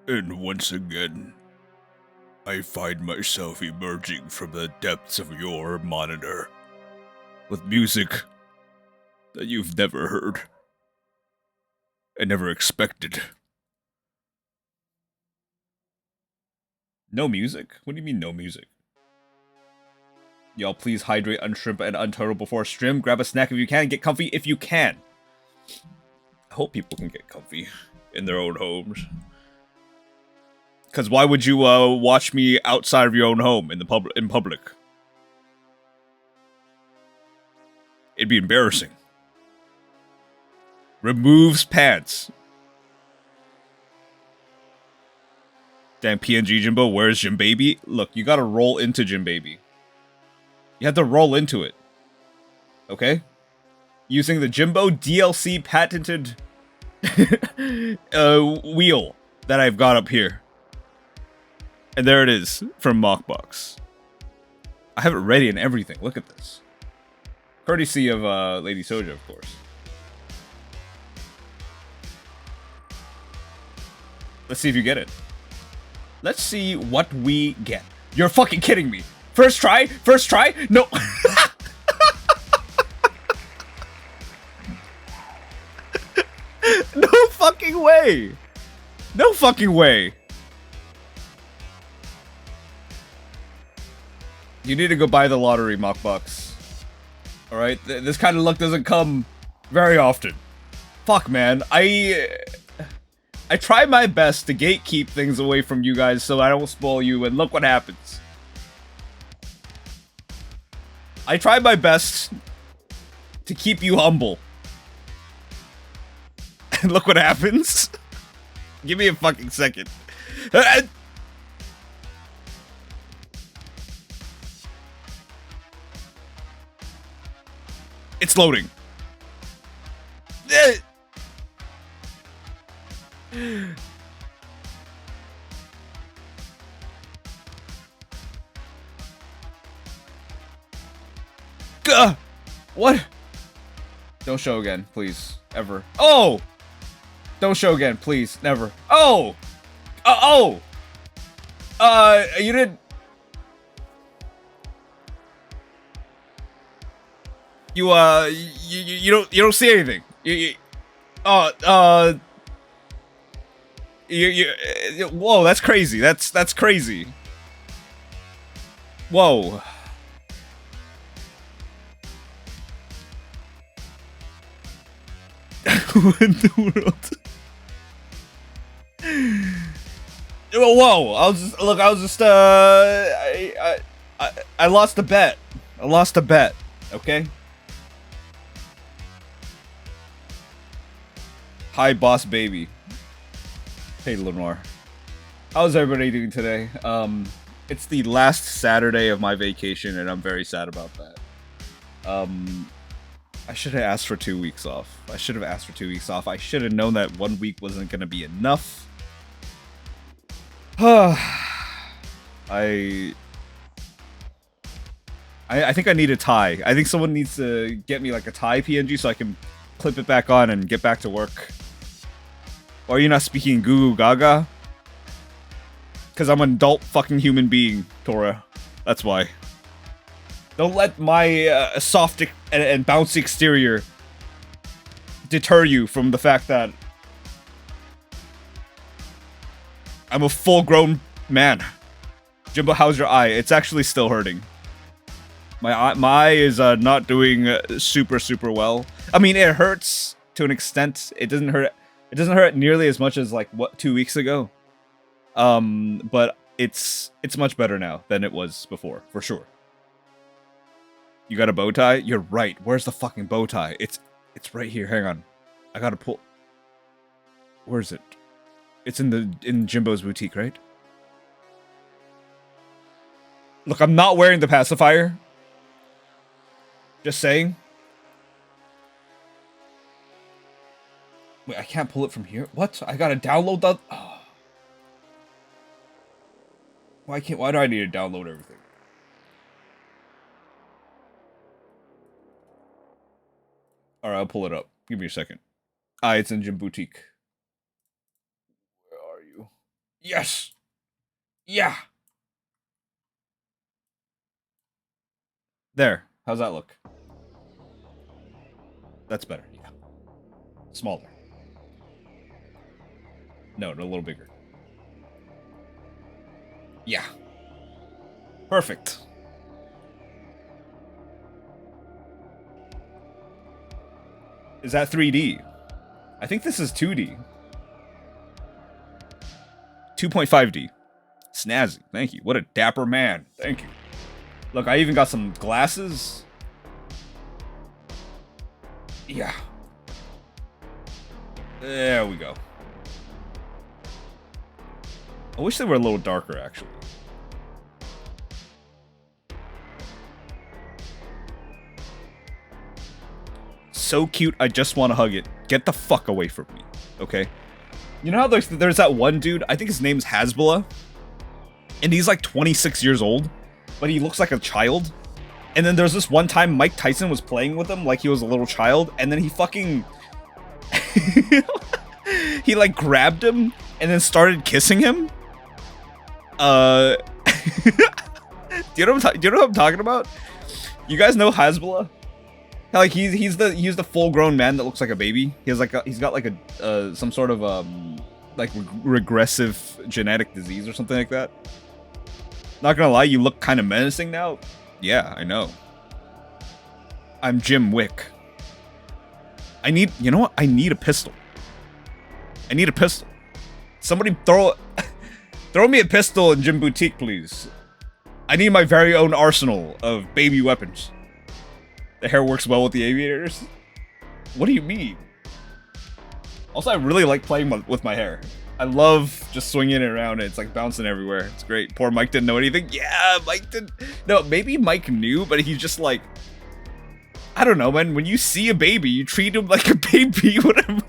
And once again, I find myself emerging from the depths of your monitor with music that you've never heard and never expected. No music? What do you mean, no music? Y'all, please hydrate, unshrimp, and unturtle before stream. Grab a snack if you can. Get comfy if you can. I hope people can get comfy in their own homes. Because why would you watch me outside of your own home in public? It'd be embarrassing. Removes pants. Damn PNG Jimbo, where's Jimbaby? Look, you gotta roll into Jimbaby. You have to roll into it. Okay? Using the Jimbo DLC patented wheel that I've got up here. And there it is from Mockbox. I have it ready and everything. Look at this. Courtesy of Lady Soja, of course. Let's see if you get it. Let's see what we get. You're fucking kidding me. First try? First try? No. No fucking way. No fucking way. You need to go buy the lottery, Mockbox. Alright? This kind of luck doesn't come very often. Fuck, man. I try my best to gatekeep things away from you guys so I don't spoil you, and look what happens. I try my best to keep you humble. And look what happens. Give me a fucking second. It's loading. Gah! What? Don't show again, please. Ever. Oh! Don't show again, please. Never. Oh! You didn't... You don't see anything. Whoa, that's crazy. That's crazy. Whoa. What in the world? Whoa! I lost a bet. I lost a bet. Okay. Hi, boss baby. Hey, Lenore. How's everybody doing today? It's the last Saturday of my vacation, and I'm very sad about that. I should have asked for 2 weeks off. I should have known that 1 week wasn't gonna be enough. I think I need a tie. I think someone needs to get me like a tie PNG so I can clip it back on and get back to work. Or are you not speaking goo goo gaga? Because I'm an adult fucking human being, Tora. That's why. Don't let my soft and bouncy exterior deter you from the fact that I'm a full-grown man. Jimbo, how's your eye? It's actually still hurting. My eye is not doing super well. I mean, it hurts to an extent. It doesn't hurt. It doesn't hurt nearly as much as like what 2 weeks ago. But it's much better now than it was before, for sure. You got a bow tie? You're right. Where's the fucking bow tie? It's right here. Hang on. I gotta pull. Where is it? It's in Jimbo's boutique, right? Look, I'm not wearing the pacifier. Just saying. Wait, I can't pull it from here? What? I gotta download that? Oh. Why do I need to download everything? Alright, I'll pull it up. Give me a second. It's in Jim Boutique. Where are you? Yes. Yeah. There. How's that look? That's better. Yeah. Smaller. No, a little bigger. Yeah. Perfect. Is that 3D? I think this is 2D. 2.5D. Snazzy. Thank you. What a dapper man. Thank you. Look, I even got some glasses. Yeah. There we go. I wish they were a little darker, actually. So cute, I just want to hug it. Get the fuck away from me, okay? You know how there's that one dude, I think his name's Hasbullah, and he's like 26 years old, but he looks like a child. And then there's this one time Mike Tyson was playing with him like he was a little child, and then he fucking... he like grabbed him and then started kissing him. Do you know what I'm talking about? You guys know Hasbullah? Like he's the full-grown man that looks like a baby. He has like he's got like a some sort of like regressive genetic disease or something like that. Not gonna lie, you look kind of menacing now. Yeah, I know. I'm Jim Wick. You know what? I need a pistol. I need a pistol. Somebody throw me a pistol in Jim Boutique, please. I need my very own arsenal of baby weapons. The hair works well with the aviators? What do you mean? Also, I really like playing with my hair. I love just swinging it around. It's like bouncing everywhere. It's great. Poor Mike didn't know anything. Yeah, Mike didn't. No, maybe Mike knew, but he's just like... I don't know, man. When you see a baby, you treat him like a baby. Whatever.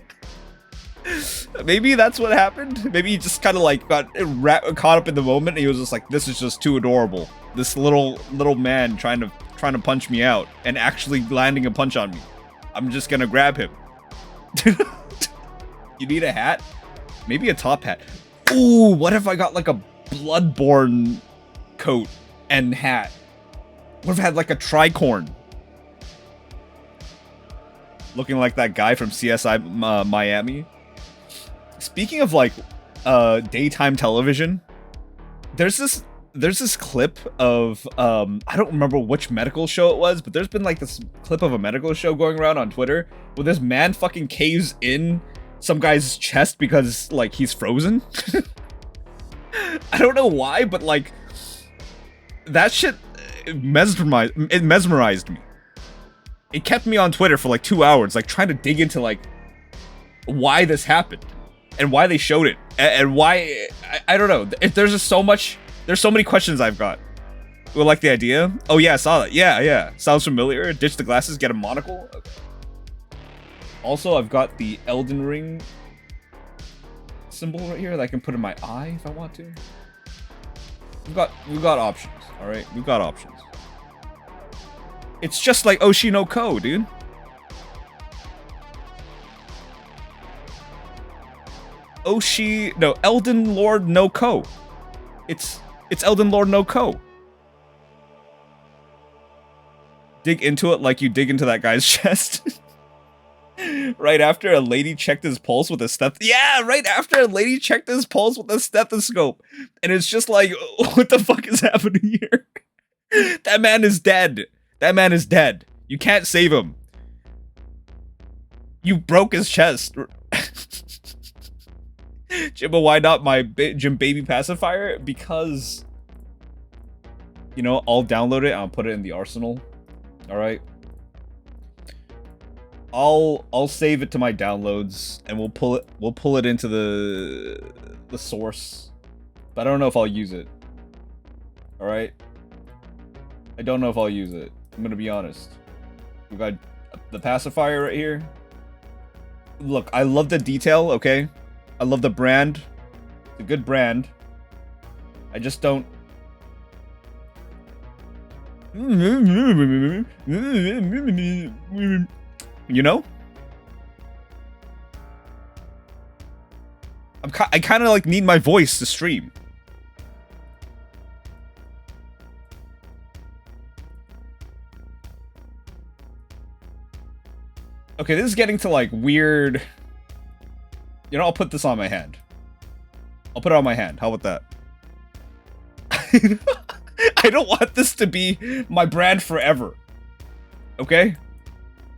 Maybe that's what happened. Maybe he just kind of like got caught up in the moment. And he was just like, "This is just too adorable. This little man trying to punch me out and actually landing a punch on me. I'm just gonna grab him." You need a hat? Maybe a top hat. Ooh, what if I got like a Bloodborne coat and hat? What if I had like a tricorn? Looking like that guy from CSI Miami. Speaking of like daytime television, there's this clip of I don't remember which medical show it was, but there's been like this clip of a medical show going around on Twitter where this man fucking caves in some guy's chest because like he's frozen. I don't know why, but like that shit mesmerized me. It kept me on Twitter for like 2 hours, like trying to dig into like why this happened and why they showed it and why I don't know. If there's just so many questions I've got. Well, like the idea. Oh yeah, I saw that. Yeah. Sounds familiar. Ditch the glasses, get a monocle. Okay. Also, I've got the Elden Ring symbol right here that I can put in my eye if I want to. We've got options. All right, we've got options. It's just like Oshi no Ko, dude. Elden Lord no Ko. It's Elden Lord no Ko. Dig into it like you dig into that guy's chest. Right after a lady checked his pulse with a right after a lady checked his pulse with a stethoscope. And it's just like, what the fuck is happening here? That man is dead. That man is dead. You can't save him. You broke his chest. Jimbo, why not my Jim Baby pacifier? Because, you know, I'll download it and I'll put it in the arsenal. All right. I'll save it to my downloads and we'll pull it into the source. But I don't know if I'll use it. All right. I don't know if I'll use it. I'm gonna be honest. We got the pacifier right here. Look, I love the detail, okay? I love the brand. It's a good brand. I just don't... You know? I kind of like need my voice to stream. Okay, this is getting to like weird. You know, I'll put this on my hand. I'll put it on my hand. How about that? I don't want this to be my brand forever. Okay?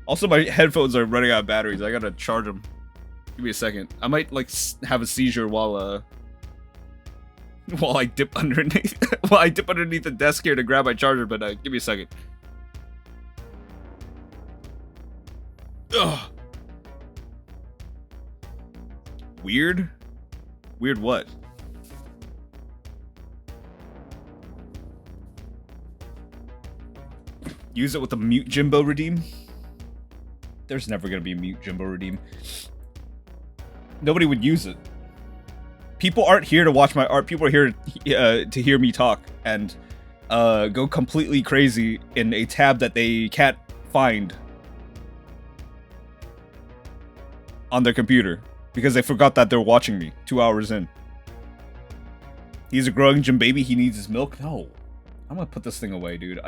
Also, my headphones are running out of batteries. I gotta charge them. Give me a second. I might like have a seizure while I dip underneath while I dip underneath the desk here to grab my charger, but give me a second. Ugh. Weird? Weird what? Use it with the mute Jimbo redeem? There's never gonna be a mute Jimbo redeem. Nobody would use it. People aren't here to watch my art. People are here to hear me talk and go completely crazy in a tab that they can't find on their computer because they forgot that they're watching me 2 hours in. He's a growing gym baby. He needs his milk. No, I'm gonna put this thing away, dude.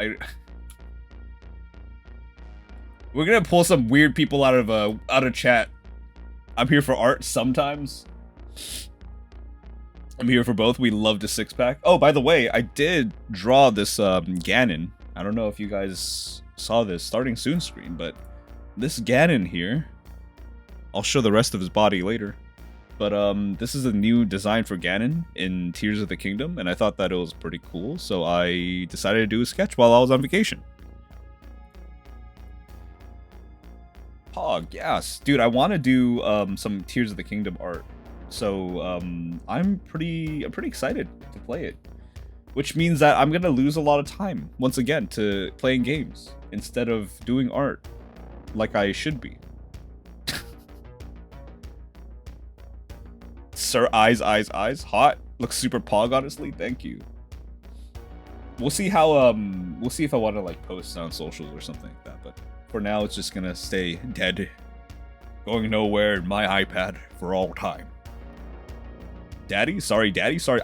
We're gonna pull some weird people out of chat. I'm here for art sometimes. I'm here for both. We love the six-pack. Oh, by the way, I did draw this Ganon. I don't know if you guys saw this starting soon screen, but this Ganon here. I'll show the rest of his body later. But this is a new design for Ganon in Tears of the Kingdom, and I thought that it was pretty cool, so I decided to do a sketch while I was on vacation. Pog, yes. Dude, I want to do some Tears of the Kingdom art. So I'm pretty excited to play it. Which means that I'm gonna lose a lot of time, once again, to playing games instead of doing art like I should be. Sir, eyes. Hot. Looks super pog, honestly. Thank you. We'll see how, we'll see if I want to, like, post on socials or something like that. But for now, it's just gonna stay dead. Going nowhere in my iPad for all time. Daddy? Sorry.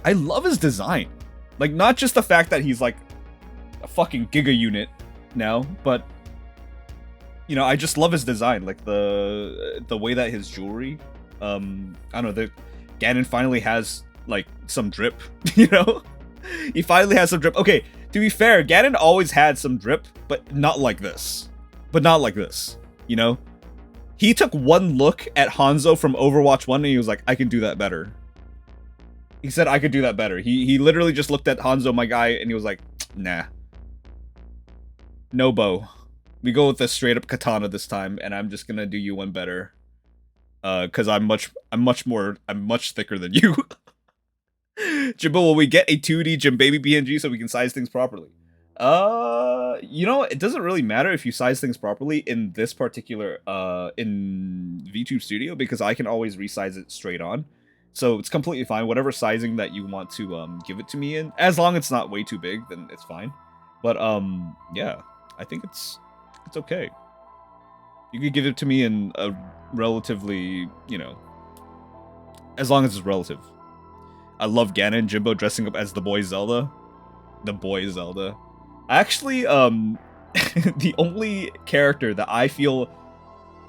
I love his design. Like, not just the fact that he's, like, a fucking giga unit now, but, you know, I just love his design. Like, the way that his jewelry, I don't know, Ganon finally has, like, some drip, you know? He finally has some drip. Okay, to be fair, Ganon always had some drip, but not like this. You know? He took one look at Hanzo from Overwatch 1 and he was like, I can do that better. He said, I could do that better. He literally just looked at Hanzo, my guy, and he was like, nah. No bow. We go with the straight up katana this time, and I'm just gonna do you one better. Cause I'm much thicker than you. Jimbo, will we get a 2D Jim Baby PNG so we can size things properly? You know, it doesn't really matter if you size things properly in this particular, in VTube Studio, because I can always resize it straight on. So it's completely fine. Whatever sizing that you want to, give it to me in, as long as it's not way too big, then it's fine. But, yeah, I think it's okay. You could give it to me in a relatively, you know, as long as it's relative. I love Ganon, Jimbo dressing up as the boy Zelda. The boy Zelda. Actually, the only character that I feel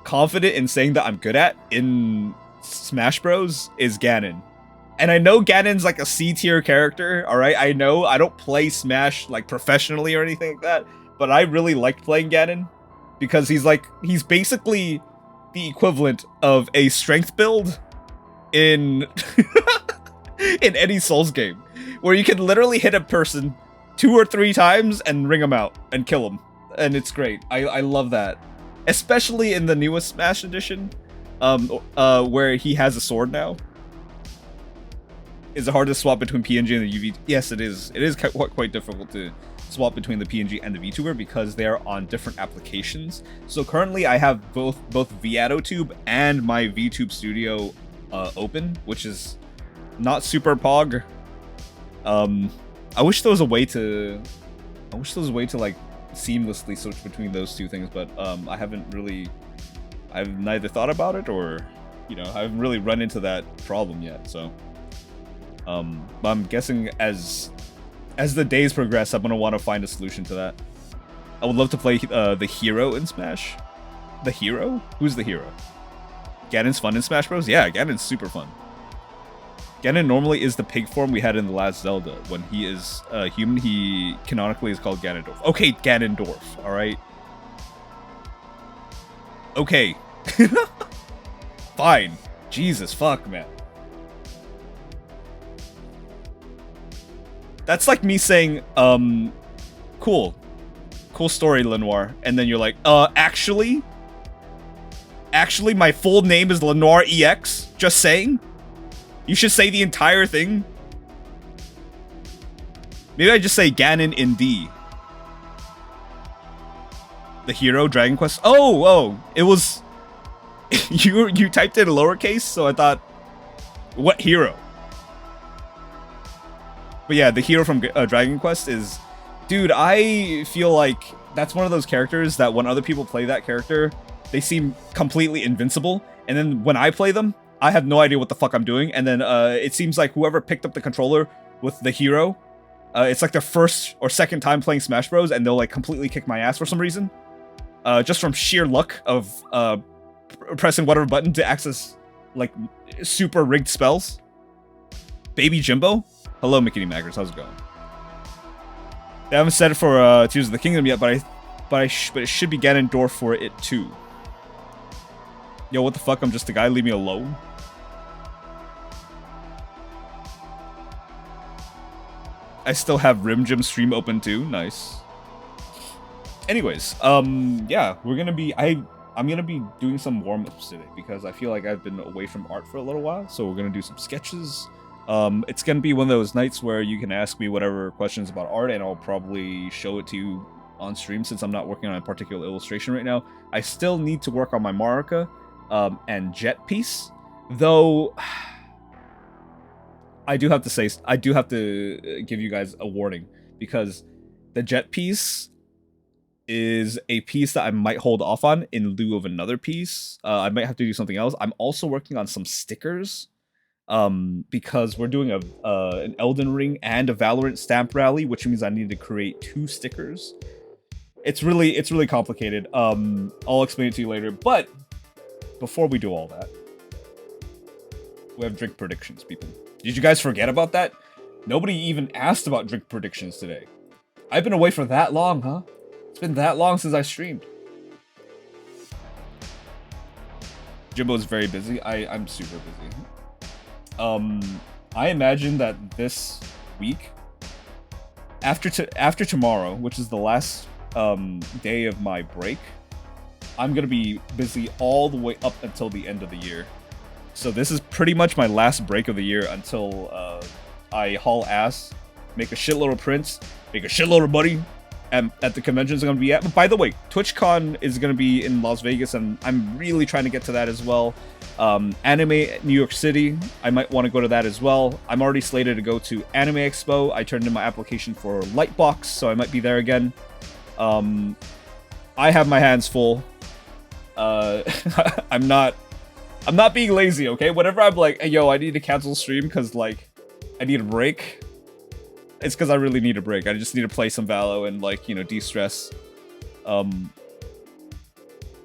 confident in saying that I'm good at in Smash Bros is Ganon. And I know Ganon's like a C tier character, alright? I know I don't play Smash like professionally or anything like that, but I really liked playing Ganon because he's basically the equivalent of a strength build in in any Souls game, where you can literally hit a person 2 or 3 times and ring them out and kill them, and it's great. I love that, especially in the newest Smash edition, where he has a sword now. Is it hard to swap between PNG and the UV? Yes, it is. It is quite difficult to swap between the PNG and the VTuber because they're on different applications. So currently I have both VAtoTube and my VTube Studio open, which is not super pog. I wish there was a way to like seamlessly switch between those two things, but I've neither thought about it or You know, I haven't really run into that problem yet, so. I'm guessing as the days progress, I'm gonna want to find a solution to that. I would love to play the hero in Smash. The hero? Who's the hero? Ganon's fun in Smash Bros? Yeah, Ganon's super fun. Ganon normally is the pig form we had in the last Zelda. When he is human, he canonically is called Ganondorf. Okay, Ganondorf, alright? Okay. Fine. Jesus, fuck, man. That's like me saying, cool. Cool story, Lenoir. And then you're like, actually, my full name is Lenoir EX. Just saying. You should say the entire thing. Maybe I just say Ganon in D. The hero, Dragon Quest. Oh, it was... you typed it in lowercase, so I thought, what hero? But yeah, the hero from Dragon Quest is... Dude, I feel like that's one of those characters that when other people play that character, they seem completely invincible. And then when I play them, I have no idea what the fuck I'm doing. And then it seems like whoever picked up the controller with the hero, it's like their first or second time playing Smash Bros. And they'll like completely kick my ass for some reason. Just from sheer luck of pressing whatever button to access like super rigged spells. Baby Jimbo? Hello, Mickey Maggers. How's it going? They haven't set it for Tears of the Kingdom yet, but it should be Ganondorf for it too. Yo, what the fuck? I'm just a guy. Leave me alone. I still have Rim Gym stream open too. Nice. Anyways, yeah, we're gonna be. I'm gonna be doing some warm-ups today because I feel like I've been away from art for a little while. So we're gonna do some sketches. It's gonna be one of those nights where you can ask me whatever questions about art and I'll probably show it to you on stream since I'm not working on a particular illustration right now. I still need to work on my Marika and Jet piece, though I do have to give you guys a warning because the Jet piece is a piece that I might hold off on in lieu of another piece. I might have to do something else. I'm also working on some stickers. Because we're doing an Elden Ring and a Valorant stamp rally, which means I need to create 2 stickers. It's really complicated. I'll explain it to you later. But before we do all that, we have drink predictions, people. Did you guys forget about that? Nobody even asked about drink predictions today. I've been away for that long, huh? It's been that long since I streamed. Jimbo's very busy. I'm super busy. I imagine that this week, after tomorrow, which is the last day of my break, I'm gonna be busy all the way up until the end of the year. So this is pretty much my last break of the year until I haul ass, make a shitload of prints, make a shitload of money at the conventions I'm gonna be at. But by the way, TwitchCon is gonna be in Las Vegas, and I'm really trying to get to that as well. Anime New York City, I might want to go to that as well. I'm already slated to go to Anime Expo. I turned in my application for Lightbox, so I might be there again. I have my hands full. I'm not being lazy, okay? Whenever I'm like, hey, yo, I need to cancel stream because like I need a break, it's because I really need a break. I just need to play some Valo and like, you know, de-stress.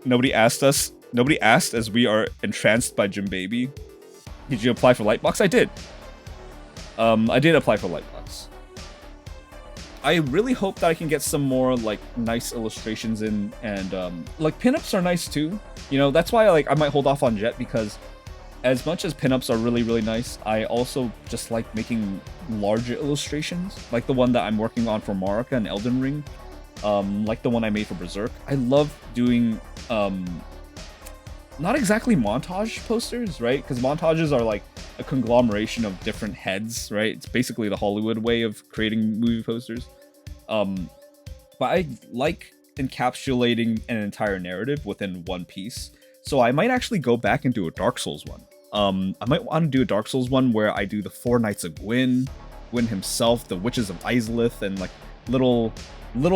Nobody asked as we are entranced by Jim Baby. Did you apply for Lightbox? I did. I did apply for Lightbox. I really hope that I can get some more like nice illustrations in, and like pinups are nice too. You know, that's why like I might hold off on Jet, because as much as pinups are really, really nice, I also just like making larger illustrations, like the one that I'm working on for Marika and Elden Ring, like the one I made for Berserk. I love doing not exactly montage posters, right? Because montages are like a conglomeration of different heads, right? It's basically the Hollywood way of creating movie posters. But I like encapsulating an entire narrative within one piece. So I might actually go back and do a Dark Souls one. I might want to do a Dark Souls one where I do the 4 Knights of Gwyn himself, the Witches of Izalith, and like little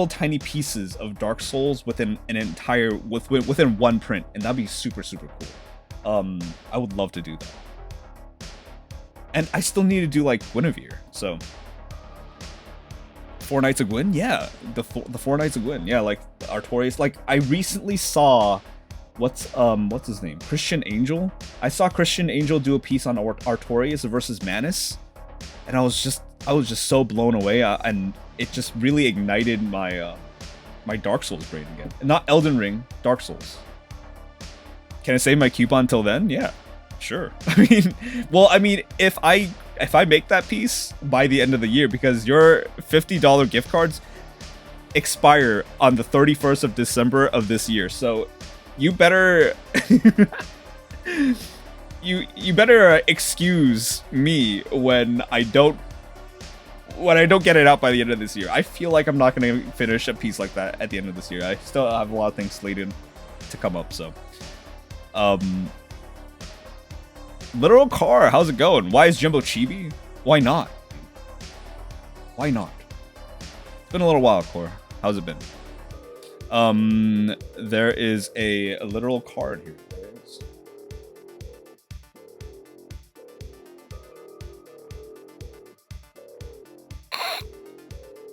tiny pieces of Dark Souls within an entire within one print, and that'd be super, super cool. I would love to do that. And I still need to do like Guinevere, so 4 Nights of Gwyn, yeah, the 4 Nights of Gwyn, yeah, like Artorias. Like I recently saw what's his name, Christian Angel. I saw Christian Angel do a piece on Artorias versus Manus, and I was just so blown away, and it just really ignited my my Dark Souls brain again. Not Elden Ring, Dark Souls. Can I save my coupon till then? Yeah, sure. I mean, if I make that piece by the end of the year, because your $50 gift cards expire on the 31st of December of this year, so you better you better excuse me when I don't get it out by the end of this year. I feel like I'm not going to finish a piece like that at the end of this year. I still have a lot of things slated to come up, so Literal Car, how's it going? Why is Jimbo chibi? Why not? Why not? It's been a little while, Core. How's it been? There is a literal card here.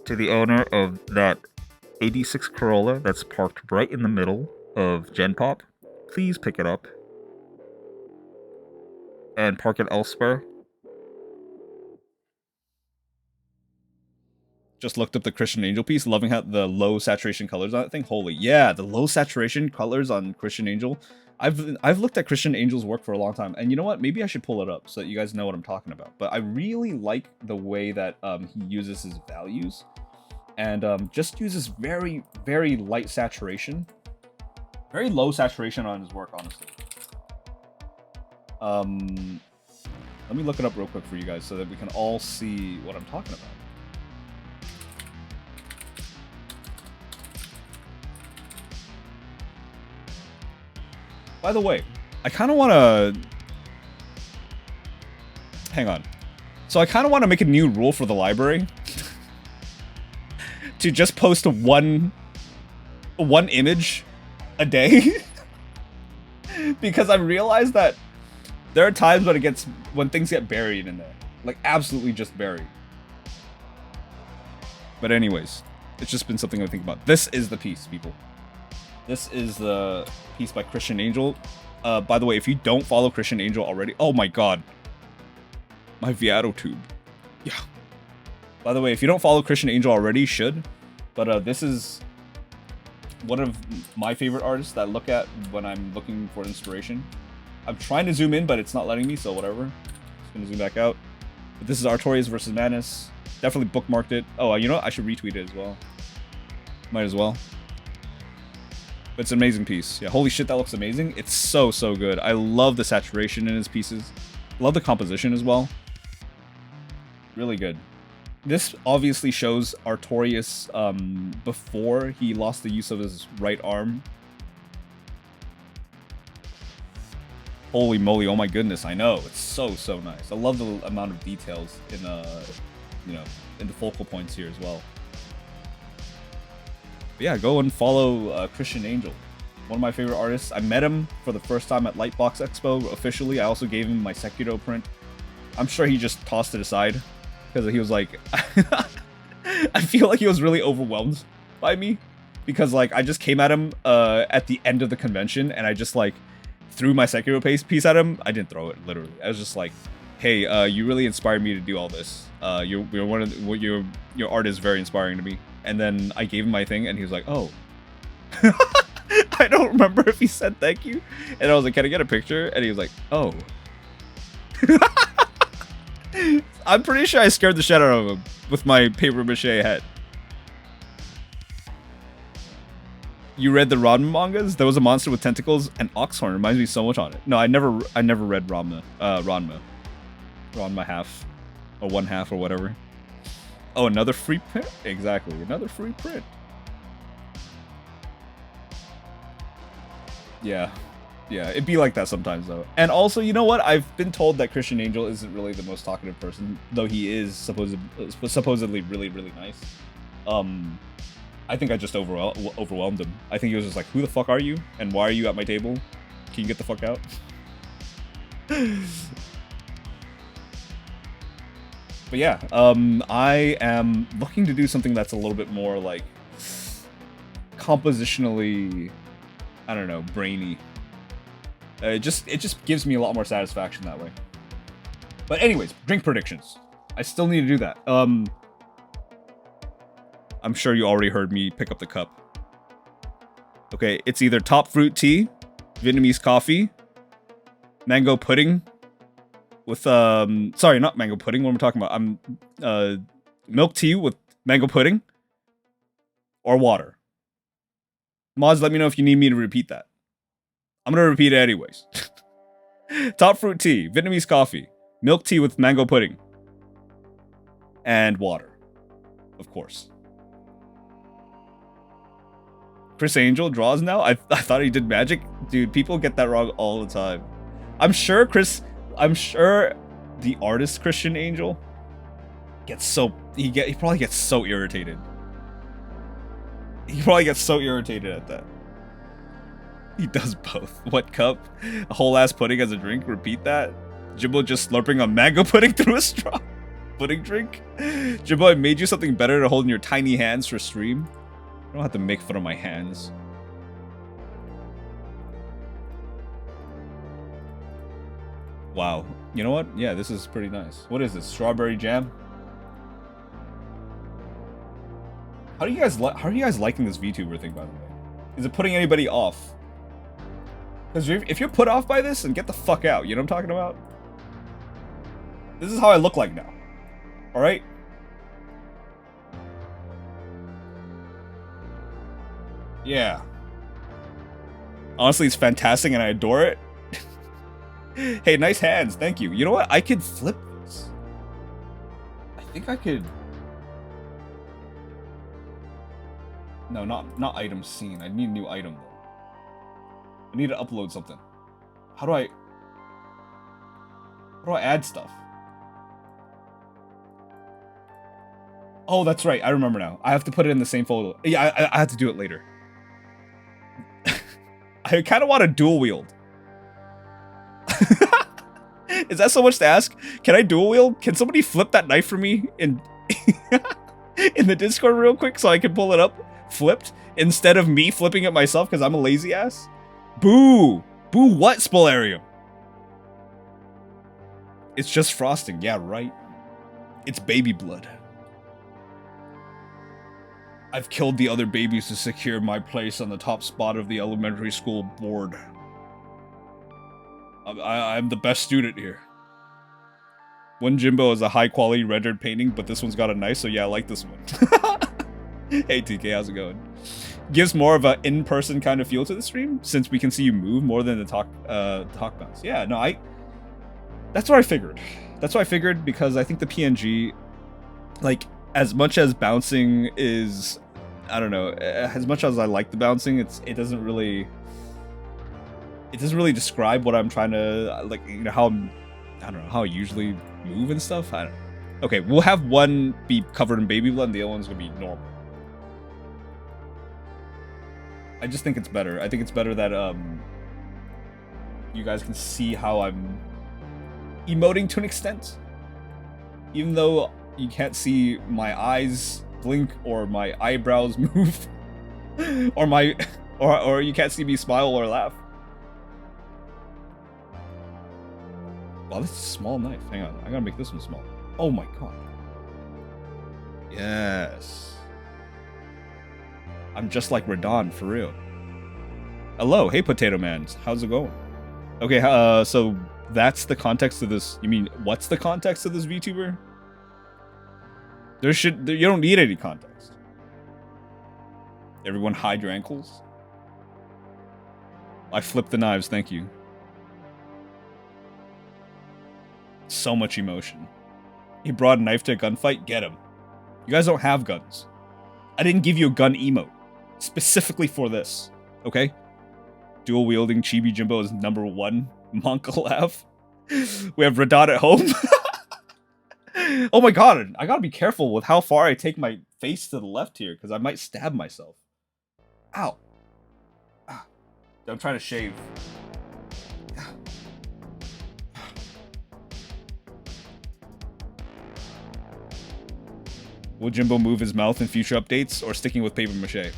To the owner of that 86 Corolla that's parked right in the middle of Gen Pop, please pick it up and park it elsewhere. Just looked up the Christian Angel piece, loving how the low saturation colors on that thing. Holy, yeah, the low saturation colors on Christian Angel. I've looked at Christian Angel's work for a long time, and you know what? Maybe I should pull it up so that you guys know what I'm talking about. But I really like the way that he uses his values, and just uses very, very light saturation, very low saturation on his work, honestly. Let me look it up real quick for you guys so that we can all see what I'm talking about. By the way, I kind of want to... Hang on. So I kind of want to make a new rule for the library. To just post one image a day. Because I realized that there are times when things get buried in there. Like, absolutely just buried. But anyways, it's just been something I think about. This is the piece, people. This is the piece by Christian Angel. By the way, if you don't follow Christian Angel already... Oh my god. My Viato tube. Yeah. By the way, if you don't follow Christian Angel already, you should. But this is one of my favorite artists that I look at when I'm looking for inspiration. I'm trying to zoom in, but it's not letting me, so whatever. Just gonna zoom back out. But this is Artorias versus Manus. Definitely bookmarked it. Oh, you know what? I should retweet it as well. Might as well. But it's an amazing piece. Yeah, holy shit, that looks amazing. It's so, so good. I love the saturation in his pieces. Love the composition as well. Really good. This obviously shows Artorias before he lost the use of his right arm. Holy moly, oh my goodness, I know. It's so, so nice. I love the amount of details in, you know, in the focal points here as well. But yeah, go and follow Christian Angel. One of my favorite artists. I met him for the first time at Lightbox Expo officially. I also gave him my Sekiro print. I'm sure he just tossed it aside because he was like... I feel like he was really overwhelmed by me because like I just came at him at the end of the convention and I just like threw my Sekiro piece at him. I didn't throw it, literally. I was just like, hey, you really inspired me to do all this. You're one of the, your art is very inspiring to me. And then I gave him my thing and he was like, oh. I don't remember if he said thank you. And I was like, can I get a picture? And he was like, oh. I'm pretty sure I scared the shit out of him with my paper mache head. You read the Ranma mangas? There was a monster with tentacles and Oxhorn. Reminds me so much on it. No, I never read Ranma. Ranma half. Or one half or whatever. Oh, another free print? Exactly, another free print. Yeah. Yeah, it'd be like that sometimes, though. And also, you know what? I've been told that Christian Angel isn't really the most talkative person, though he is supposedly really, really nice. I think I just overwhelmed him. I think he was just like, who the fuck are you? And why are you at my table? Can you get the fuck out? But yeah, I am looking to do something that's a little bit more like compositionally, I don't know, brainy. It just gives me a lot more satisfaction that way. But anyways, drink predictions. I still need to do that. I'm sure you already heard me pick up the cup. Okay, it's either top fruit tea, Vietnamese coffee, mango pudding with sorry, not mango pudding, what am I talking about? I'm milk tea with mango pudding or water. Mods, let me know if you need me to repeat that. I'm gonna repeat it anyways. Top fruit tea, Vietnamese coffee, milk tea with mango pudding, and water, of course. Chris Angel draws now? I thought he did magic? Dude, people get that wrong all the time. I'm sure the artist Christian Angel gets so... He probably gets so irritated. He probably gets so irritated at that. He does both. What cup? A whole ass pudding as a drink? Repeat that? Jimbo just slurping a mango pudding through a straw? Pudding drink? Jimbo, I made you something better to hold in your tiny hands for stream. I don't have to make fun of my hands. Wow. You know what? Yeah, this is pretty nice. What is this? Strawberry jam? How are you guys liking this VTuber thing, by the way? Is it putting anybody off? Because if you're put off by this, then get the fuck out. You know what I'm talking about? This is how I look like now. Alright? Yeah. Honestly, it's fantastic and I adore it. Hey, nice hands. Thank you. You know what? I could flip this. I think I could... No, not item seen. I need a new item, though. I need to upload something. How do I add stuff? Oh, that's right. I remember now. I have to put it in the same folder. Yeah, I have to do it later. I kind of want to dual wield. Is that so much to ask? Can I dual wield? Can somebody flip that knife for me in in the Discord real quick so I can pull it up flipped instead of me flipping it myself because I'm a lazy ass? Boo! Boo what, Spolarium? It's just frosting. Yeah, right. It's baby blood. I've killed the other babies to secure my place on the top spot of the elementary school board. I'm the best student here. One Jimbo is a high quality rendered painting, but this one's got a knife, so yeah, I like this one. Hey TK, how's it going? Gives more of an in-person kind of feel to the stream, since we can see you move more than the talk bounce. Yeah, no, that's what I figured. That's what I figured, because I think the PNG, like, as much as bouncing is, I don't know, as much as I like the bouncing, it doesn't really describe what I'm trying to, like, you know, how I don't know, how I usually move and stuff. I don't know. Okay, we'll have one be covered in baby blood and the other one's gonna be normal. I just think it's better. I think it's better that you guys can see how I'm emoting to an extent. Even though you can't see my eyes blink or my eyebrows move or you can't see me smile or laugh. Wow, this is a small knife. Hang on, I gotta make this one small. Oh my god. Yes. I'm just like Radon, for real. Hello, hey Potato Man, how's it going? Okay, so that's the context of this. You mean, what's the context of this VTuber? You don't need any context. Everyone hide your ankles. I flipped the knives, thank you. So much emotion. He brought a knife to a gunfight, get him. You guys don't have guns. I didn't give you a gun emote. Specifically for this, okay? Dual wielding Chibi Jimbo is #1. Monka laugh. We have Radon at home. Oh my god, I gotta be careful with how far I take my face to the left here, because I might stab myself. Ow. I'm trying to shave. Will Jimbo move his mouth in future updates or sticking with paper mache?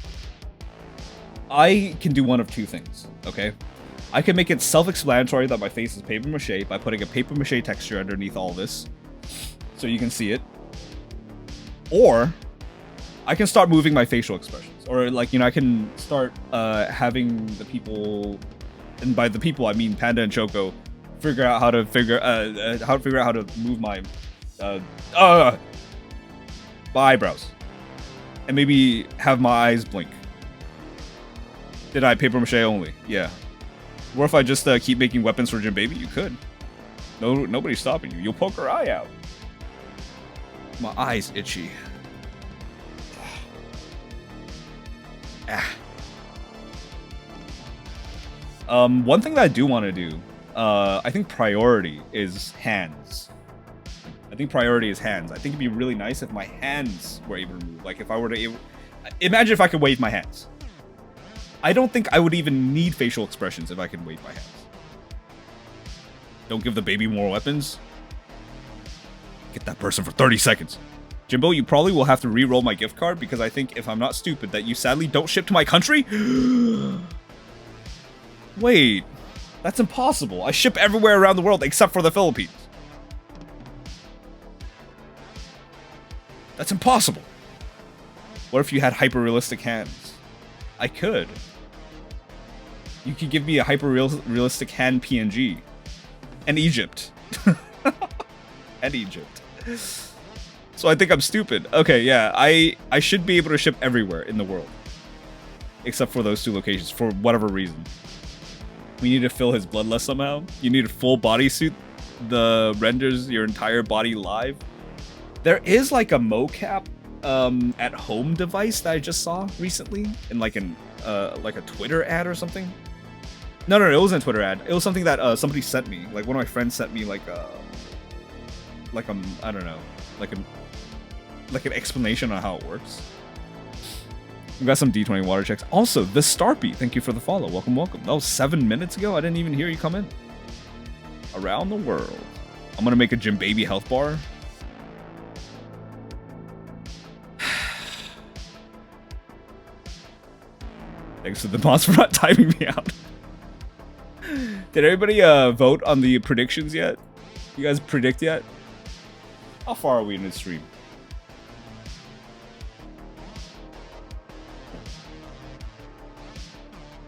I can do one of two things, okay? I can make it self-explanatory that my face is paper mache by putting a paper mache texture underneath all this, so you can see it. Or I can start moving my facial expressions, or like, you know, I can start having the people, and by the people I mean Panda and Choco, figure out how to move my eyebrows, and maybe have my eyes blink. Did I paper mache only? Yeah. Or if I just keep making weapons for Jim Baby, you could. No, nobody's stopping you. You'll poke her eye out. My eye's itchy. One thing that I do want to do, I think priority is hands. I think it'd be really nice if my hands were able to move. Like if I were to imagine if I could wave my hands. I don't think I would even need facial expressions if I could wave my hands. Don't give the baby more weapons. Get that person for 30 seconds. Jimbo, you probably will have to re-roll my gift card because I think, if I'm not stupid, that you sadly don't ship to my country? Wait, that's impossible. I ship everywhere around the world except for the Philippines. That's impossible. What if you had hyper-realistic hands? I could. You could give me a hyper-realistic hand PNG. And Egypt. And Egypt. So I think I'm stupid. Okay, yeah, I should be able to ship everywhere in the world. Except for those two locations, for whatever reason. We need to fill his bloodlust somehow. You need a full bodysuit that renders your entire body live. There is like a mocap at home device that I just saw recently in like a Twitter ad or something. No, it wasn't a Twitter ad. It was something that somebody sent me. Like one of my friends sent me like I don't know, like an explanation on how it works. We've got some D20 water checks. Also, the Starpy, thank you for the follow. Welcome. That was 7 minutes ago. I didn't even hear you come in. Around the world. I'm gonna make a Jim Baby health bar. Thanks to the mods for not timing me out. Did everybody vote on the predictions yet? You guys predict yet? How far are we in the stream?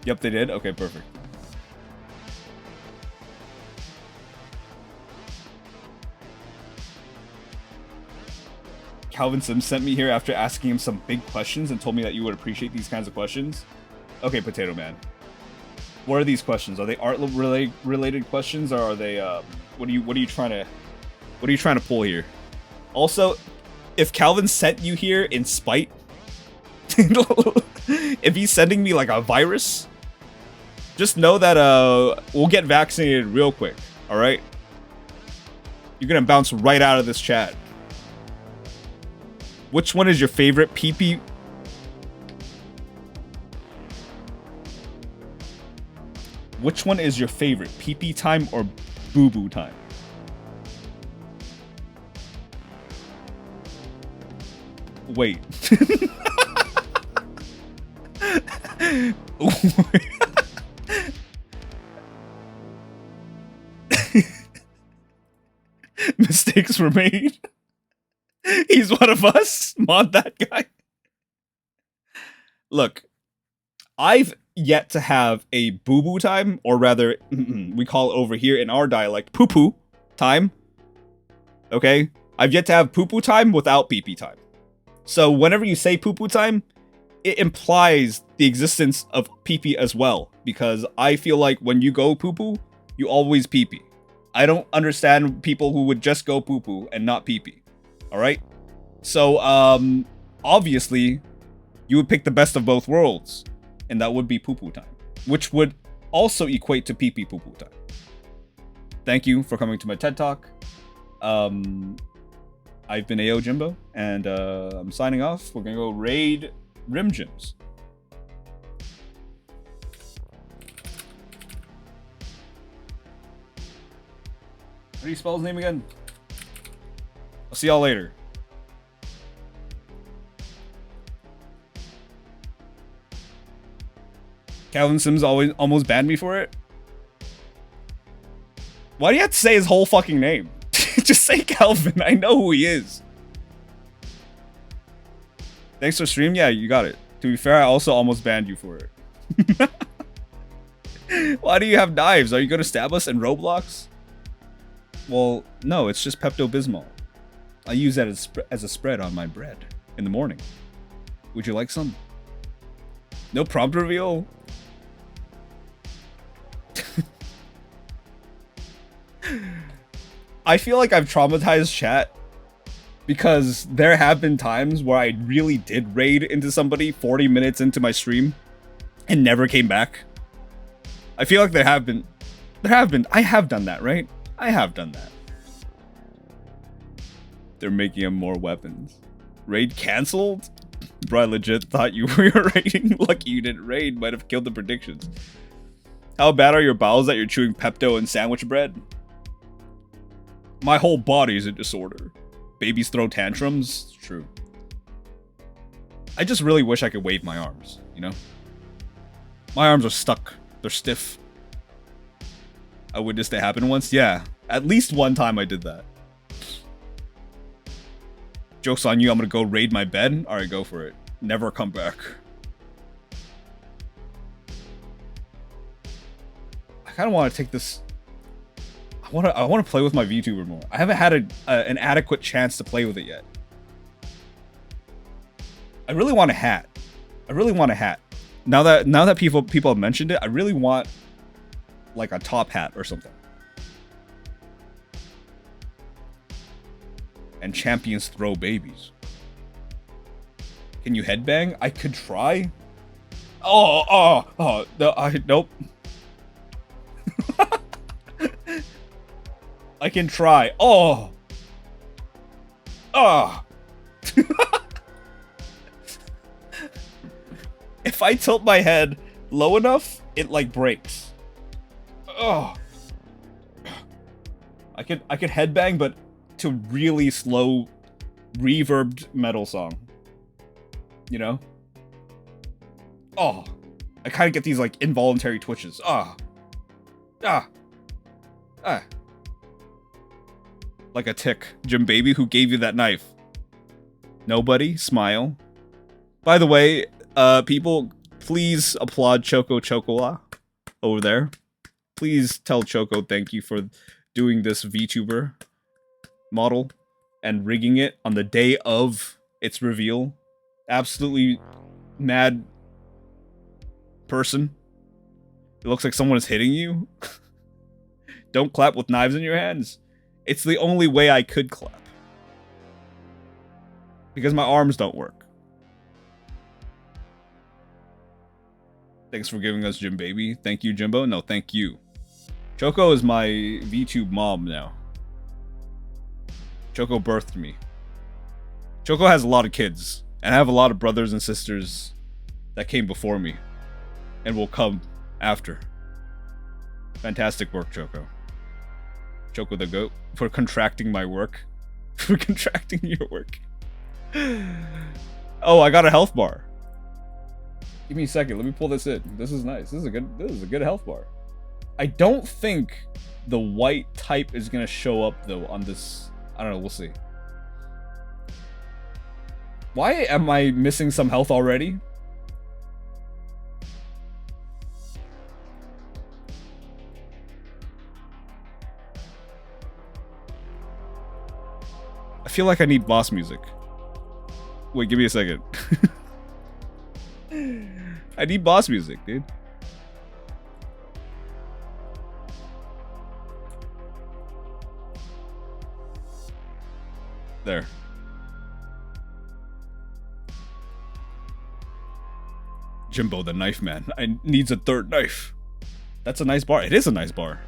Yep, they did? Okay, perfect. Calvin Sims sent me here after asking him some big questions and told me that you would appreciate these kinds of questions. Okay, Potato Man. What are these questions? Are they art related questions, or are they what are you trying to pull here? Also, if Calvin sent you here in spite, if he's sending me like a virus, just know that we'll get vaccinated real quick, all right? You're gonna bounce right out of this chat. Which one is your favorite pee-pee? Which one is your favorite, pee-pee time or boo-boo time? Wait. Mistakes were made. He's one of us. Mod that guy. Look, I've yet to have a boo-boo time, or rather, we call it over here in our dialect, poo-poo time. Okay? I've yet to have poo-poo time without pee-pee time. So whenever you say poo-poo time, it implies the existence of pee-pee as well, because I feel like when you go poo-poo, you always pee-pee. I don't understand people who would just go poo-poo and not pee-pee. Alright? So, obviously, you would pick the best of both worlds, and that would be poo-poo time, which would also equate to pee-pee poo-poo time. Thank you for coming to my TED Talk. I've been AO Jimbo, and I'm signing off. We're gonna go raid Rim Gyms. How do you spell his name again? I'll see y'all later. Calvin Sims almost banned me for it. Why do you have to say his whole fucking name? Just say Calvin. I know who he is. Thanks for stream. Yeah, you got it. To be fair, I also almost banned you for it. Why do you have knives? Are you gonna stab us in Roblox? Well, no, it's just Pepto-Bismol. I use that as a spread on my bread in the morning. Would you like some? No prompt reveal? I feel like I've traumatized chat because there have been times where I really did raid into somebody 40 minutes into my stream and never came back. I feel like I have done that, right? I have done that. They're making him more weapons. Raid cancelled? Bro, I legit thought you were raiding. Lucky you didn't raid, might have killed the predictions. How bad are your bowels that you're chewing Pepto and sandwich bread? My whole body is a disorder. Babies throw tantrums? It's true. I just really wish I could wave my arms, you know? My arms are stuck. They're stiff. I witnessed it happen once? Yeah. At least one time I did that. Joke's on you, I'm gonna go raid my bed? Alright, go for it. Never come back. I kinda wanna take this... I wanna play with my VTuber more. I haven't had an adequate chance to play with it yet. I really want a hat. I really want a hat. Now that people have mentioned it, I really want like a top hat or something. And champions throw babies. Can you headbang? I could try. Oh, no, nope. I can try. Oh. If I tilt my head low enough, it like breaks. Oh. I could headbang, but to really slow, reverbed metal song. You know? Oh. I kind of get these like involuntary twitches. Like a tick. Jim Baby, who gave you that knife? Nobody? Smile. By the way, people, please applaud Choco Chocola over there. Please tell Choco thank you for doing this VTuber model and rigging it on the day of its reveal. Absolutely mad person. It looks like someone is hitting you. Don't clap with knives in your hands. It's the only way I could clap. Because my arms don't work. Thanks for giving us Jim Baby. Thank you, Jimbo. No, thank you. Choco is my VTube mom now. Choco birthed me. Choco has a lot of kids. And I have a lot of brothers and sisters that came before me. And will come after. Fantastic work, Choco. Choco the goat. For contracting my work. For contracting your work. Oh, I got a health bar. Give me a second. Let me pull this in. This is nice. This is a good health bar. I don't think the white type is gonna show up though on this. I don't know. We'll see. Why am I missing some health already? I feel like I need boss music. Wait, give me a second. I need boss music, dude. There. Jimbo the knife man. I needs a third knife. That's a nice bar. It is a nice bar.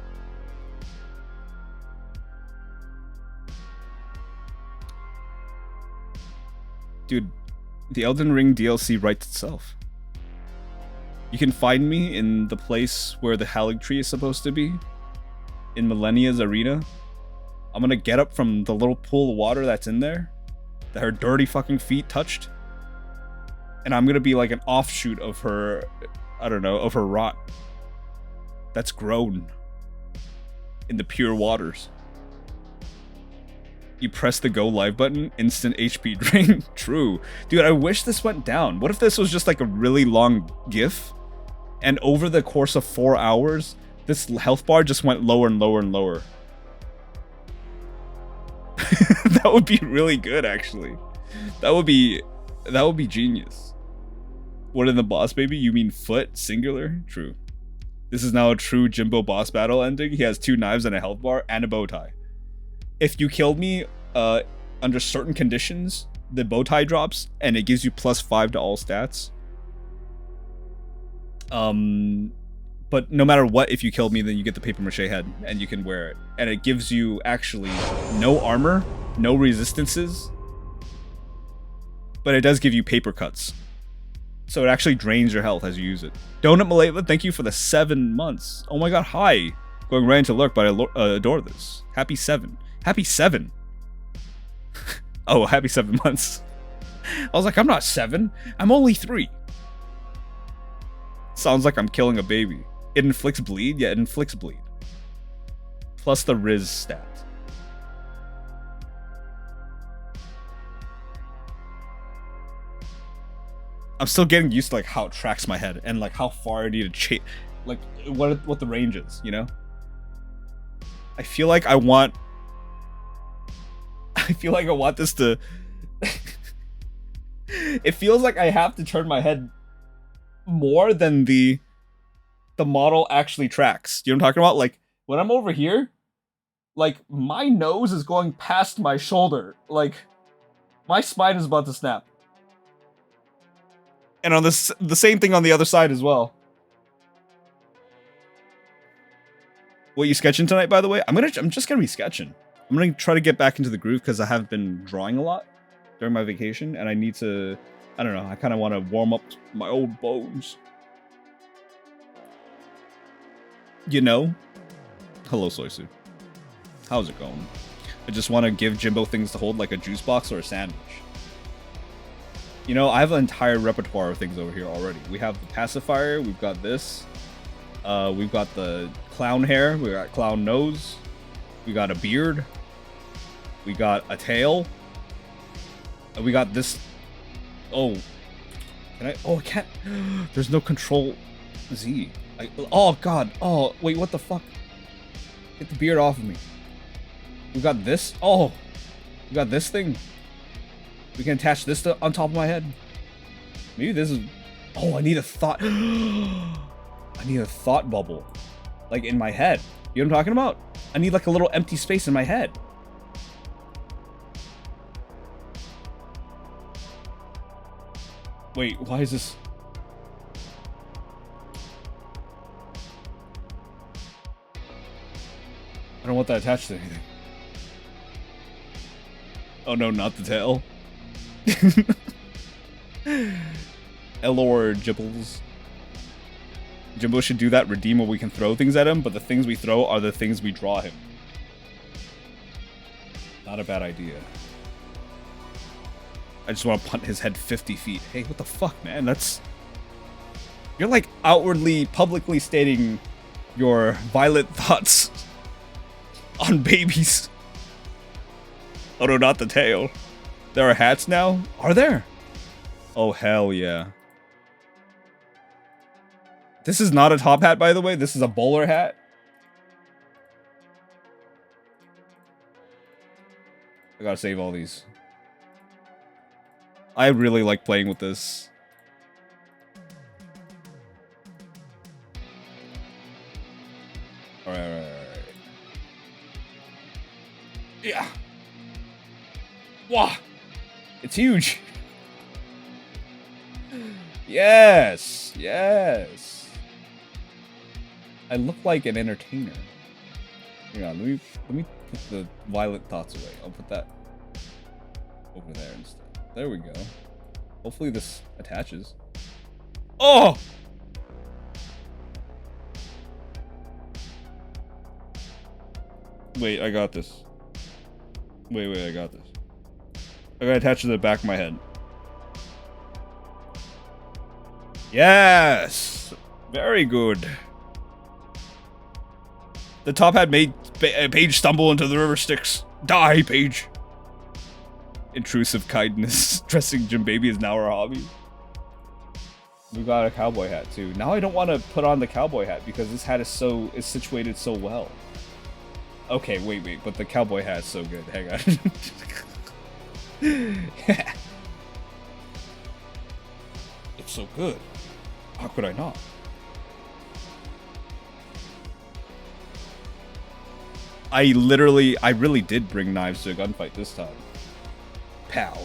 Dude, the Elden Ring DLC writes itself. You can find me in the place where the Halig Tree is supposed to be. In Millennia's arena. I'm gonna get up from the little pool of water that's in there. That her dirty fucking feet touched. And I'm gonna be like an offshoot of her I don't know, of her rot. That's grown in the pure waters. You press the go live button, instant HP drain. True. Dude, I wish this went down. What if this was just like a really long GIF? And over the course of 4 hours, this health bar just went lower and lower and lower. That would be really good, actually. That would be genius. What in the boss, baby? You mean foot, singular? True. This is now a true Jimbo boss battle ending. He has 2 knives and a health bar and a bow tie. If you killed me under certain conditions, the bow tie drops and it gives you +5 to all stats. But no matter what, if you killed me, then you get the paper mache head and you can wear it. And it gives you actually no armor, no resistances, but it does give you paper cuts. So it actually drains your health as you use it. Donut Maleva, thank you for the 7 months. Oh my god, hi. Going right into lurk, but I adore this. Happy 7. Happy 7. Oh, happy 7 months. I was like, I'm not 7. I'm only 3. Sounds like I'm killing a baby. It inflicts bleed? Yeah, it inflicts bleed. Plus the Riz stat. I'm still getting used to like how it tracks my head and like how far I need to chase, like what the range is, you know? I feel like I want this to it feels like I have to turn my head more than the model actually tracks. You know what I'm talking about? Like when I'm over here, like my nose is going past my shoulder. Like my spine is about to snap. And on this, the same thing on the other side as well. What, you sketching tonight, by the way? I'm just gonna be sketching. I'm gonna try to get back into the groove because I have been drawing a lot during my vacation, and I need to, I don't know, I kind of want to warm up my old bones. You know? Hello, Soisu. How's it going? I just want to give Jimbo things to hold like a juice box or a sandwich. You know, I have an entire repertoire of things over here already. We have the pacifier, we've got this. We've got the clown hair, we got clown nose. We got a beard. We got a tail. We got this. Oh. Can I? Oh, I can't. There's no control Z. Oh, God. Oh, wait, what the fuck? Get the beard off of me. We got this. Oh. We got this thing. We can attach this to on top of my head. Maybe this is... Oh, I need a thought... I need a thought bubble. Like, in my head. You know what I'm talking about? I need, like, a little empty space in my head. Wait, why is this... I don't want that attached to anything. Oh no, not the tail. Elor Jibbles. Jimbo should do that redeem where we can throw things at him, but the things we throw are the things we draw him. Not a bad idea. I just want to punt his head 50 feet. Hey, what the fuck, man? That's... You're like outwardly, publicly stating your violent thoughts on babies. Oh no, not the tail. There are hats now? Are there? Oh, hell yeah. This is not a top hat, by the way. This is a bowler hat. I gotta save all these. I really like playing with this. Alright. Yeah. Wow. It's huge. Yes. Yes. I look like an entertainer. Hang on, let me put the violent thoughts away. I'll put that over there instead. There we go. Hopefully this attaches. Oh! Wait, I got this. Wait, I got this. I gotta attach to the back of my head. Yes! Very good. The top hat made Paige stumble into the river Styx. Die, Paige. Intrusive kindness. Dressing Jim Baby is now our hobby. We got a cowboy hat too. Now I don't want to put on the cowboy hat because this hat is situated so well. Okay, wait, but the cowboy hat is so good. Hang on. It's so good. How could I not? I really did bring knives to a gunfight this time. Pow.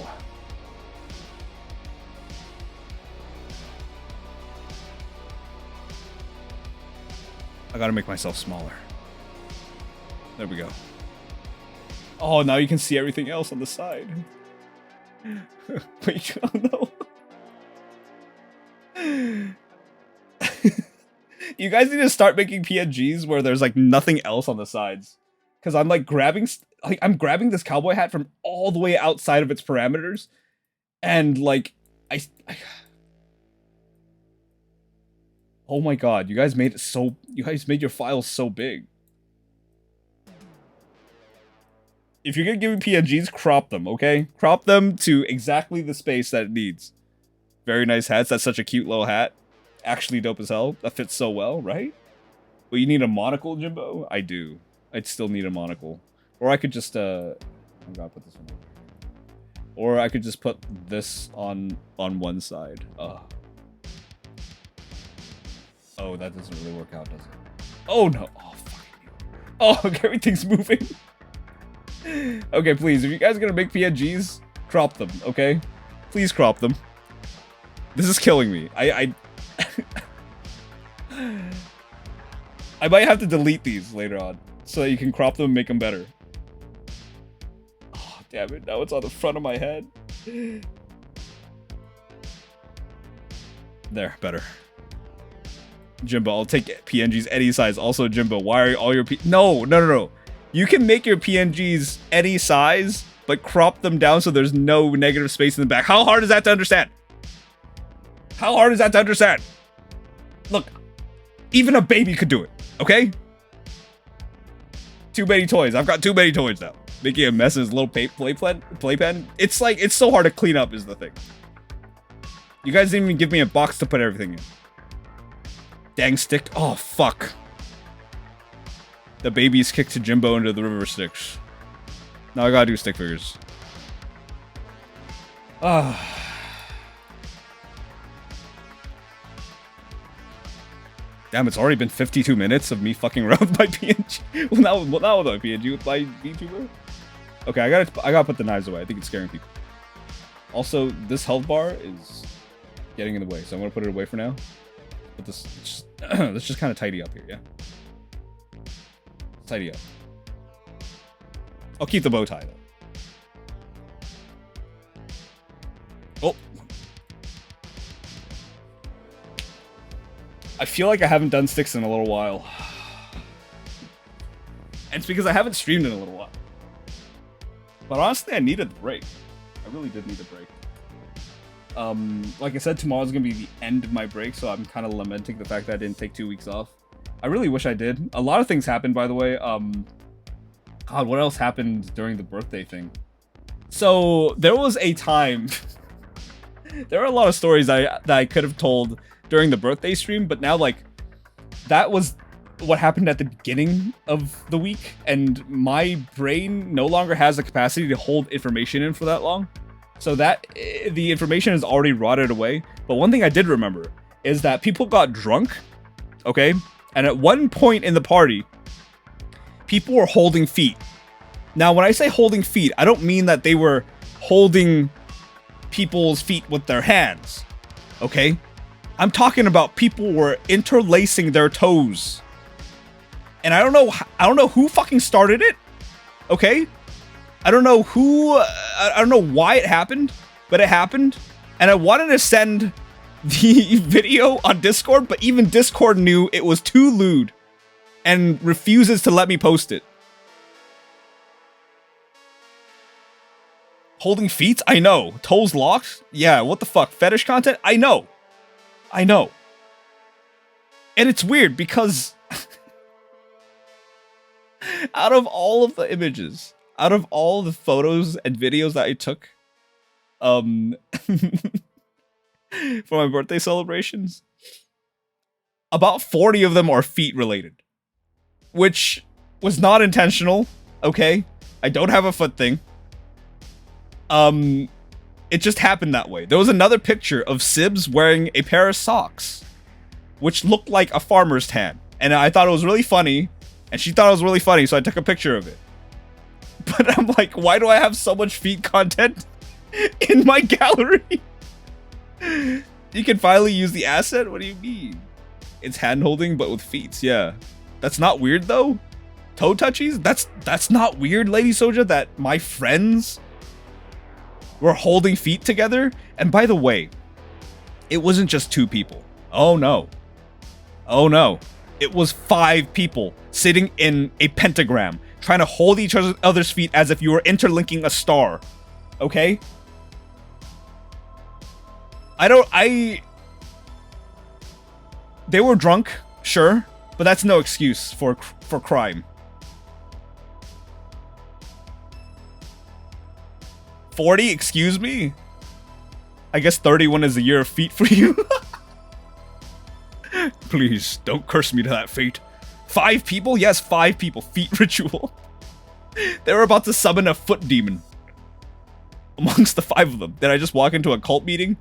I gotta make myself smaller. There we go. Oh, now you can see everything else on the side. Wait, oh no. You guys need to start making PNGs where there's like nothing else on the sides. Because I'm like I'm grabbing this cowboy hat from all the way outside of its parameters. And like, oh my god, you guys made your files so big. If you're gonna give me PNGs, crop them, okay? Crop them to exactly the space that it needs. Very nice hats. That's such a cute little hat. Actually dope as hell. That fits so well, right? Well, you need a monocle, Jimbo? I do. I'd still need a monocle. Or I could just, I'm gonna put this one over. Or I could just put this on one side. Oh, that doesn't really work out, does it? Oh, no. Oh, fuck you. Oh, okay, everything's moving. Okay, please, if you guys are gonna make PNGs, crop them, okay? Please crop them. This is killing me. I might have to delete these later on so that you can crop them and make them better. Oh, damn it. Now it's on the front of my head. There, better. Jimbo, I'll take PNGs any size. Also, Jimbo, why are all your No. You can make your PNGs any size, but crop them down so there's no negative space in the back. How hard is that to understand? How hard is that to understand? Look, even a baby could do it, okay? Too many toys. I've got too many toys now. Making a mess in his little playpen. It's like, it's so hard to clean up is the thing. You guys didn't even give me a box to put everything in. Dang stick. Oh, fuck. The baby's kicked to Jimbo into the river Styx. Now I gotta do stick figures. Ah. Damn, it's already been 52 minutes of me fucking around with my PNG. Well, now with my PNG with my VTuber. Okay, I gotta put the knives away. I think it's scaring people. Also, this health bar is getting in the way, so I'm gonna put it away for now. But let's just kind of tidy up here, yeah. Tidy up. I'll keep the bow tie though. Oh. I feel like I haven't done sticks in a little while. And it's because I haven't streamed in a little while. But honestly, I needed the break. I really did need a break. Like I said, tomorrow's gonna be the end of my break, so I'm kind of lamenting the fact that I didn't take 2 weeks off. I really wish I did. A lot of things happened, by the way. God, what else happened during the birthday thing? So, there was a time... there are a lot of stories that I could have told during the birthday stream, but now, like, that was what happened at the beginning of the week, and my brain no longer has the capacity to hold information in for that long. So that, the information is already rotted away. But one thing I did remember is that people got drunk, okay? And at one point in the party, people were holding feet. Now, when I say holding feet, I don't mean that they were holding people's feet with their hands, okay? I'm talking about people were interlacing their toes. And I don't know who fucking started it, okay? I don't know why it happened, but it happened. And I wanted to send the video on Discord, but even Discord knew it was too lewd and refuses to let me post it. Holding feet? I know. Toes locked? Yeah, what the fuck? Fetish content? I know. And it's weird because out of all of the images, out of all the photos and videos that I took, for my birthday celebrations, about 40 of them are feet related, which was not intentional. Okay, I don't have a foot thing. It just happened that way. There was another picture of Sibs wearing a pair of socks, which looked like a farmer's tan, and I thought it was really funny, and she thought it was really funny, so I took a picture of it. But I'm like, why do I have so much feet content in my gallery? You can finally use the asset? What do you mean? It's hand-holding, but with feet, yeah. That's not weird, though? Toe touchies? That's not weird, Lady Soja, that my friends were holding feet together? And by the way, it wasn't just 2 people. Oh, no. Oh, no. It was 5 people sitting in a pentagram, trying to hold each other's feet as if you were interlinking a star. Okay? They were drunk, sure, but that's no excuse for crime. 40, excuse me? I guess 31 is the year of feet for you. Please, don't curse me to that fate. 5 people? Yes, 5 people. Feet ritual. They were about to summon a foot demon amongst the 5 of them. Did I just walk into a cult meeting?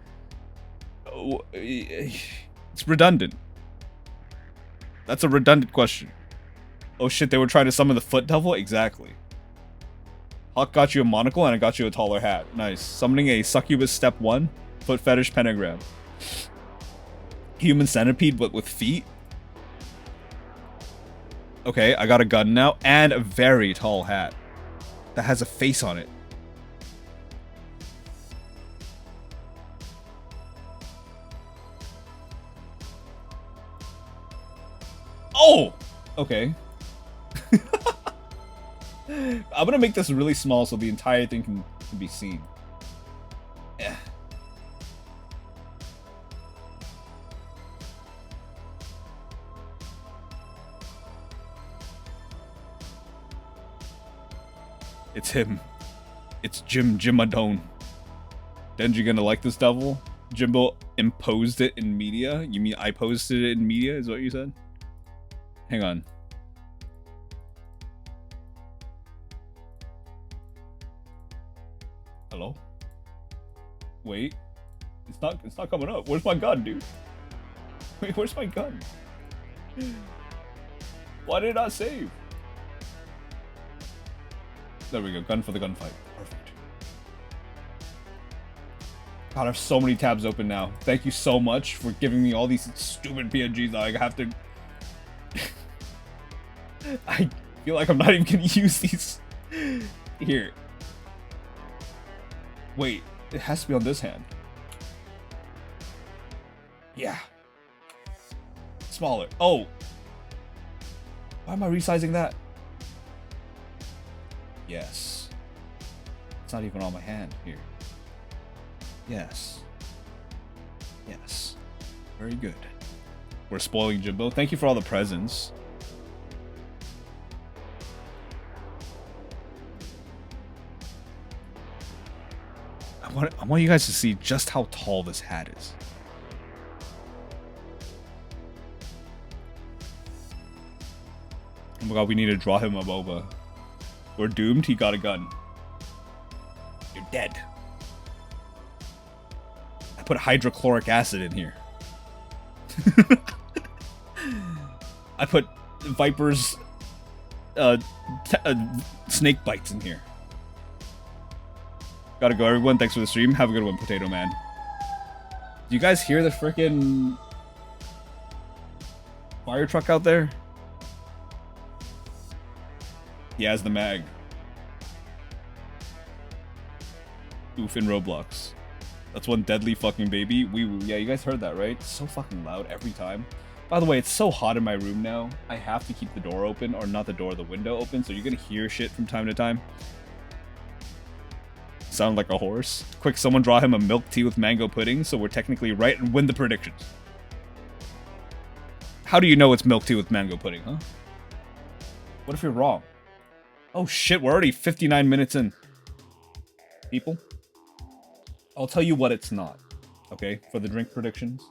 Oh, it's redundant. That's a redundant question. Oh shit, they were trying to summon the foot devil? Exactly. Hawk got you a monocle and I got you a taller hat. Nice. Summoning a succubus step 1. Foot fetish pentagram. Human centipede but with feet? Okay, I got a gun now and a very tall hat that has a face on it. Oh! Okay. I'm gonna make this really small so the entire thing can be seen. Yeah. It's him. It's Jimadone. Denji gonna like this devil? Jimbo imposed it in media? You mean I posted it in media is what you said? Hang on. Hello? Wait. It's not coming up. Where's my gun, dude? Wait, where's my gun? Why did it not save? There we go. Gun for the gunfight. Perfect. God, I have so many tabs open now. Thank you so much for giving me all these stupid PNGs that I have to... I feel like I'm not even gonna use these. Here. Wait, it has to be on this hand. Yeah. Smaller. Oh. Why am I resizing that? Yes. It's not even on my hand here. Yes. Yes. Very good. We're spoiling Jimbo. Thank you for all the presents. I want you guys to see just how tall this hat is. Oh my god, we need to draw him a boba. We're doomed, he got a gun. You're dead. I put hydrochloric acid in here. I put Viper's snake bites in here. Gotta go, everyone. Thanks for the stream. Have a good one, Potato Man. Do you guys hear the frickin' fire truck out there? He has the mag. Oof in Roblox. That's one deadly fucking baby. Wee woo. Yeah, you guys heard that, right? It's so fucking loud every time. By the way, it's so hot in my room now. I have to keep the door open, or not the door, the window open, so you're gonna hear shit from time to time. Sound like a horse. Quick, someone draw him a milk tea with mango pudding, so we're technically right and win the predictions. How do you know it's milk tea with mango pudding, huh? What if you're wrong? Oh shit, we're already 59 minutes in. People, I'll tell you what it's not, okay? For the drink predictions,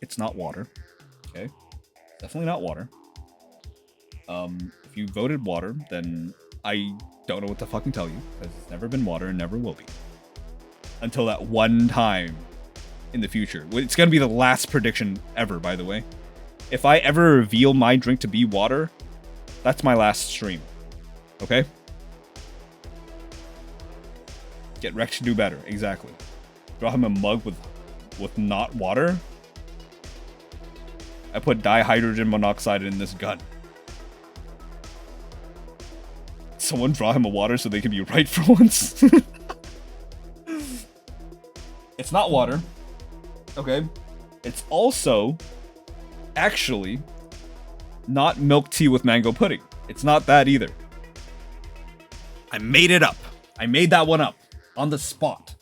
it's not water, okay? Definitely not water. If you voted water, then I don't know what to fucking tell you, because it's never been water and never will be. Until that one time in the future. It's gonna be the last prediction ever, by the way. If I ever reveal my drink to be water, that's my last stream. Okay? Get wrecked to do better. Exactly. Draw him a mug with not water. I put dihydrogen monoxide in this gun. Someone draw him a water so they can be right for once. It's not water. Okay? It's also actually not milk tea with mango pudding. It's not that either. I made it up. I made that one up on the spot.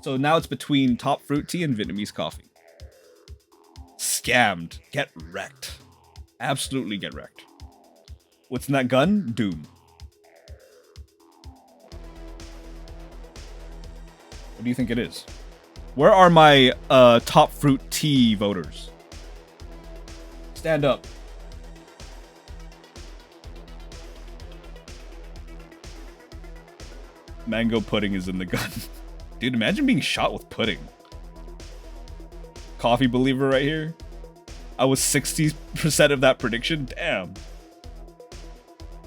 So now it's between top fruit tea and Vietnamese coffee. Scammed. Get wrecked. Absolutely get wrecked. What's in that gun? Doom. What do you think it is? Where are my top fruit tea voters? Stand up. Mango pudding is in the gun. Dude, imagine being shot with pudding. Coffee believer right here. I was 60% of that prediction. Damn.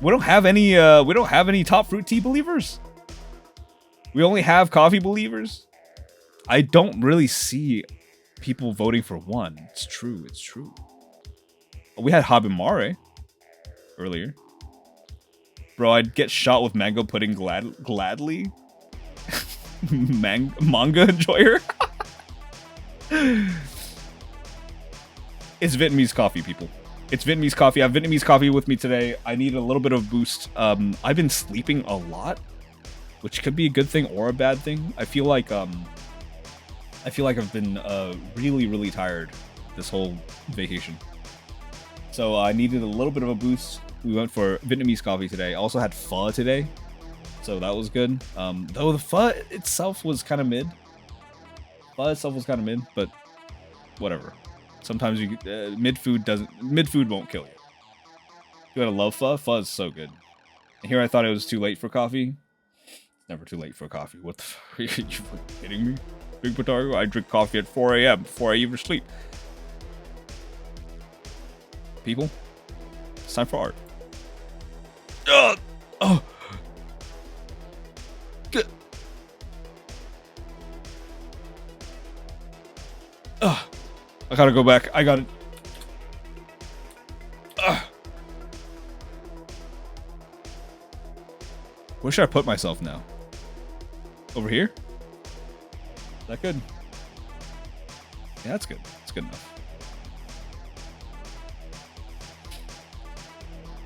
We don't have any top fruit tea believers. We only have coffee believers. I don't really see people voting for one. It's true. It's true. We had Habimare earlier. Bro, I'd get shot with mango pudding gladly. Manga enjoyer. It's Vietnamese coffee, people. It's Vietnamese coffee. I have Vietnamese coffee with me today. I need a little bit of boost. I've been sleeping a lot, which could be a good thing or a bad thing. I feel like I've been really, really tired this whole vacation. So I needed a little bit of a boost. We went for Vietnamese coffee today. I also had pho today, so that was good. Though the pho itself was kind of mid. But whatever. Sometimes you mid food won't kill you. You gotta love pho. Pho is so good. And here I thought it was too late for coffee. It's never too late for coffee. What the fuck? Are you kidding me? Big Potato? I drink coffee at 4 a.m. before I even sleep. People, it's time for art. Oh. Good. I gotta go back. I got it. Where should I put myself now? Over here? Is that good? Yeah, that's good. That's good enough.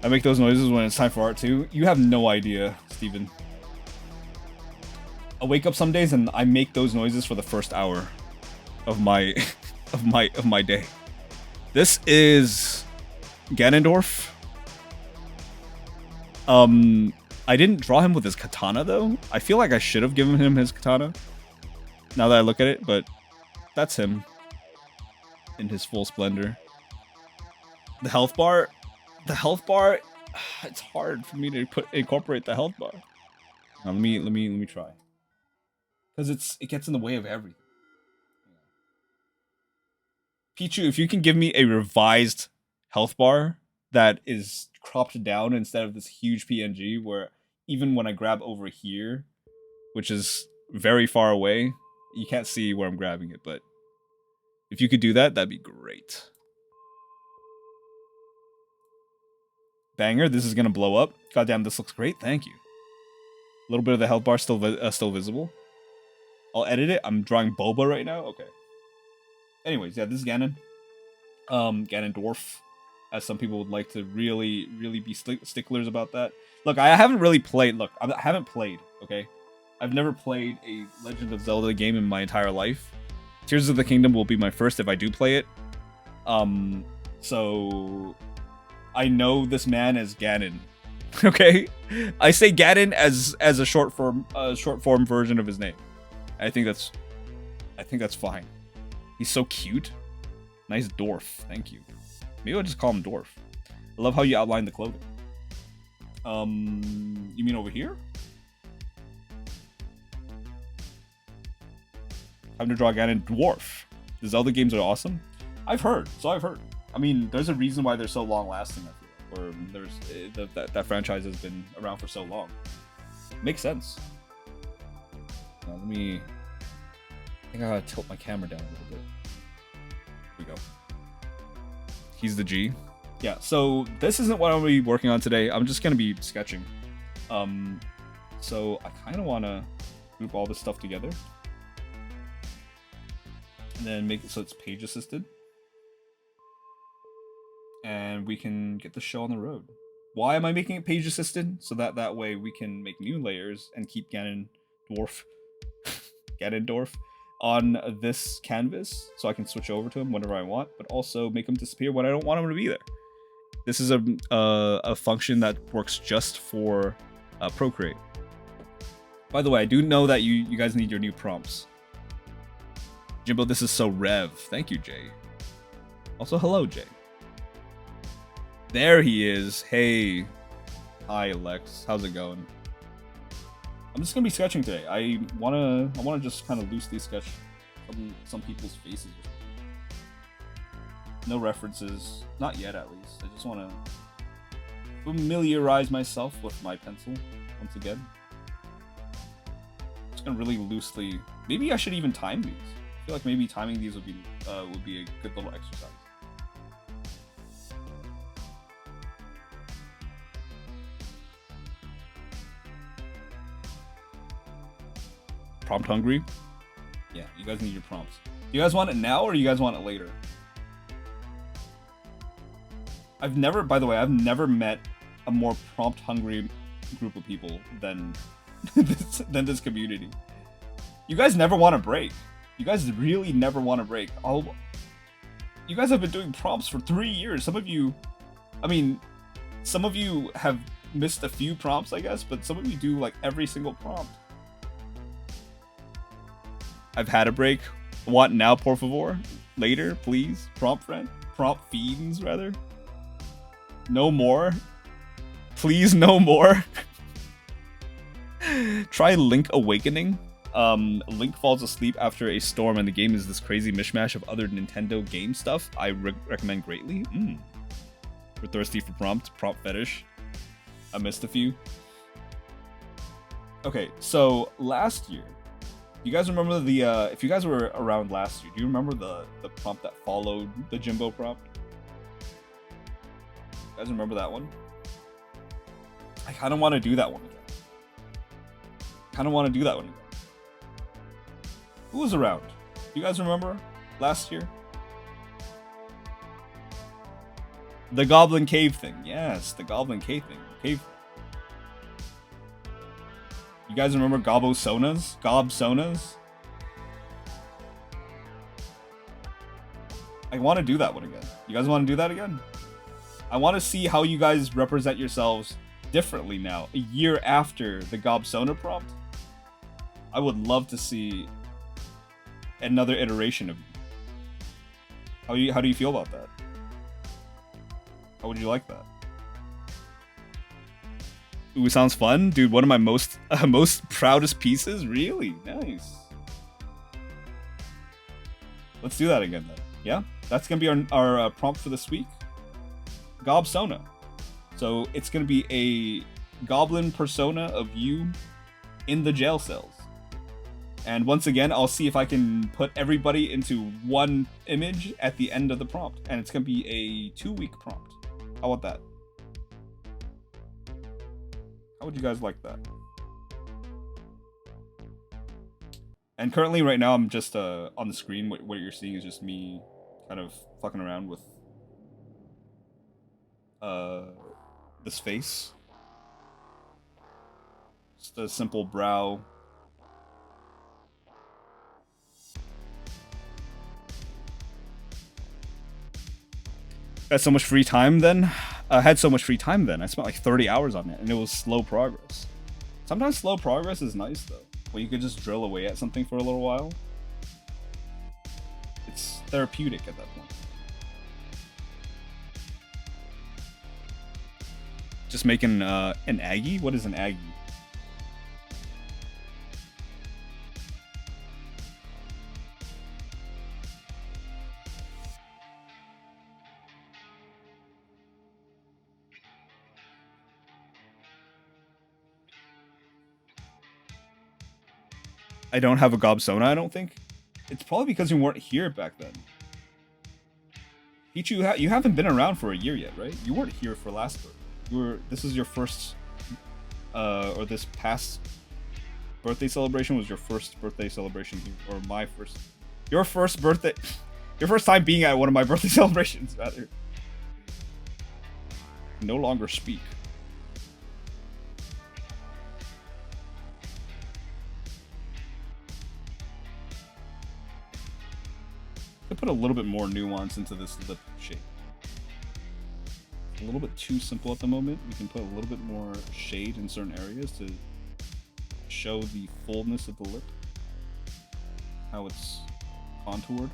I make those noises when it's time for art too. You have no idea, Steven. I wake up some days and I make those noises for the first hour of my of my day. This is Ganondorf. I didn't draw him with his katana though. I feel like I should have given him his katana. Now that I look at it, but that's him in his full splendor. The health bar, it's hard for me to incorporate the health bar. Now, let me try. Cuz it gets in the way of everything. Pichu, if you can give me a revised health bar that is cropped down instead of this huge PNG where even when I grab over here, which is very far away, you can't see where I'm grabbing it, but if you could do that, that'd be great. Banger, this is gonna blow up. Goddamn, this looks great. Thank you. A little bit of the health bar still visible. I'll edit it. I'm drawing Boba right now. Okay. Anyways, yeah, this is Ganon. Ganondorf, as some people would like to really be sticklers about that. Look, I haven't really played. Look, I haven't played. Okay, I've never played a Legend of Zelda game in my entire life. Tears of the Kingdom will be my first if I do play it. So I know this man as Ganon. Okay, I say Ganon as a short form version of his name. I think that's fine. He's so cute. Nice dwarf. Thank you. Maybe I'll just call him dwarf. I love how you outline the clothing. You mean over here? Time to draw Ganon dwarf. The Zelda games are awesome. I've heard. I mean, there's a reason why they're so long lasting. I feel like, or there's that franchise has been around for so long. Makes sense. Now, let me. I think I gotta tilt my camera down a little bit. Here we go. He's the G. Yeah. So this isn't what I'm gonna be working on today. I'm just gonna be sketching. So I kind of want to group all this stuff together. And then make it so it's page assisted. And we can get the show on the road. Why am I making it page assisted? So that way we can make new layers and keep Ganondorf on this canvas, so I can switch over to him whenever I want, but also make him disappear when I don't want him to be there. This is a function that works just for Procreate. By the way, I do know that you guys need your new prompts. Jimbo, this is so rev. Thank you, Jay. Also, hello, Jay. There he is. Hey. Hi, Lex. How's it going? I'm just gonna be sketching today. I wanna just kind of loosely sketch some people's faces. No references. Not yet, at least. I just wanna familiarize myself with my pencil once again. Just gonna really loosely. Maybe I should even time these. I feel like maybe timing these would be a good little exercise. Prompt hungry? Yeah, you guys need your prompts. Do you guys want it now or do you guys want it later? By the way, I've never met a more prompt hungry group of people than this community. You guys never want to break. You guys really never want to break. You guys have been doing prompts for 3 years. Some of you have missed a few prompts, I guess, but some of you do like every single prompt. I've had a break. Want now, por favor? Later, please? Prompt friend? Prompt fiends, rather? No more? Please, no more? Try Link Awakening. Link falls asleep after a storm and the game is this crazy mishmash of other Nintendo game stuff. I recommend greatly. We're thirsty for prompt fetish. I missed a few. Okay, so last year, you guys remember if you guys were around last year, do you remember the prompt that followed the Jimbo prompt? You guys remember that one? I kind of want to do that one again. Who was around? You guys remember last year? The Goblin Cave thing. Yes, the Goblin Cave thing. You guys remember Gobsonas? I want to do that one again. You guys want to do that again? I want to see how you guys represent yourselves differently now, a year after the Gobsona prompt. I would love to see another iteration of you. How do you feel about that? How would you like that? Ooh, sounds fun, dude. One of my most proudest pieces. Really nice. Let's do that again, then. Yeah, that's gonna be our prompt for this week. Gobsona. So it's gonna be a goblin persona of you in the jail cells. And once again, I'll see if I can put everybody into one image at the end of the prompt, and it's gonna be a 2-week prompt. How about that? How would you guys like that? And currently, right now, I'm just on the screen. What you're seeing is just me kind of fucking around with this face. Just a simple brow. Had so much free time then. I had so much free time then. I spent like 30 hours on it, and it was slow progress. Sometimes slow progress is nice though, when you could just drill away at something for a little while. It's therapeutic at that point. Just making an Aggie? What is an Aggie? I don't have a Gobsona, I don't think. It's probably because you weren't here back then. Pichu, you haven't been around for a year yet, right? You weren't here for last birth. This is your first, or this past birthday celebration was your first birthday celebration here, or my first, your first birthday, your first time being at one of my birthday celebrations, rather. No longer speak. I put a little bit more nuance into this lip shape. A little bit too simple at the moment. We can put a little bit more shade in certain areas to show the fullness of the lip, how it's contoured.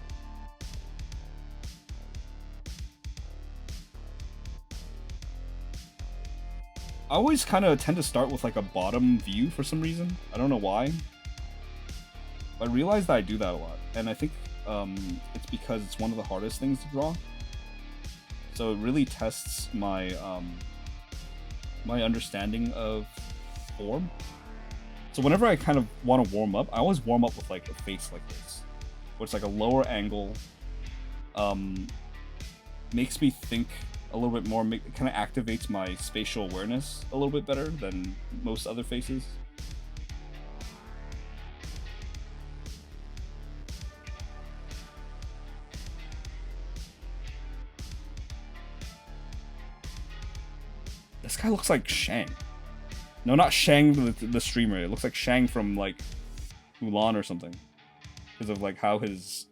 I always kind of tend to start with like a bottom view for some reason. I don't know why. I realized that I do that a lot, and I think it's because it's one of the hardest things to draw. So it really tests my my understanding of form. So whenever I kind of want to warm up, I always warm up with like a face like this, where it's like a lower angle. Makes me think a little bit more. Kind of activates my spatial awareness a little bit better than most other faces. This guy looks like Shang. No, not Shang, the streamer. It looks like Shang from like Mulan or something, because of like how his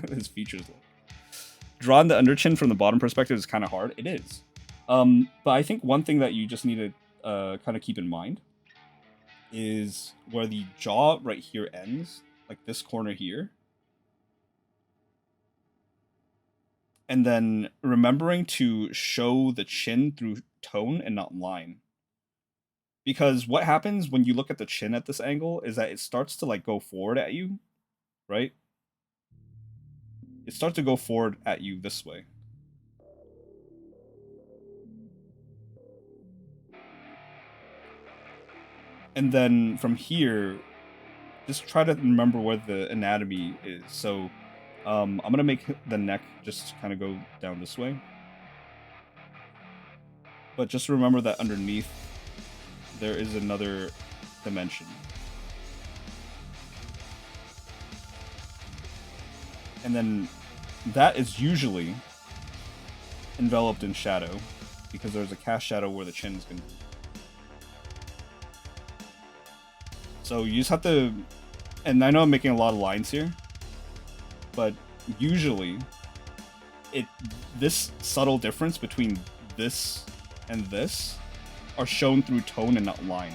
his features look. Drawing the underchin from the bottom perspective is kind of hard. It is, but I think one thing that you just need to kind of keep in mind is where the jaw right here ends, like this corner here. And then remembering to show the chin through tone and not line. Because what happens when you look at the chin at this angle is that it starts to like go forward at you, right? It starts to go forward at you this way. And then from here, just try to remember where the anatomy is. So I'm going to make the neck just kind of go down this way. But just remember that underneath, there is another dimension. And then that is usually enveloped in shadow, because there's a cast shadow where the chin is going to be. So you just have to, and I know I'm making a lot of lines here, but usually this subtle difference between this and this are shown through tone and not line,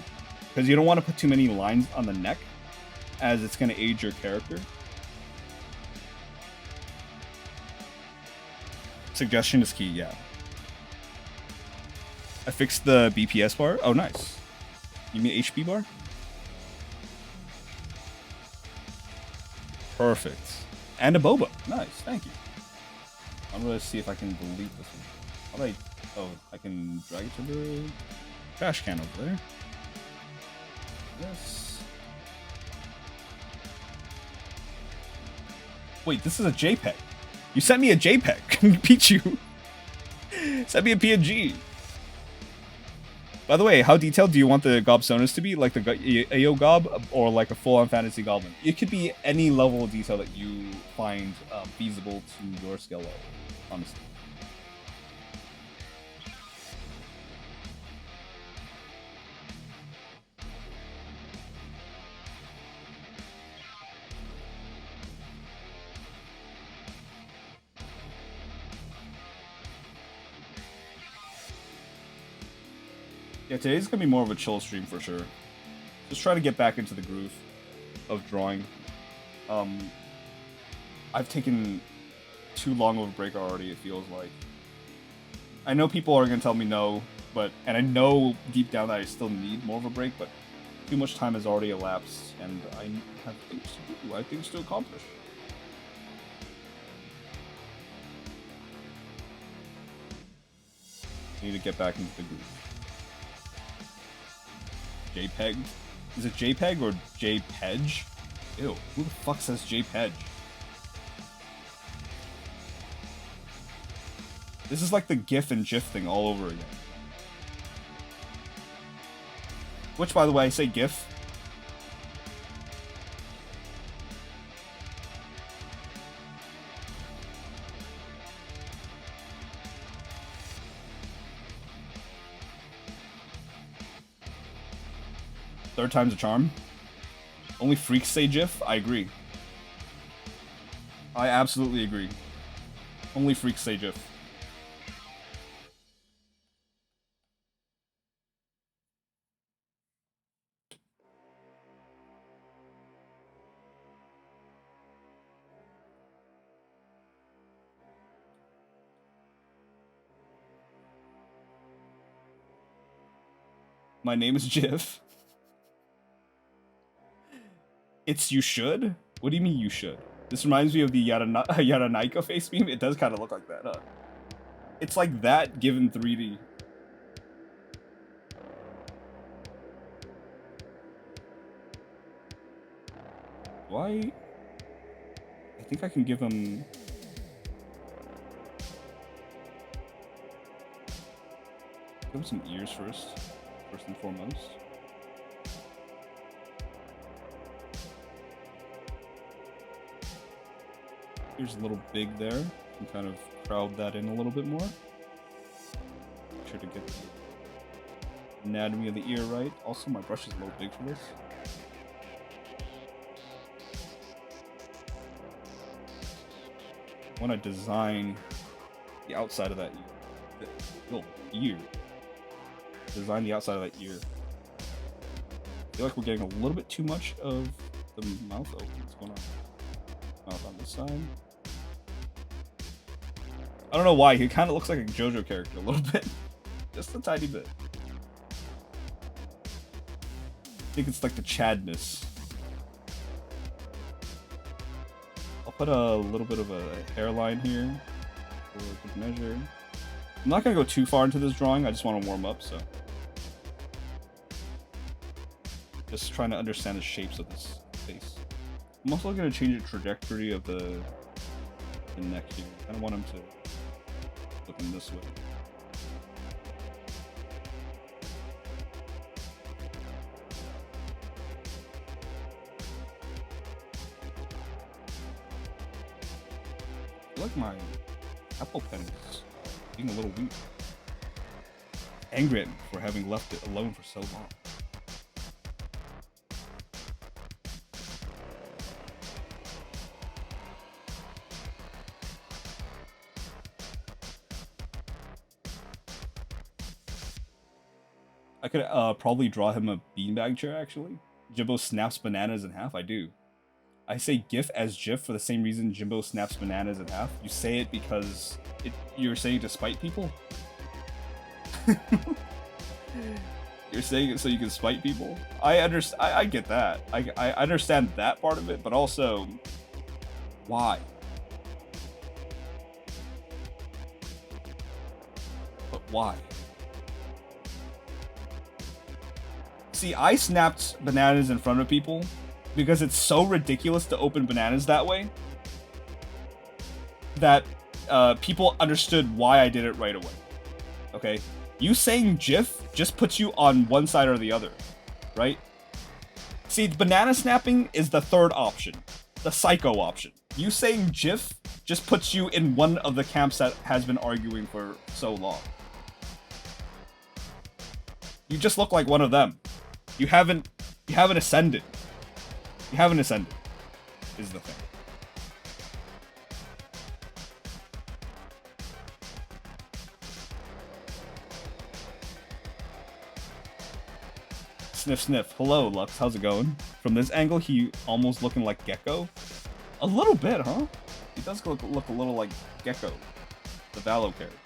because you don't want to put too many lines on the neck, as it's going to age your character. Suggestion is key, yeah. I fixed the BPS bar. Oh, nice. You mean HP bar? Perfect. And a boba. Nice, thank you. I'm gonna see if I can delete this one. How do I... Oh, I can drag it to the trash can over there. Yes. Wait, this is a JPEG. You sent me a JPEG. Pichu. Send me a PNG. By the way, how detailed do you want the Gobsonas to be? Like the Ayo Gob, or like a full-on fantasy goblin? It could be any level of detail that you find feasible to your skill level, honestly. Yeah, today's gonna be more of a chill stream for sure. Just try to get back into the groove of drawing. I've taken too long of a break already, it feels like. I know people are gonna tell me no, and I know deep down that I still need more of a break, but too much time has already elapsed, and I have things to do, I have things to accomplish. I need to get back into the groove. JPEG? Is it JPEG or JPEG? Ew, who the fuck says JPEG? This is like the GIF and GIF thing all over again. Which, by the way, I say GIF. Third time's a charm. Only freaks say GIF? I agree. I absolutely agree. Only freaks say GIF. My name is GIF. It's you should? What do you mean you should? This reminds me of the Yaranaika face meme. It does kind of look like that, huh? It's like that given 3D. Why? I think I can give him... Give him some ears first and foremost. Here's a little big there. You can kind of crowd that in a little bit more. Make sure to get the anatomy of the ear right. Also, my brush is a little big for this. I want to design the outside of that ear. The little ear. Design the outside of that ear. I feel like we're getting a little bit too much of the mouth open. What's going on? Mouth on this side. I don't know why, he kind of looks like a JoJo character a little bit. Just a tiny bit. I think it's like the Chadness. I'll put a little bit of a hairline here for good measure. I'm not going to go too far into this drawing, I just want to warm up, so. Just trying to understand the shapes of this face. I'm also going to change the trajectory of the neck here. I kind of want him to look in this way. I feel like my Apple Pen is being a little weak. Angry at me for having left it alone for so long. I could probably draw him a beanbag chair, actually. Jimbo snaps bananas in half. I do. I say GIF as GIF for the same reason Jimbo snaps bananas in half. You say it because you're saying it to spite people? You're saying it so you can spite people? I get that. I understand that part of it, but also, why? But why? See, I snapped bananas in front of people because it's so ridiculous to open bananas that way that people understood why I did it right away. Okay? You saying GIF just puts you on one side or the other, right? See, banana snapping is the third option, the psycho option. You saying GIF just puts you in one of the camps that has been arguing for so long. You just look like one of them. You haven't ascended. You haven't ascended, is the thing. Sniff, sniff. Hello, Lux. How's it going? From this angle, he almost looking like Gecko. A little bit, huh? He does look a little like Gecko, the Valo character.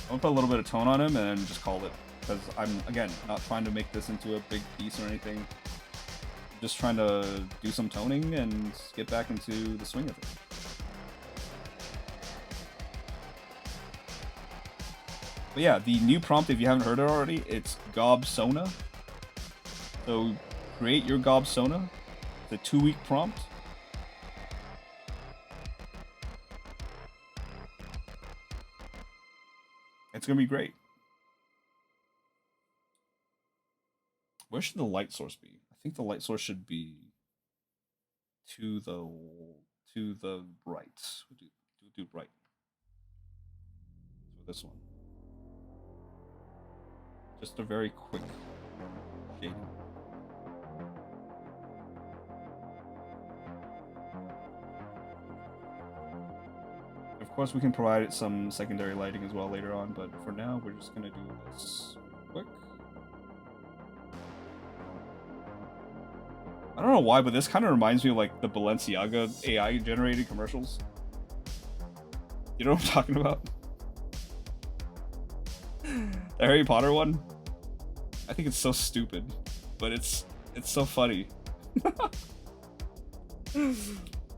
I'm gonna put a little bit of tone on him and just call it. Because I'm, again, not trying to make this into a big piece or anything. Just trying to do some toning and get back into the swing of it. But yeah, the new prompt, if you haven't heard it already, it's Gob Sona. So create your Gob Sona. It's a 2-week prompt. It's gonna be great. Where should the light source be? I think the light source should be to the right. We'll do right. So this one. Just a very quick shading. Of course, we can provide some secondary lighting as well later on, but for now, we're just gonna do this quick. I don't know why, but this kind of reminds me of like the Balenciaga AI generated commercials. You know what I'm talking about? The Harry Potter one? I think it's so stupid, but it's so funny.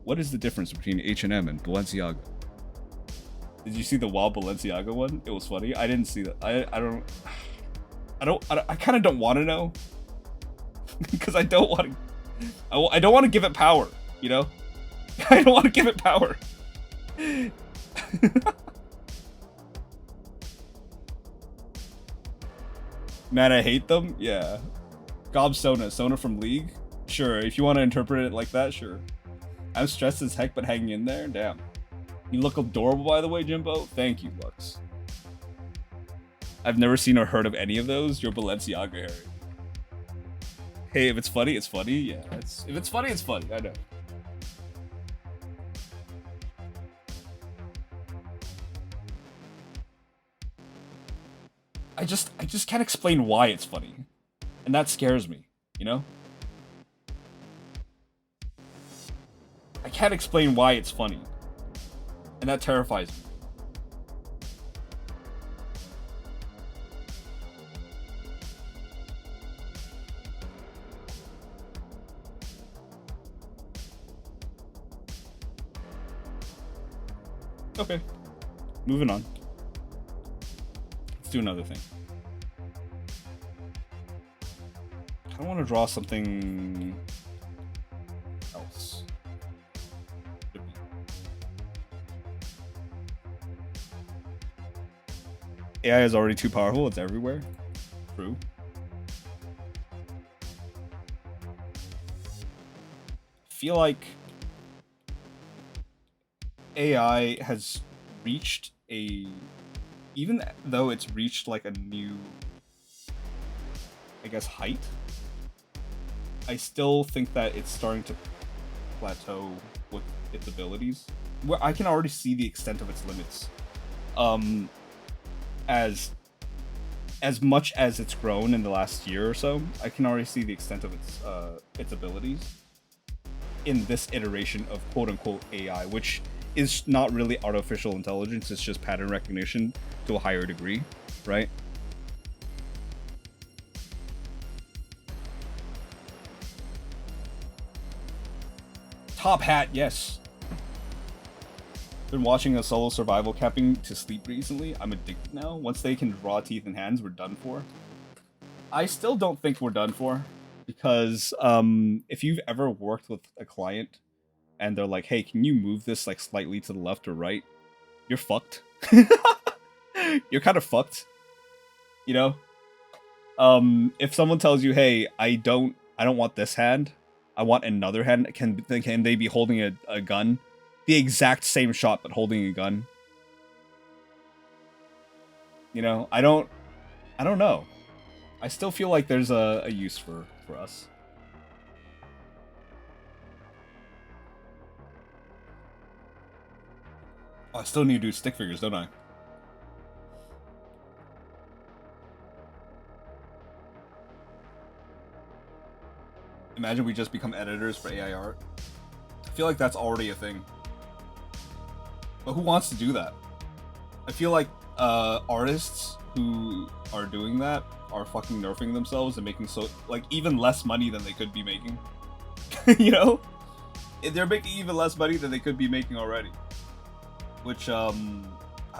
What is the difference between H&M and Balenciaga? Did you see the Wild Balenciaga one? It was funny. I didn't see that. I kind of don't want to know because I don't want to. I don't want to give it power. You know, I don't want to give it power. Man, I hate them. Yeah, Gob Sona from League. Sure, if you want to interpret it like that, sure. I'm stressed as heck, but hanging in there. Damn. You look adorable, by the way, Jimbo. Thank you, Lux. I've never seen or heard of any of those. You're Balenciaga, Harry. Hey, if it's funny, it's funny. Yeah, if it's funny, it's funny. I know. I just can't explain why it's funny, and that scares me. You know. I can't explain why it's funny. And that terrifies me. Okay. Moving on. Let's do another thing. I want to draw something else. AI is already too powerful, it's everywhere. True. Feel like AI has reached even though it's reached like a new, I guess, height, I still think that it's starting to plateau with its abilities. Where I can already see the extent of its limits. As much as it's grown in the last year or so, I can already see the extent of its abilities in this iteration of quote-unquote AI, which is not really artificial intelligence, it's just pattern recognition to a higher degree, right? Top hat, yes. Been watching a solo survival camping to sleep recently. I'm addicted now. Once they can draw teeth and hands, we're done for. I still don't think we're done for, because if you've ever worked with a client and they're like, hey, can you move this like slightly to the left or right? You're fucked. You're kind of fucked. You know? If someone tells you, hey, I don't want this hand, I want another hand, can they be holding a gun? The exact same shot, but holding a gun. You know, I don't know. I still feel like there's a use for us. Oh, I still need to do stick figures, don't I? Imagine we just become editors for AI art. I feel like that's already a thing. But who wants to do that? I feel like artists who are doing that are fucking nerfing themselves and making even less money than they could be making. You know? They're making even less money than they could be making already. Which, I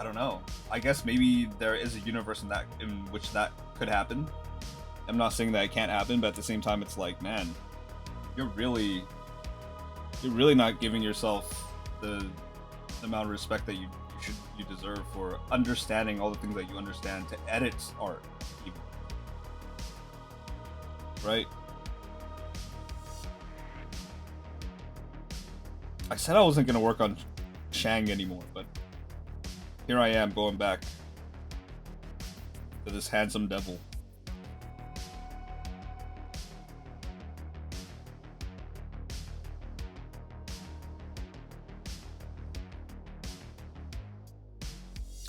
don't know. I guess maybe there is a universe in which that could happen. I'm not saying that it can't happen, but at the same time, it's like, man, you're really not giving yourself the amount of respect that you deserve for understanding all the things that you understand to edit art, even. Right? I said I wasn't gonna work on Shang anymore, but here I am going back to this handsome devil.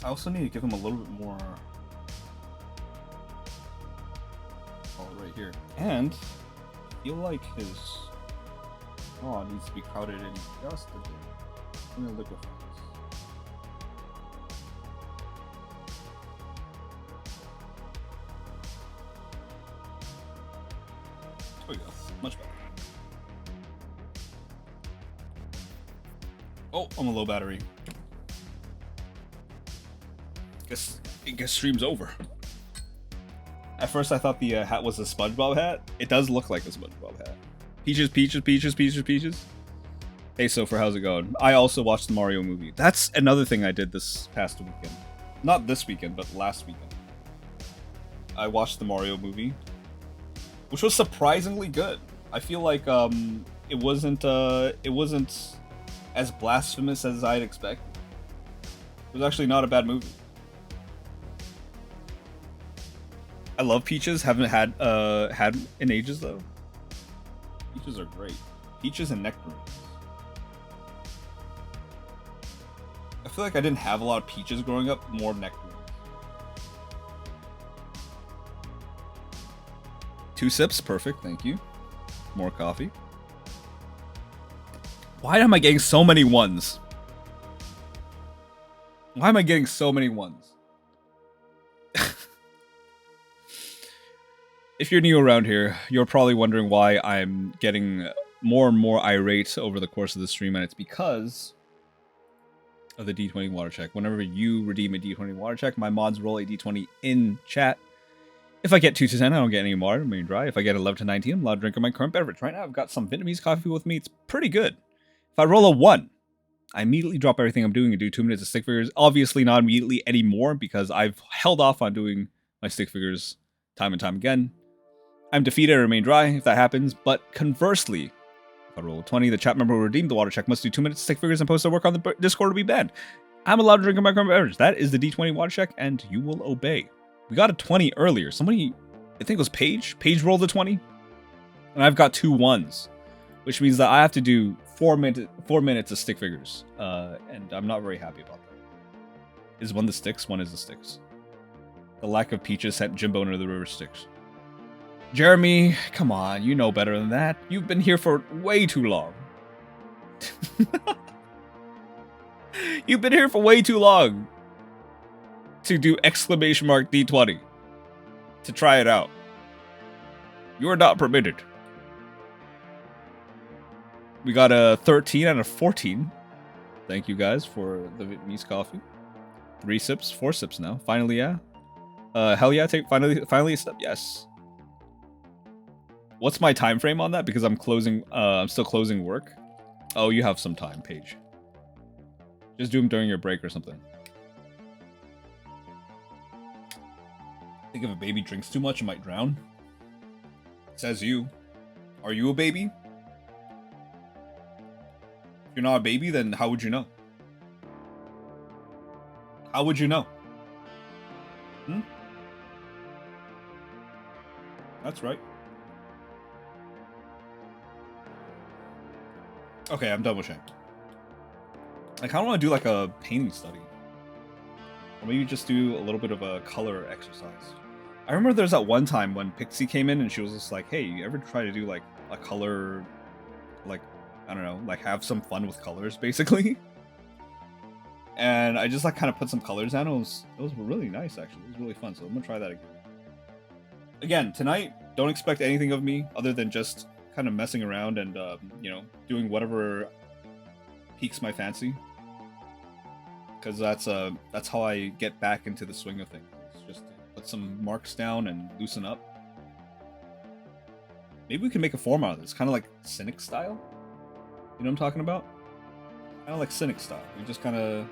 I also need to give him a little bit more color right here. And I feel like his jaw needs to be crowded in just a bit. I'm gonna liquefy this. There we go. Much better. Oh, I'm a low battery. Guess stream's over. At first I thought the hat was a SpongeBob hat. It does look like a SpongeBob hat. Peaches, peaches, peaches, peaches, peaches. Hey, Sofer, how's it going? I also watched the Mario movie. That's another thing I did this past weekend. Not this weekend, but last weekend. I watched the Mario movie, which was surprisingly good. I feel like it wasn't as blasphemous as I'd expect. It was actually not a bad movie. I love peaches. Haven't had in ages though. Peaches are great. Peaches and nectarines. I feel like I didn't have a lot of peaches growing up. More nectarines. 2 sips, perfect. Thank you. More coffee. Why am I getting so many ones? Why am I getting so many ones? If you're new around here, you're probably wondering why I'm getting more and more irate over the course of the stream, and it's because of the D20 water check. Whenever you redeem a D20 water check, my mods roll a D20 in chat. If I get 2 to 10, I don't get any water, I'm being dry. If I get 11 to 19, I'm allowed to drink my current beverage. Right now, I've got some Vietnamese coffee with me. It's pretty good. If I roll a 1, I immediately drop everything I'm doing and do 2 minutes of stick figures. Obviously not immediately anymore, because I've held off on doing my stick figures time and time again. I'm defeated, I remain dry if that happens, but conversely, if I roll a 20, the chat member who redeemed the water check must do 2 minutes to stick figures and post their work on the Discord to be banned. I'm allowed to drink my current beverage. That is the D20 water check, and you will obey. We got a 20 earlier. Somebody, I think it was Paige. Paige rolled a 20, and I've got 2 1s, which means that I have to do 4 minutes of stick figures, and I'm not very happy about that. Is one the sticks? One is the sticks. The lack of peaches sent Jimbo into the river Styx. Jeremy, come on, you know better than that. You've been here for way too long. You've been here for way too long to do exclamation mark D20 to try it out. You are not permitted. We got a 13 out of 14. Thank you guys for the Vietnamese coffee. 3 sips, 4 sips now. Finally, yeah. Hell yeah, finally a step. Yes. What's my time frame on that? Because I'm still closing work. Oh, you have some time, Paige. Just do them during your break or something. I think if a baby drinks too much, it might drown. Says you. Are you a baby? If you're not a baby, then how would you know? How would you know? That's right. Okay, I'm done with Shang. I kind of want to do like a painting study. Or maybe just do a little bit of a color exercise. I remember there was that one time when Pixie came in and she was just like, hey, you ever try to do like a color, like, I don't know, like have some fun with colors, basically. And I just like kind of put some colors down. It was really nice, actually. It was really fun, so I'm gonna try that again. Again, tonight, don't expect anything of me other than just kind of messing around and, you know, doing whatever piques my fancy. Because that's how I get back into the swing of things. It's just to put some marks down and loosen up. Maybe we can make a form out of this, kind of like Cynic style. You know what I'm talking about? Kind of like Cynic style. We just kind of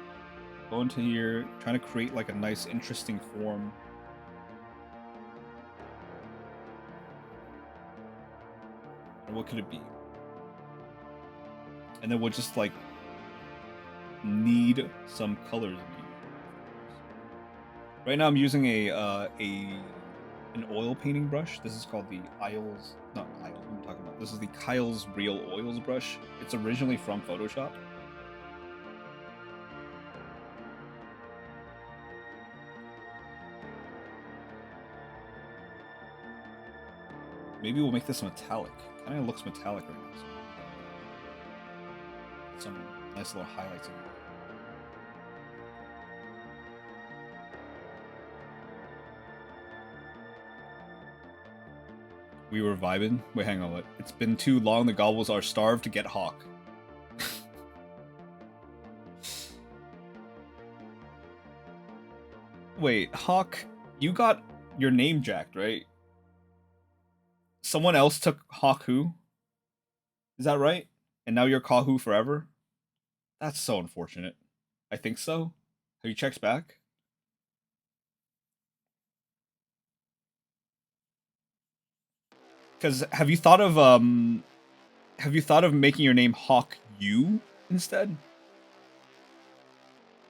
go into here, trying to create like a nice, interesting form. And what could it be? And then we'll just like need some colors. Right now I'm using an oil painting brush. This is called the Isles, not Isles, what I'm talking about. This is the Kyle's Real Oils brush. It's originally from Photoshop. Maybe we'll make this metallic. Kind of looks metallic right now. So some nice little highlights in there. We were vibing. Wait, hang on. What? It's been too long. The gobbles are starved to get Hawk. Wait, Hawk, you got your name jacked, right? Someone else took Hawk Who? Is that right? And now you're Kahu forever? That's so unfortunate. I think so. Have you checked back? Because have you thought of making your name Hawk U instead?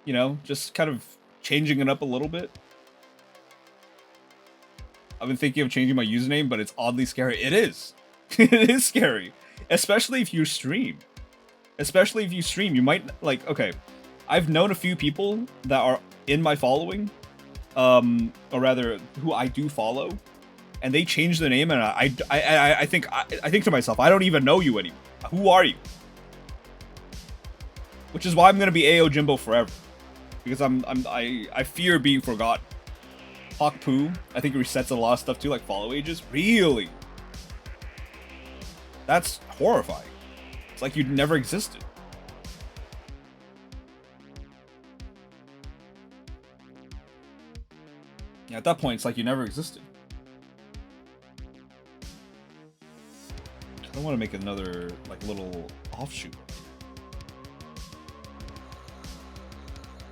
You know, just kind of changing it up a little bit. I've been thinking of changing my username, but it's oddly scary. It is. It is scary. Especially if you stream. Especially if you stream. You might, like, okay. I've known a few people that are in my following. Or rather, who I do follow. And they change their name, and I think to myself, I don't even know you anymore. Who are you? Which is why I'm gonna be AO Jimbo forever. Because I fear being forgotten. Hawk Poo, I think resets a lot of stuff too, like follow ages. Really? That's horrifying. It's like you'd never existed. Yeah, at that point, it's like you never existed. I don't want to make another, like, little offshoot.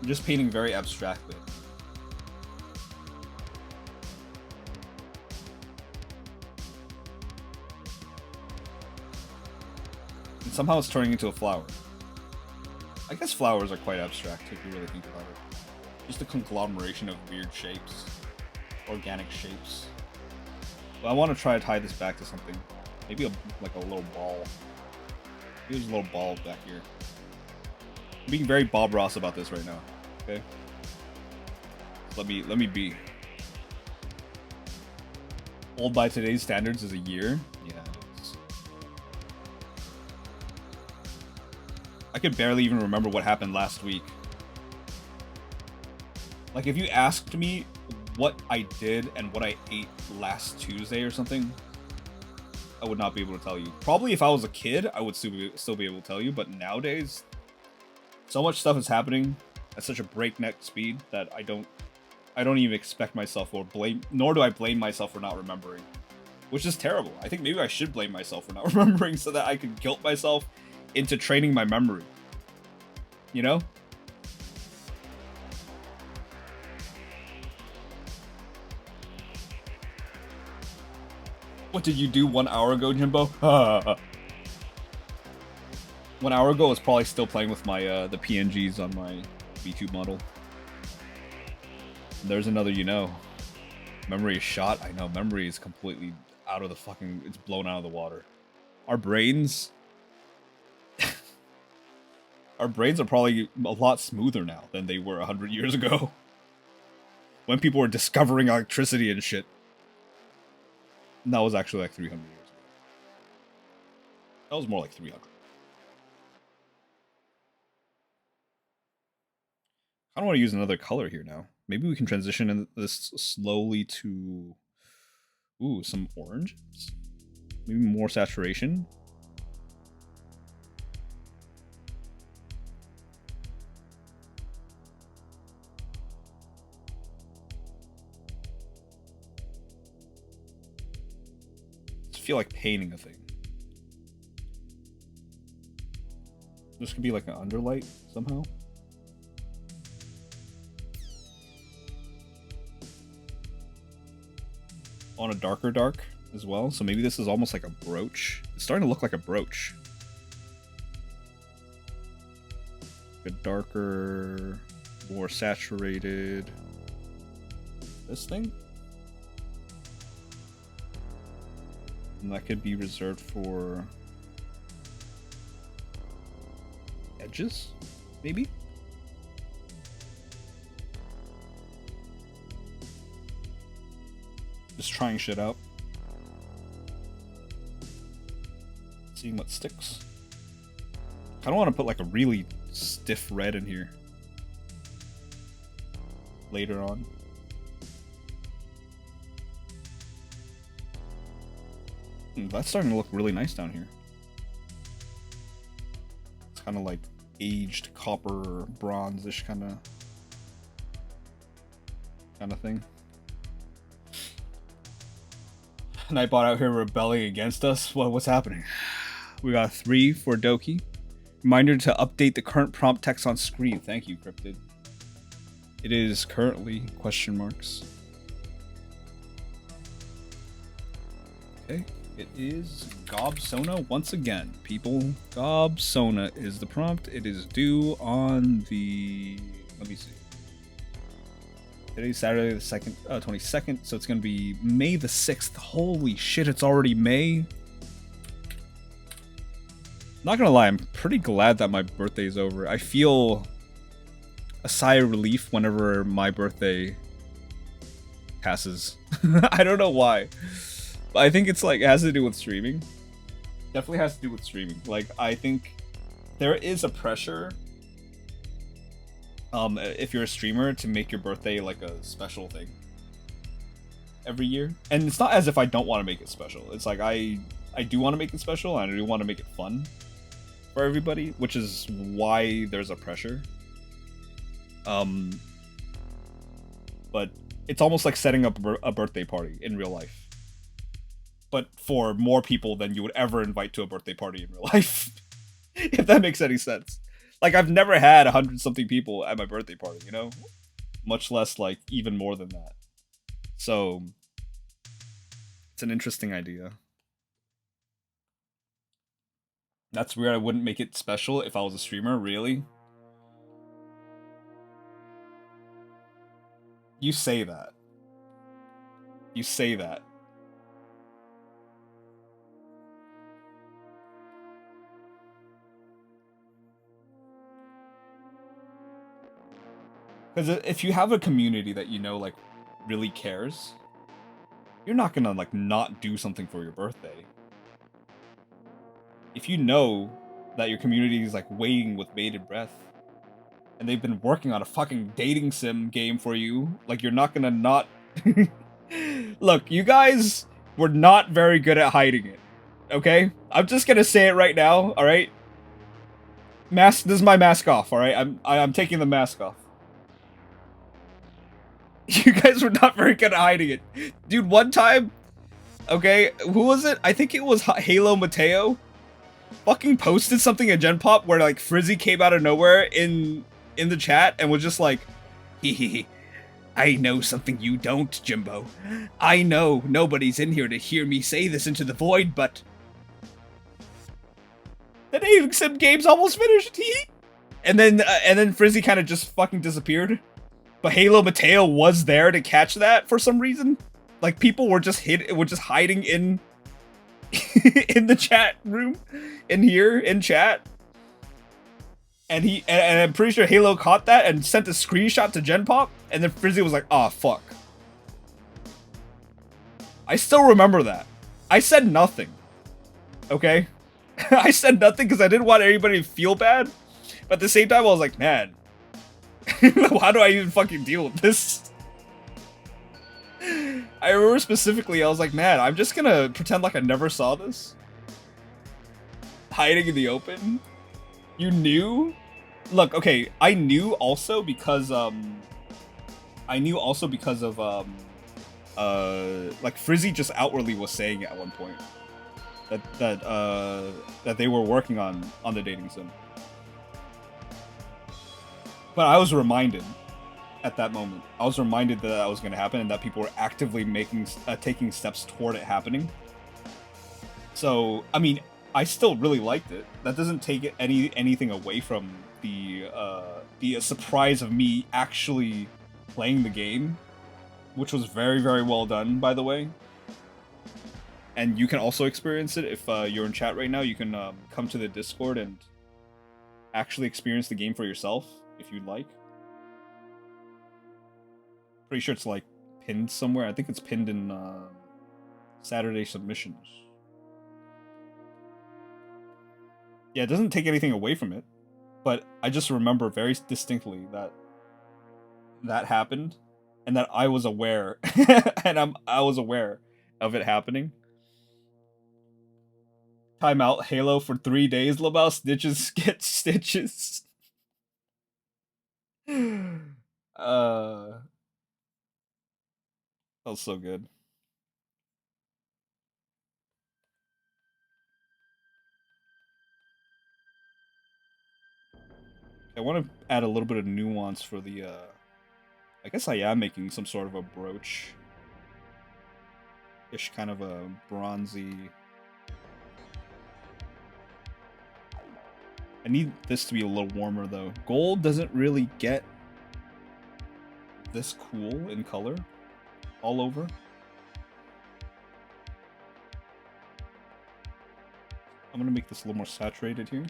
I'm just painting very abstractly. And somehow it's turning into a flower. I guess flowers are quite abstract if you really think about it. Just a conglomeration of weird shapes. Organic shapes. But I want to try to tie this back to something. Maybe like a little ball. Maybe there's a little ball back here. I'm being very Bob Ross about this right now. Okay? Let me be. Old by today's standards is a year? Yeah, it is. I could barely even remember what happened last week. Like, if you asked me what I did and what I ate last Tuesday or something, I would not be able to tell you. Probably if I was a kid, I would still be able to tell you, but nowadays, so much stuff is happening at such a breakneck speed that I don't even expect myself nor do I blame myself for not remembering. Which is terrible. I think maybe I should blame myself for not remembering so that I can guilt myself into training my memory. You know? What did you do 1 hour ago, Jimbo? 1 hour ago, I was probably still playing with my the PNGs on my VTube model. And there's another, you know. Memory is shot. I know, memory is completely out of the fucking... It's blown out of the water. Our brains... Our brains are probably a lot smoother now than they were 100 years ago. When people were discovering electricity and shit. And that was actually like 300 years ago. That was more like 300. I don't want to use another color here now. Maybe we can transition in this slowly to some oranges. Maybe more saturation. I feel like painting a thing. This could be like an underlight somehow. On a darker dark as well. So maybe this is almost like a brooch. It's starting to look like a brooch. A darker, more saturated. This thing? And that could be reserved for edges, maybe? Just trying shit out. Seeing what sticks. I don't want to put like a really stiff red in here later on. That's starting to look really nice down here. It's kind of like aged copper, bronze-ish kind of thing. Nightbot out here rebelling against us. What's happening? We got 3 for Doki. Reminder to update the current prompt text on screen. Thank you, Cryptid. It is currently question marks. Okay. It is Gobsona once again, people. Gobsona is the prompt. It is due on the... Let me see. Today's Saturday the 22nd, so it's going to be May the 6th. Holy shit, it's already May. Not gonna lie, I'm pretty glad that my birthday is over. I feel a sigh of relief whenever my birthday passes. I don't know why. But I think it's like, it has to do with streaming. Definitely has to do with streaming. Like, I think there is a pressure, if you're a streamer, to make your birthday like a special thing every year. And it's not as if I don't want to make it special. It's like, I do want to make it special, and I do want to make it fun for everybody, which is why there's a pressure. But it's almost like setting up a birthday party in real life, but for more people than you would ever invite to a birthday party in real life. If that makes any sense. Like, I've never had 100-something people at my birthday party, you know? Much less, like, even more than that. So, it's an interesting idea. That's weird. I wouldn't make it special if I was a streamer, really? You say that. You say that. Because if you have a community that you know, like, really cares, you're not gonna, like, not do something for your birthday. If you know that your community is, like, waiting with bated breath, and they've been working on a fucking dating sim game for you, like, you're not gonna not... Look, you guys were not very good at hiding it, okay? I'm just gonna say it right now, alright? This is my mask off, alright? I'm taking the mask off. You guys were not very good at hiding it. Dude, one time, okay, who was it? I think it was Halo Mateo. Fucking posted something at Gen Pop where, like, Frizzy came out of nowhere in the chat and was just like, hee, I know something you don't, Jimbo. I know nobody's in here to hear me say this into the void, but the dating sim game's almost finished. And then Frizzy kind of just fucking disappeared. But Halo Mateo was there to catch that for some reason. Like, people were just hiding in in the chat room, in chat. And I'm pretty sure Halo caught that and sent a screenshot to Gen Pop, and then Frizzy was like, "Ah, fuck." I still remember that. I said nothing. Okay? I said nothing because I didn't want anybody to feel bad. But at the same time, I was like, man, how do I even fucking deal with this? I remember specifically, I was like, man, I'm just gonna pretend like I never saw this. Hiding in the open. You knew? Look, okay, I knew also because of like Frizzy just outwardly was saying at one point that they were working on the dating sim. But I was reminded at that moment. I was reminded that was going to happen and that people were actively taking steps toward it happening. So, I mean, I still really liked it. That doesn't take anything away from the surprise of me actually playing the game, which was very, very well done, by the way. And you can also experience it if you're in chat right now. You can come to the Discord and actually experience the game for yourself if you'd like. Pretty sure it's like pinned somewhere. I think it's pinned in Saturday submissions. Yeah, it doesn't take anything away from it, but I just remember very distinctly that happened, and that I was aware, and I was aware of it happening. Time out Halo for 3 days, Labao. Snitches get stitches. That was so good. I want to add a little bit of nuance for the, I guess I am making some sort of a brooch-ish kind of a bronzy... I need this to be a little warmer, though. Gold doesn't really get this cool in color all over. I'm gonna make this a little more saturated here.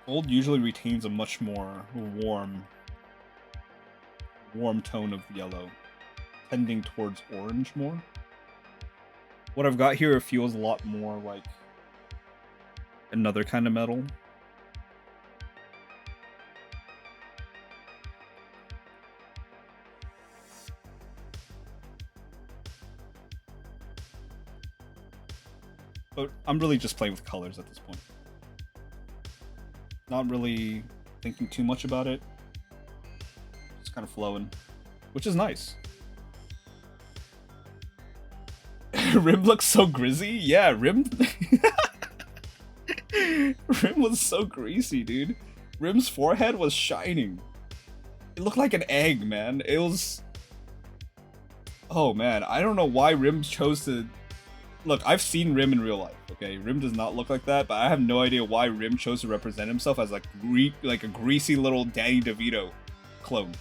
Gold usually retains a much more warm tone of yellow, tending towards orange more. What I've got here feels a lot more like another kind of metal. But I'm really just playing with colors at this point. Not really thinking too much about it. Just kind of flowing, which is nice. Rim looks so grizzy. Yeah, Rim... Rim was so greasy, dude. Rim's forehead was shining. It looked like an egg, man. It was... Oh, man. I don't know why Rim chose to... Look, I've seen Rim in real life, okay? Rim does not look like that, but I have no idea why Rim chose to represent himself as like a greasy little Danny DeVito clone.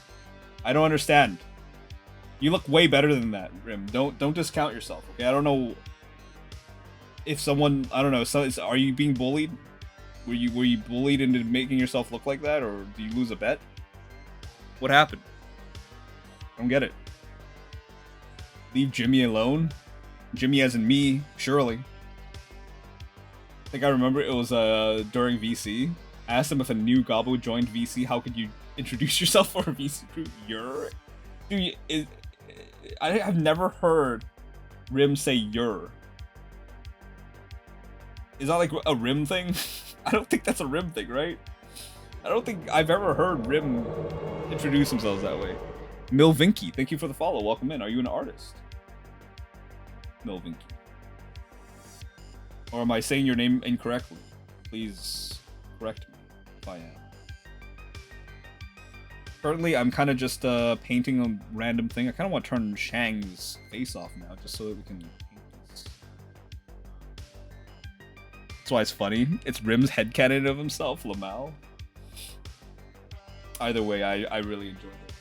I don't understand. You look way better than that, Rim. Don't discount yourself, okay? I don't know if someone... I don't know. Are you being bullied? Were you bullied into making yourself look like that, or do you lose a bet? What happened? I don't get it. Leave Jimmy alone? Jimmy as in me, surely. I think I remember it was during VC. I asked him if a new Gobbo joined VC, how could you introduce yourself for a VC crew? Dude, I have never heard Rim say you're. Is that like a Rim thing? I don't think that's a Rim thing, right? I don't think I've ever heard Rim introduce themselves that way. Milvinky, thank you for the follow. Welcome in. Are you an artist? Milvinky. Or am I saying your name incorrectly? Please correct me if I am. Currently, I'm kind of just painting a random thing. I kind of want to turn Shang's face off now, just so that we can paint this. That's why it's funny. It's Rim's headcanon of himself, Lamau. Either way, I really enjoyed it.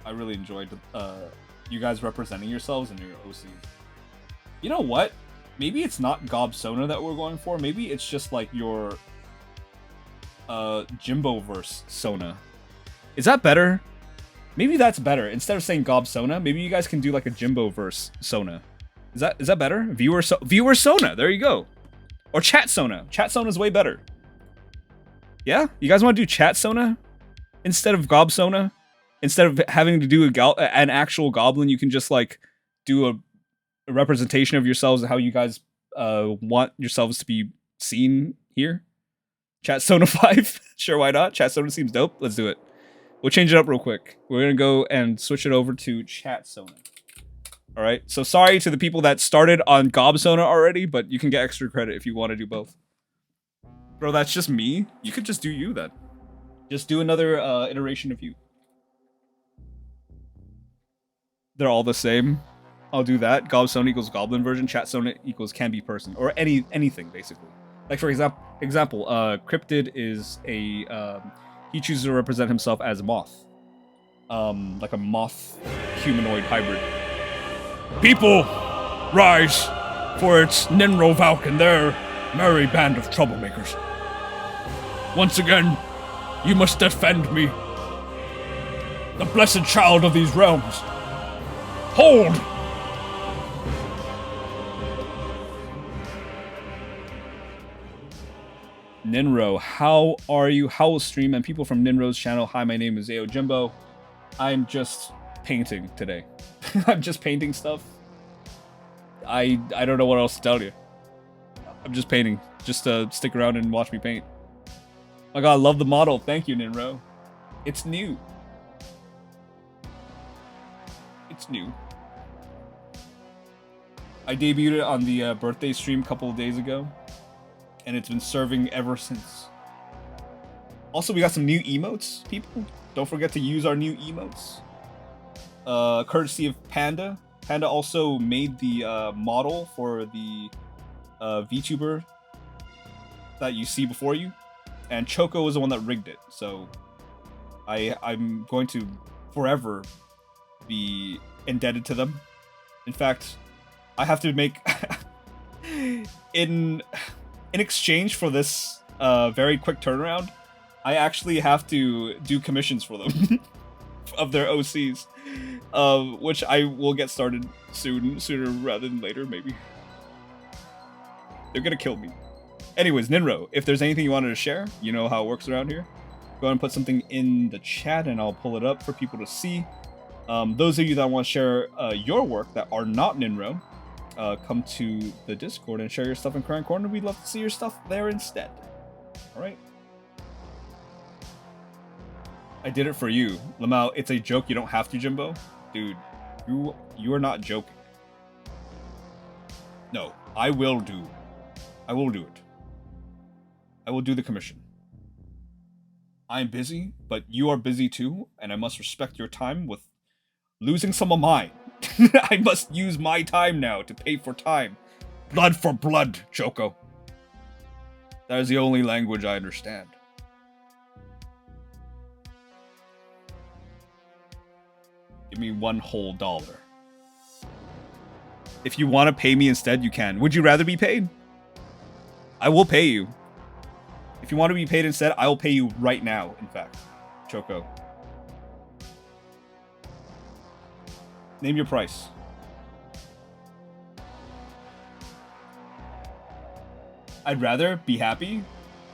I really enjoyed you guys representing yourselves in your OC. You know what? Maybe it's not Gobsona that we're going for. Maybe it's just like your Jimbo-verse Sona. Is that better? Maybe that's better. Instead of saying Gobsona, maybe you guys can do like a Jimbo-verse Sona. Is that better? Viewer Sona. There you go. Or Chat Sona. Chat Sona's way better. Yeah? You guys want to do Chat Sona instead of Gob Sona? Instead of having to do an actual goblin, you can just like do a representation of yourselves and how you guys want yourselves to be seen here. Chat Sona 5. Sure, why not? Chat Sona seems dope. Let's do it. We'll change it up real quick. We're going to go and switch it over to Chat Sona. All right. So sorry to the people that started on Gob Sona already, but you can get extra credit if you want to do both. Bro, that's just me. You could just do you then. Just do another iteration of you. They're all the same. I'll do that. Gob Sona equals goblin version. Chat Sona equals can be person. Or anything, basically. Like, for example, Cryptid is a... he chooses to represent himself as a moth. Like a moth humanoid hybrid. People, rise, for it's Ninro Valk and their merry band of troublemakers. Once again, you must defend me. The blessed child of these realms. Hold! Ninro, how are you? How will stream and people from Ninro's channel? Hi, my name is Jimbo. I'm just painting today. I'm just painting stuff. I don't know what else to tell you. I'm just painting. Just stick around and watch me paint. Oh my god, I love the model. Thank you, Ninro. It's new. It's new. I debuted it on the birthday stream a couple of days ago. And it's been serving ever since. Also, we got some new emotes, people. Don't forget to use our new emotes. Courtesy of Panda. Panda also made the model for the VTuber that you see before you. And Choco was the one that rigged it. So I'm going to forever be indebted to them. In fact, I have to make... in exchange for this very quick turnaround, I actually have to do commissions for them of their OCs, which I will get started sooner rather than later, maybe. They're gonna kill me. Anyways, Ninro, if there's anything you wanted to share, you know how it works around here. Go ahead and put something in the chat and I'll pull it up for people to see. Those of you that want to share your work that are not Ninro, come to the Discord and share your stuff in Current Corner. We'd love to see your stuff there instead. Alright? I did it for you. Lamau, it's a joke. You don't have to, Jimbo. Dude, you are not joking. No, I will do it. I will do the commission. I am busy, but you are busy too, and I must respect your time with losing some of mine. I must use my time now to pay for time. Blood for blood, Choco. That is the only language I understand. Give me $1 whole. If you want to pay me instead, you can. Would you rather be paid? I will pay you. If you want to be paid instead, I will pay you right now, in fact. Choco. Name your price. I'd rather be happy.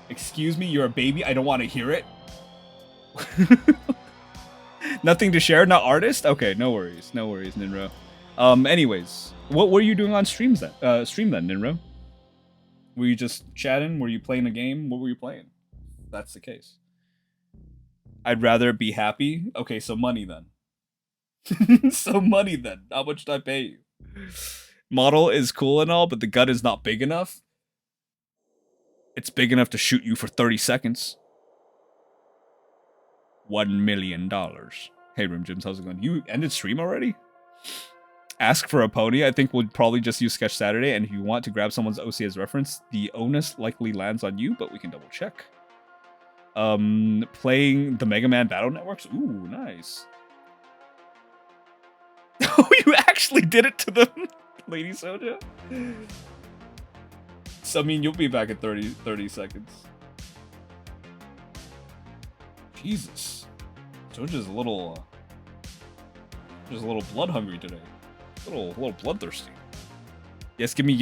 Excuse me, you're a baby. I don't want to hear it. Nothing to share, not artist? Okay, no worries. No worries, Ninro. Anyways, what were you doing on stream then, Ninro? Were you just chatting? Were you playing a game? What were you playing? If that's the case. I'd rather be happy. Okay, so money then. So money then. How much did I pay you? Model is cool and all, but the gun is not big enough. It's big enough to shoot you for 30 seconds. $1 million. Hey, Rim Jims, how's it going? You ended stream already? Ask for a pony. I think we'll probably just use Sketch Saturday, and if you want to grab someone's OC as reference, the onus likely lands on you, but we can double check. Playing the Mega Man Battle Networks? Ooh, nice. Oh, you actually did it to them, Lady Soja? So, I mean, you'll be back in 30 seconds. Jesus. Soja's a little blood hungry today. A little bloodthirsty. Yes, give me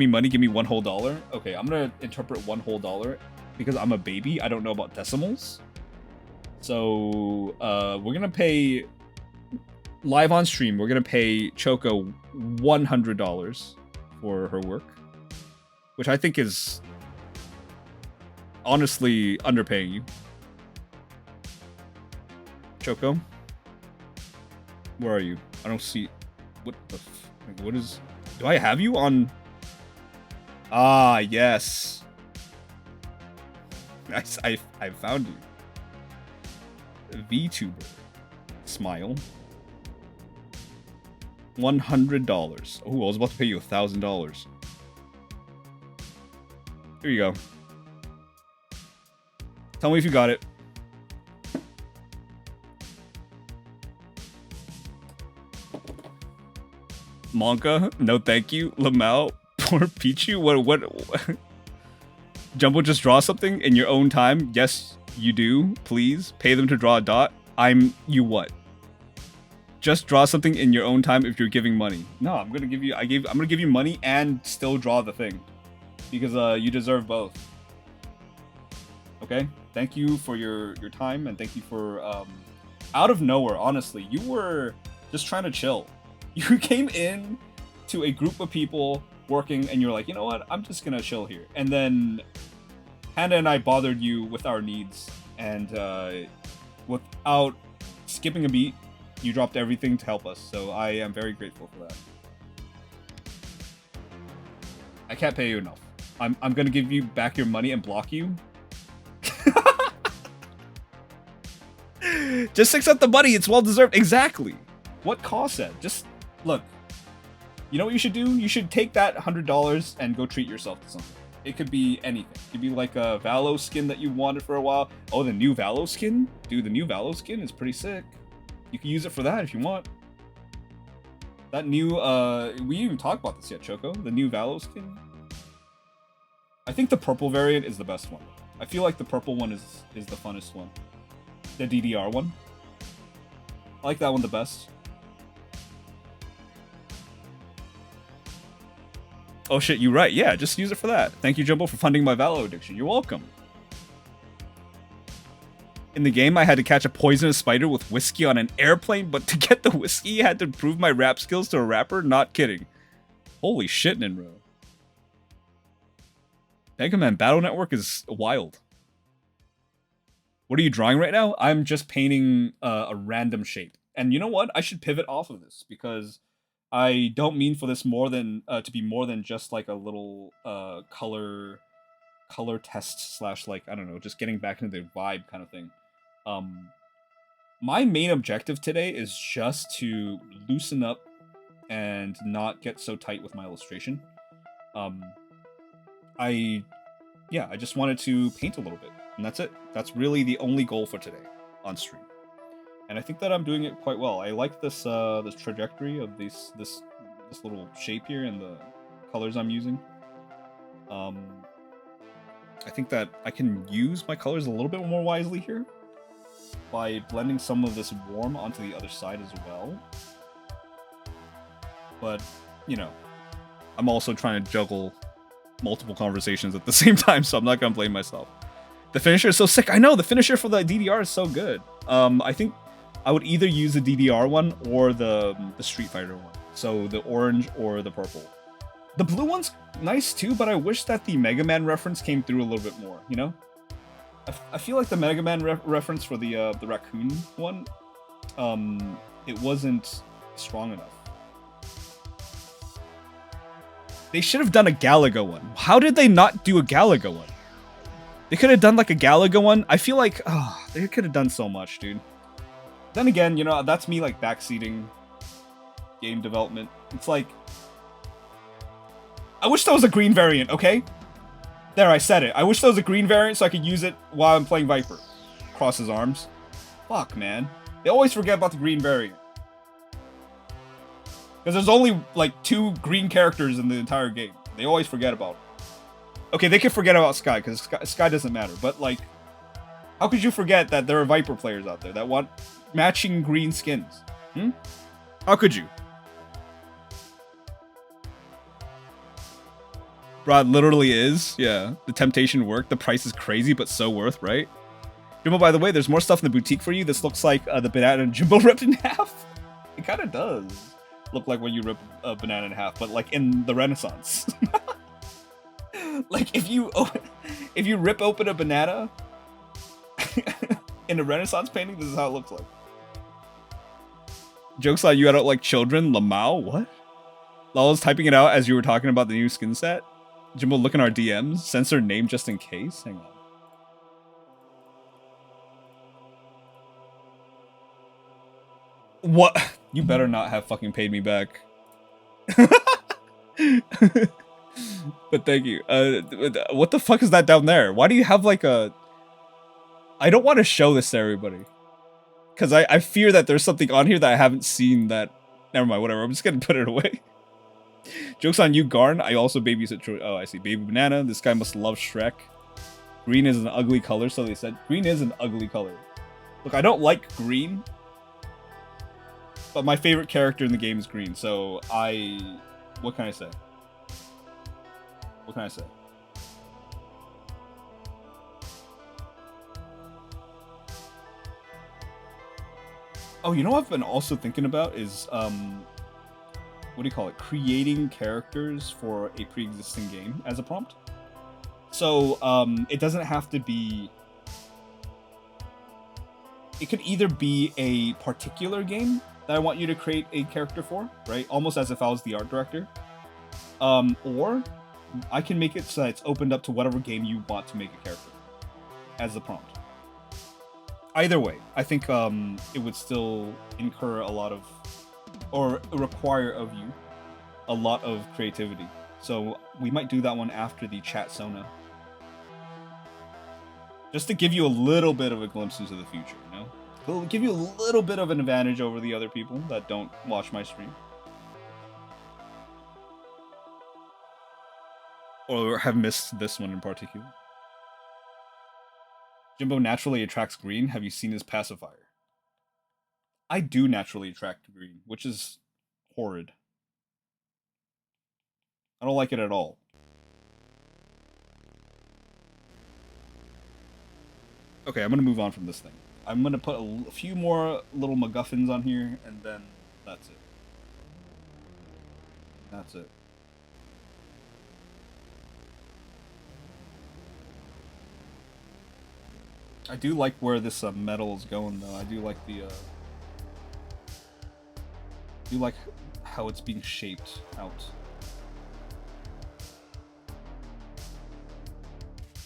money, give me $1 whole. Okay, I'm gonna interpret $1 whole because I'm a baby. I don't know about decimals. So we're gonna pay live on stream. We're gonna pay Choco $100 for her work, which I think is honestly underpaying you. Choco, where are you? I don't see. What the? What is? Do I have you on? Ah, yes. I found you. VTuber. Smile. $100. Oh, I was about to pay you $1,000. Here you go. Tell me if you got it. Monka, no thank you. Lamau, poor Pichu. What? Jumbo, just draw something in your own time. Yes, you do. Please pay them to draw a dot. You what? Just draw something in your own time if you're giving money. No, I'm gonna give you. I'm gonna give you money and still draw the thing, because you deserve both. Okay. Thank you for your time, and thank you for out of nowhere. Honestly, you were just trying to chill. You came in to a group of people working, and you're like, you know what? I'm just gonna chill here. And then Hannah and I bothered you with our needs, and without skipping a beat, you dropped everything to help us. So I am very grateful for that. I can't pay you enough. I'm gonna give you back your money and block you. Just accept the money. It's well deserved. Exactly. What cost that? Just look. You know what you should do? You should take that $100 and go treat yourself to something. It could be anything. It could be like a Valo skin that you wanted for a while. Oh, the new Valo skin? Dude, the new Valo skin is pretty sick. You can use it for that if you want. That new, we didn't even talk about this yet, Choco. The new Valo skin. I think the purple variant is the best one. I feel like the purple one is the funnest one. The DDR one. I like that one the best. Oh shit, you're right. Yeah, just use it for that. Thank you, Jumbo, for funding my Valo addiction. You're welcome. In the game, I had to catch a poisonous spider with whiskey on an airplane, but to get the whiskey, I had to prove my rap skills to a rapper? Not kidding. Holy shit, Ninro. Mega Man Battle Network is wild. What are you drawing right now? I'm just painting a random shape. And you know what? I should pivot off of this, because I don't mean for this more than to be more than just like a little color test / like, I don't know, just getting back into the vibe kind of thing. My main objective today is just to loosen up and not get so tight with my illustration. I just wanted to paint a little bit, and that's it. That's really the only goal for today on stream. And I think that I'm doing it quite well. I like this this trajectory of this little shape here and the colors I'm using. I think that I can use my colors a little bit more wisely here by blending some of this warm onto the other side as well. But, you know, I'm also trying to juggle multiple conversations at the same time, so I'm not gonna blame myself. The finisher is so sick. I know, the finisher for the DDR is so good. I think I would either use the DDR one or the Street Fighter one. So the orange or the purple. The blue one's nice too, but I wish that the Mega Man reference came through a little bit more, you know? I feel like the Mega Man reference for the raccoon one, it wasn't strong enough. They should have done a Galaga one. How did they not do a Galaga one? They could have done like a Galaga one. I feel like, oh, they could have done so much, dude. Then again, you know, that's me like backseating game development. It's like, I wish there was a green variant, okay? There, I said it. I wish there was a green variant so I could use it while I'm playing Viper. Cross his arms. Fuck, man. They always forget about the green variant. Because there's only, like, 2 green characters in the entire game. They always forget about it. Okay, they can forget about Sky, because Sky doesn't matter. But, like, how could you forget that there are Viper players out there that want matching green skins? Hmm? How could you? Bro, it literally is. Yeah, the temptation worked. The price is crazy, but so worth, right? Jimbo, by the way, there's more stuff in the boutique for you. This looks like the banana Jimbo ripped in half. It kind of does look like when you rip a banana in half, but like in the Renaissance. Like if you rip open a banana in a Renaissance painting, this is how it looks like. Jokes on you, I don't like children. Lamau, what? Lol was typing it out as you were talking about the new skin set. Jimbo, look in our DMs. Censor name just in case. Hang on. What? You better not have fucking paid me back. But thank you. What the fuck is that down there? Why do you have like a... I don't want to show this to everybody. Because I fear that there's something on here that I haven't seen that... Never mind, whatever. I'm just gonna put it away. Joke's on you, Garn. I also babysit Troy. Oh, I see. Baby Banana. This guy must love Shrek. Green is an ugly color, so they said. Green is an ugly color. Look, I don't like green. But my favorite character in the game is green, so I... What can I say? What can I say? Oh, you know what I've been also thinking about is, what do you call it? Creating characters for a pre-existing game as a prompt. So, it doesn't have to be... It could either be a particular game that I want you to create a character for, right? Almost as if I was the art director. Or I can make it so that it's opened up to whatever game you want to make a character as the prompt. Either way, I think it would still incur a lot of, or require of you, a lot of creativity. So we might do that one after the chat Sona. Just to give you a little bit of a glimpse into the future, you know? It'll give you a little bit of an advantage over the other people that don't watch my stream. Or have missed this one in particular. Jimbo naturally attracts green. Have you seen his pacifier? I do naturally attract green, which is horrid. I don't like it at all. Okay, I'm gonna move on from this thing. I'm gonna put a few more little MacGuffins on here, and then that's it. That's it. I do like where this metal is going, though. I do like the. I do like how it's being shaped out.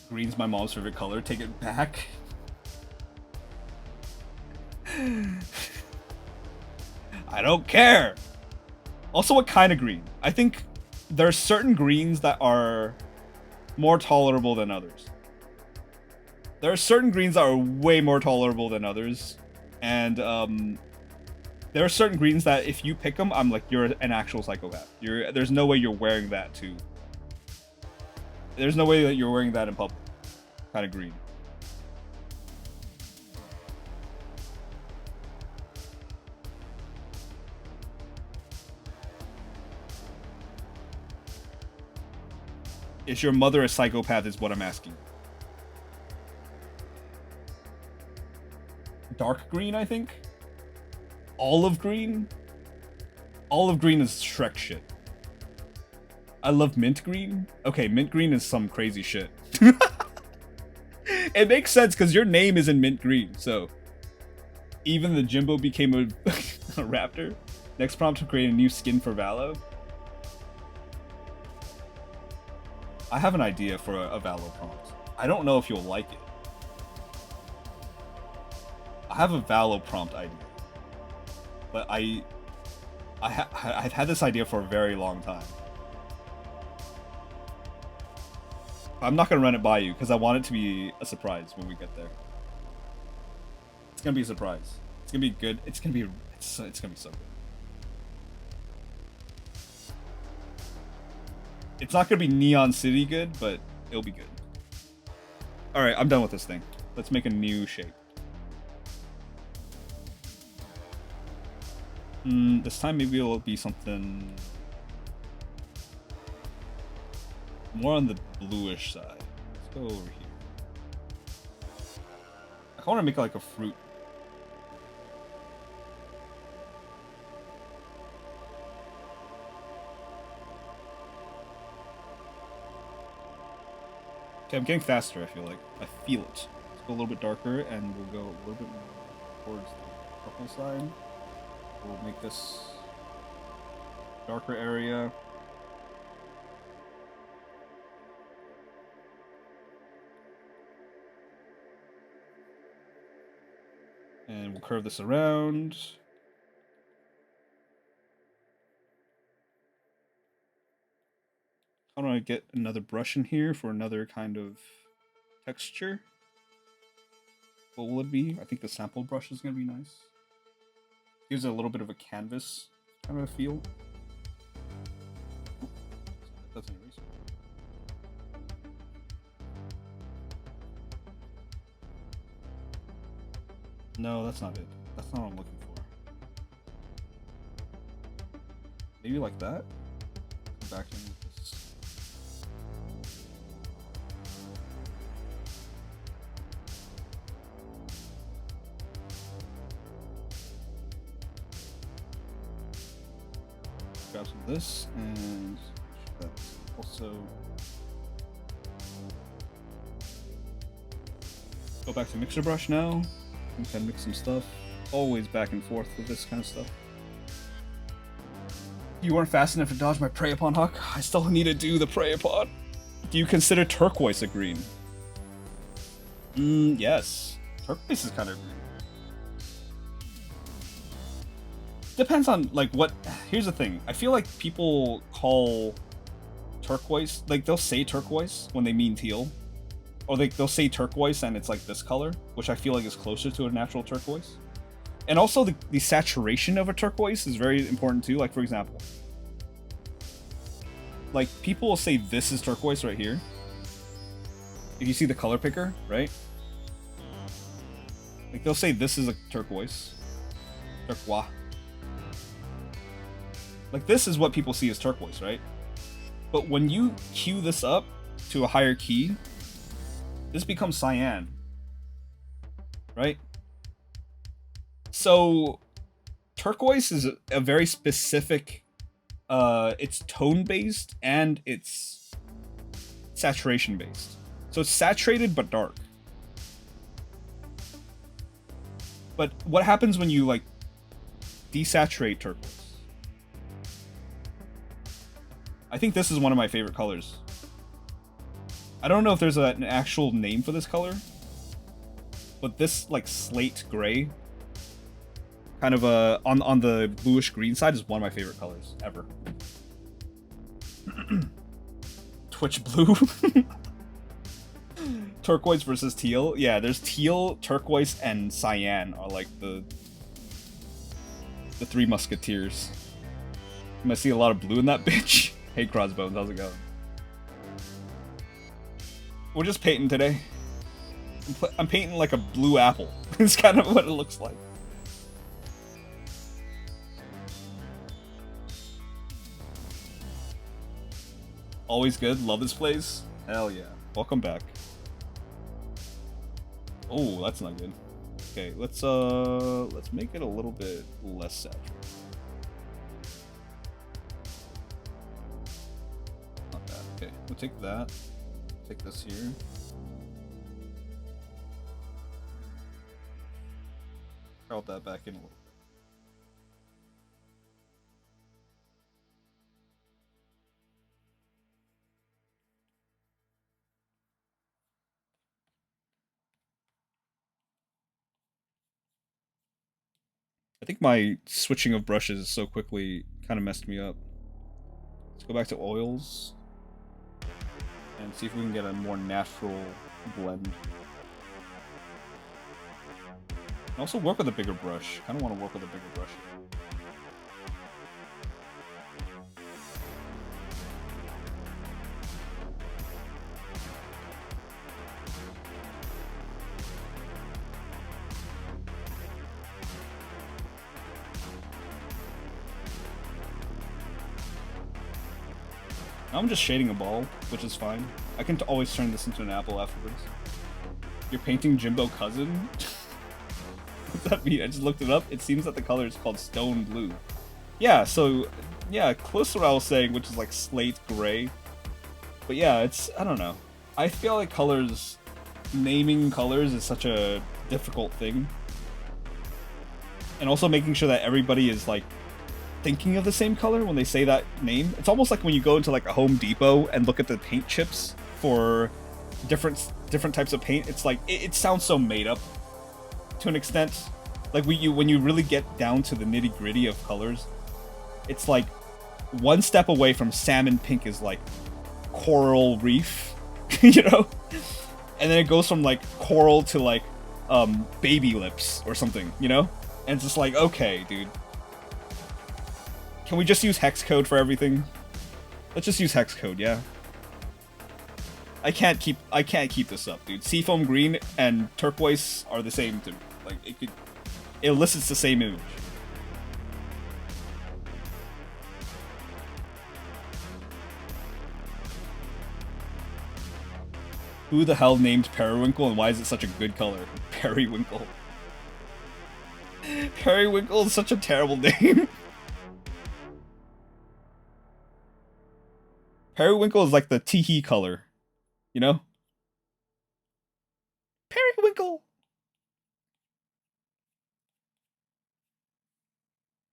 Green's my mom's favorite color. Take it back. I don't care. Also, what kind of green? I think there are certain greens that are more tolerable than others. There are certain greens that are way more tolerable than others, and there are certain greens that if you pick them, I'm like, you're an actual psychopath. There's no way you're wearing that too. There's no way that you're wearing that in public. Kind of green. Is your mother a psychopath is what I'm asking. Dark green, I think? Olive green? Olive green is Shrek shit. I love mint green. Okay, mint green is some crazy shit. It makes sense because your name is in mint green, so... Even the Jimbo became a, a raptor. Next prompt to create a new skin for Valo. I have an idea for a Valo prompt. I don't know if you'll like it. I have a Valo prompt idea. But I've had this idea for a very long time. I'm not gonna run it by you because I want it to be a surprise when we get there. It's gonna be a surprise. It's gonna be good. It's gonna be so good. It's not gonna be Neon City good, but it'll be good. All right, I'm done with this thing. Let's make a new shape. This time maybe it'll be something more on the bluish side. Let's go over here. I want to make like a fruit. Okay, I'm getting faster, I feel like. I feel it. Let's go a little bit darker, and we'll go a little bit more towards the purple side. We'll make this darker area. And we'll curve this around. How do I get another brush in here for another kind of texture? What will it be? I think the sample brush is going to be nice. Gives it a little bit of a canvas kind of a feel. That's an eraser. No, that's not it. That's not what I'm looking for. Maybe like that? Come back in with this. Grab some of this, and that's also go back to mixer brush now. And kind of mix some stuff. Always back and forth with this kind of stuff. You weren't fast enough to dodge my prey upon, Huck. I still need to do the prey upon. Do you consider turquoise a green? Yes. Turquoise is kind of green. Depends on, like, what... Here's the thing. I feel like people call turquoise... Like, they'll say turquoise when they mean teal. Or they'll say turquoise and it's like this color, which I feel like is closer to a natural turquoise. And also the saturation of a turquoise is very important too. Like, for example, like, people will say this is turquoise right here. If you see the color picker, right? Like, they'll say this is a turquoise. Turquoise. Like, this is what people see as turquoise, right? But when you cue this up to a higher key, this becomes cyan, right? So turquoise is a very specific, it's tone-based and it's saturation-based. So it's saturated but dark. But what happens when you, like, desaturate turquoise? I think this is one of my favorite colors. I don't know if there's an actual name for this color, but this, like, slate gray, kind of on the bluish green side, is one of my favorite colors ever. Twitch blue. Turquoise versus teal. Yeah, there's teal, turquoise, and cyan are like the three musketeers. You might see a lot of blue in that bitch. Hey Crossbones, how's it going? We're just painting today. I'm painting like a blue apple. It's kind of what it looks like. Always good. Love this place. Hell yeah. Welcome back. Oh, that's not good. Okay, let's make it a little bit less saturated. Not bad. Okay, we'll take that. Take this here. Crowd that back in a little bit. I think my switching of brushes so quickly kind of messed me up. Let's go back to oils and see if we can get a more natural blend. And also work with a bigger brush. Kind of want to work with a bigger brush. I'm just shading a ball, which is fine. I can always turn this into an apple afterwards. You're painting Jimbo cousin? What's that mean? I just looked it up. It seems that the color is called stone blue. Yeah, so, yeah, close to what I was saying, which is like slate gray. But yeah, it's, I don't know. I feel like colors, naming colors is such a difficult thing. And also making sure that everybody is like thinking of the same color when they say that name. It's almost like when you go into like a Home Depot and look at the paint chips for different types of paint. It's like it sounds so made up to an extent. Like when you really get down to the nitty gritty of colors, it's like one step away from salmon pink is like coral reef, you know, and then it goes from like coral to like baby lips or something, you know, and it's just like, okay, dude. Can we just use hex code for everything? Let's just use hex code, yeah. I can't keep this up, dude. Seafoam green and turquoise are the same to me. Like it elicits the same image. Who the hell named Periwinkle and why is it such a good color? Periwinkle. Periwinkle is such a terrible name. Periwinkle is like the teehee color, you know? Periwinkle!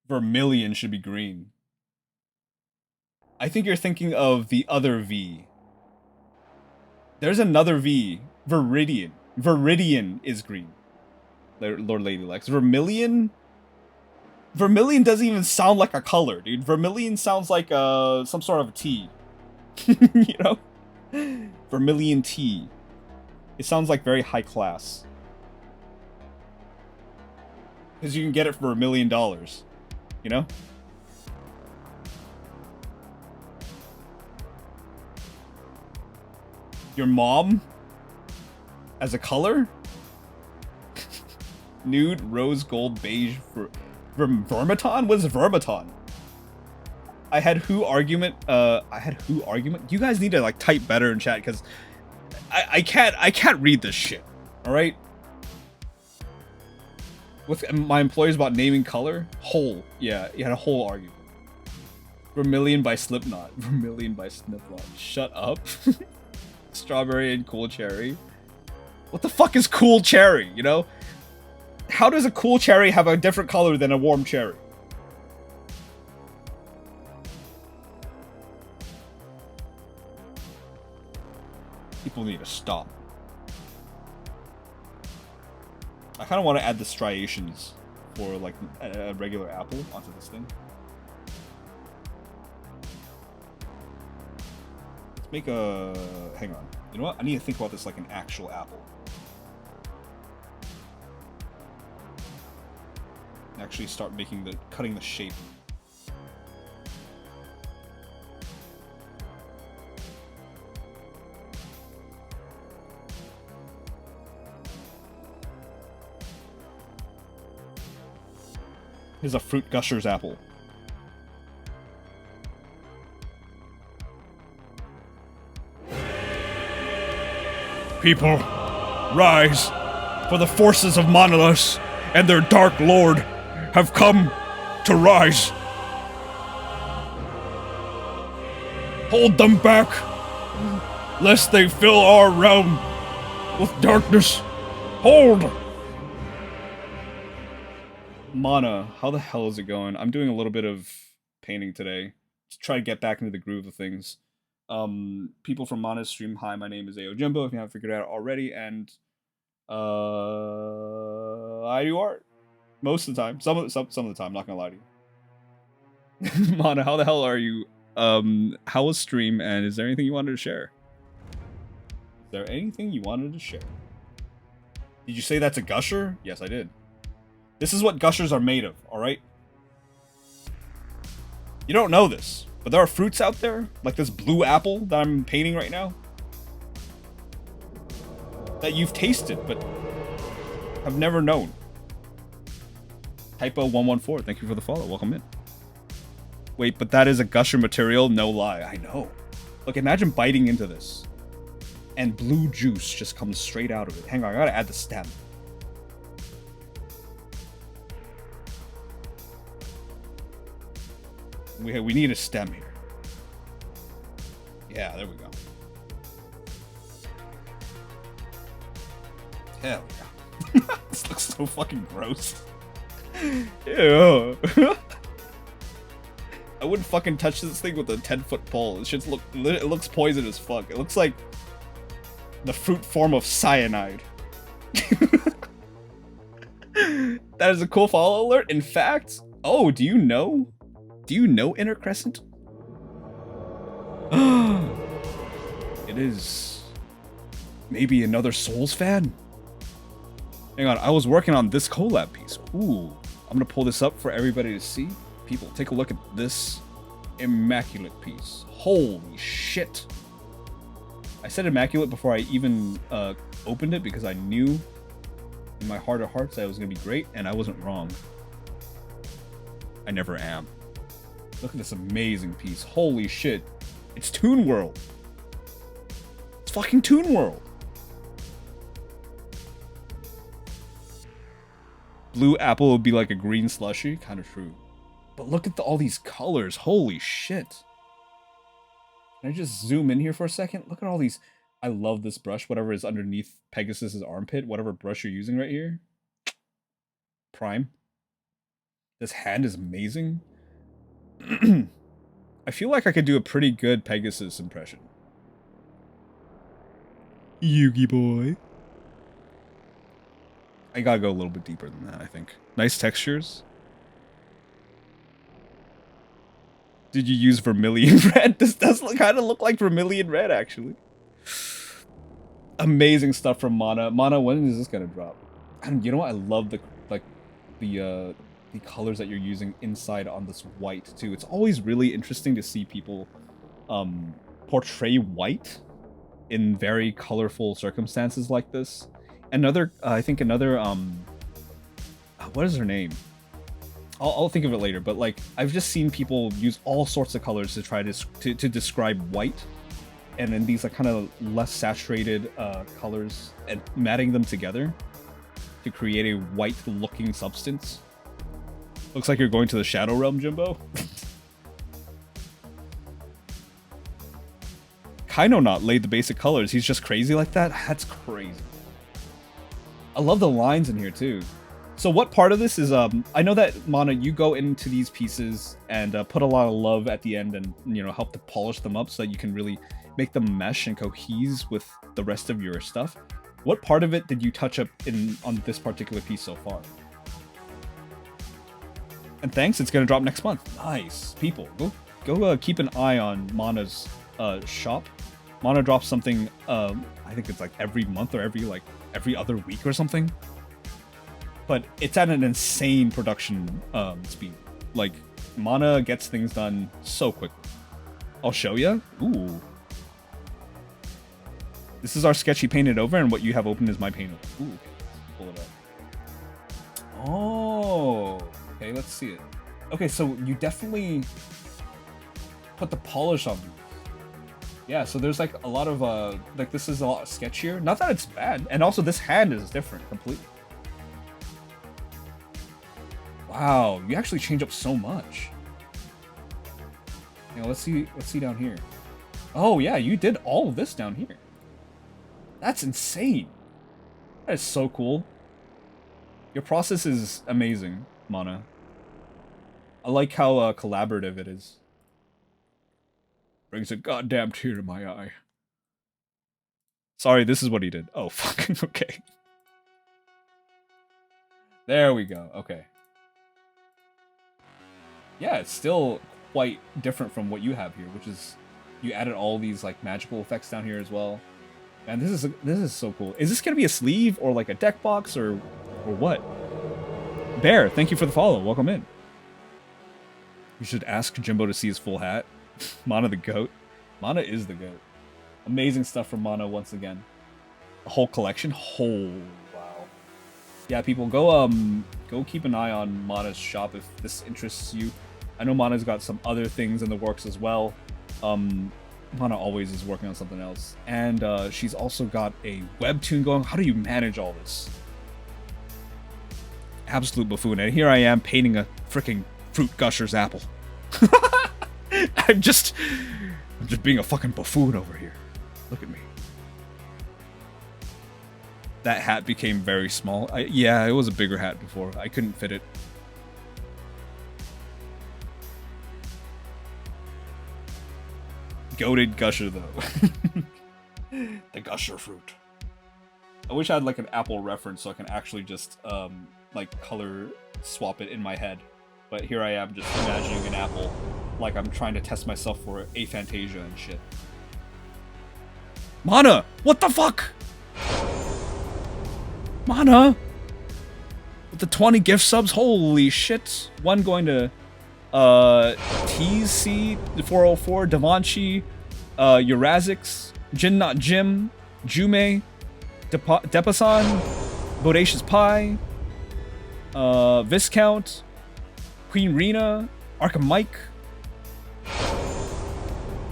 Vermilion should be green. I think you're thinking of the other V. There's another V. Viridian. Viridian is green. Lord Lady Lex. Vermilion? Vermilion doesn't even sound like a color, dude. Vermilion sounds like some sort of tea. You know? Vermilion tea. It sounds like very high class. Because you can get it for $1 million. You know? Your mom? As a color? Nude, rose, gold, beige, Vermiton? What is Vermiton? I had who argument? You guys need to like type better in chat because I can't read this shit. All right. With my employers about naming color, whole. Yeah, you had a whole argument. Vermilion by Slipknot. Vermilion by Slipknot. Shut up. Strawberry and cool cherry. What the fuck is cool cherry? You know? How does a cool cherry have a different color than a warm cherry? People need to stop. I kind of want to add the striations for like a regular apple onto this thing. Let's make a... Hang on. You know what? I need to think about this like an actual apple. Actually start making cutting the shape. Here's a Fruit Gushers apple. People, rise, for the forces of Monolith and their Dark Lord have come to rise. Hold them back, lest they fill our realm with darkness. Hold! Mana, how the hell is it going? I'm doing a little bit of painting today to try to get back into the groove of things. People from Mana's stream, hi, my name is jimbo if you haven't figured it out already, and I do art most of the time. Some of the time, I'm not gonna lie to you. Mana, how the hell are you? How was stream, and is there anything you wanted to share? Is there anything you wanted to share? Did you say that's a gusher? Yes, I did. This is what gushers are made of, alright? You don't know this, but there are fruits out there, like this blue apple that I'm painting right now, that you've tasted, but have never known. Typo114, thank you for the follow, welcome in. Wait, but that is a gusher material? No lie, I know. Look, imagine biting into this. And blue juice just comes straight out of it. Hang on, I gotta add the stem. We need a stem here. Yeah, there we go. Hell yeah. This looks so fucking gross. Ew. I wouldn't fucking touch this thing with a 10-foot pole. It looks poison as fuck. It looks like the fruit form of cyanide. That is a cool follow alert. In fact, oh, do you know Inner Crescent? It is maybe another Souls fan? Hang on, I was working on this collab piece. Ooh, I'm gonna pull this up for everybody to see. People, take a look at this immaculate piece. Holy shit. I said immaculate before I even opened it because I knew in my heart of hearts that it was gonna be great, and I wasn't wrong. I never am. Look at this amazing piece. Holy shit. It's Toon World. It's fucking Toon World. Blue apple would be like a green slushy. Kind of true. But look at all these colors. Holy shit. Can I just zoom in here for a second? Look at all these. I love this brush. Whatever is underneath Pegasus's armpit. Whatever brush you're using right here. Prime. This hand is amazing. I feel like I could do a pretty good Pegasus impression. Yugi boy. I gotta go a little bit deeper than that, I think. Nice textures. Did you use vermilion red? This does kind of look like vermilion red, actually. Amazing stuff from Mana. Mana, when is this gonna drop? And you know what? I love the colors that you're using inside on this white too. It's always really interesting to see people portray white in very colorful circumstances like this. Another, I think another, what is her name? I'll think of it later, but like, I've just seen people use all sorts of colors to try to describe white, and then these like kind of less saturated colors, and matting them together to create a white-looking substance. Looks like you're going to the Shadow Realm, Jimbo. Kainonot laid the basic colors. He's just crazy like that? That's crazy. I love the lines in here too. So what part of this is, I know that, Mana, you go into these pieces and put a lot of love at the end and, you know, help to polish them up so that you can really make them mesh and cohese with the rest of your stuff. What part of it did you touch up on this particular piece so far? And thanks, it's gonna drop next month. Nice. People, go keep an eye on Mana's shop. Mana drops something, I think it's like every month or every other week or something. But it's at an insane production speed. Like, Mana gets things done so quickly. I'll show you. Ooh. This is our sketch he painted over, and what you have open is my paint over. Ooh, pull it up. Oh. Okay, let's see it. Okay, so you definitely put the polish on. Yeah, so there's like a lot of, like this is a lot sketchier. Not that it's bad. And also this hand is different completely. Wow, you actually change up so much. You know, let's see down here. Oh yeah, you did all of this down here. That's insane. That is so cool. Your process is amazing, Mana. I like how collaborative it is. Brings a goddamn tear to my eye. Sorry, this is what he did. Oh, fucking okay. There we go. Okay. Yeah, it's still quite different from what you have here, which is you added all these like magical effects down here as well. And this is so cool. Is this gonna be a sleeve or like a deck box or what? Bear, thank you for the follow. Welcome in. You should ask Jimbo to see his full hat. Mana the GOAT. Mana is the GOAT. Amazing stuff from Mana once again. A whole collection. Oh wow. Yeah, people go keep an eye on Mana's shop if this interests you. I know Mana's got some other things in the works as well. Mana always is working on something else. And she's also got a webtoon going. How do you manage all this? Absolute buffoon. And here I am painting a freaking Fruit Gushers apple. I'm just being a fucking buffoon over here. Look at me. That hat became very small. Yeah, it was a bigger hat before. I couldn't fit it. Goated Gusher, though. The Gusher fruit. I wish I had, like, an Apple reference so I can actually just, like, color swap it in my head. But here I am just imagining an apple like I'm trying to test myself for aphantasia and shit. Mana! What the fuck? Mana! With the 20 gift subs, holy shit. One going to TC 404, Davanchi, Eurazix, Jin Not Jim, Jume, Depasan, Bodacious Pie, Viscount, Queen Rena, Arkham Mike,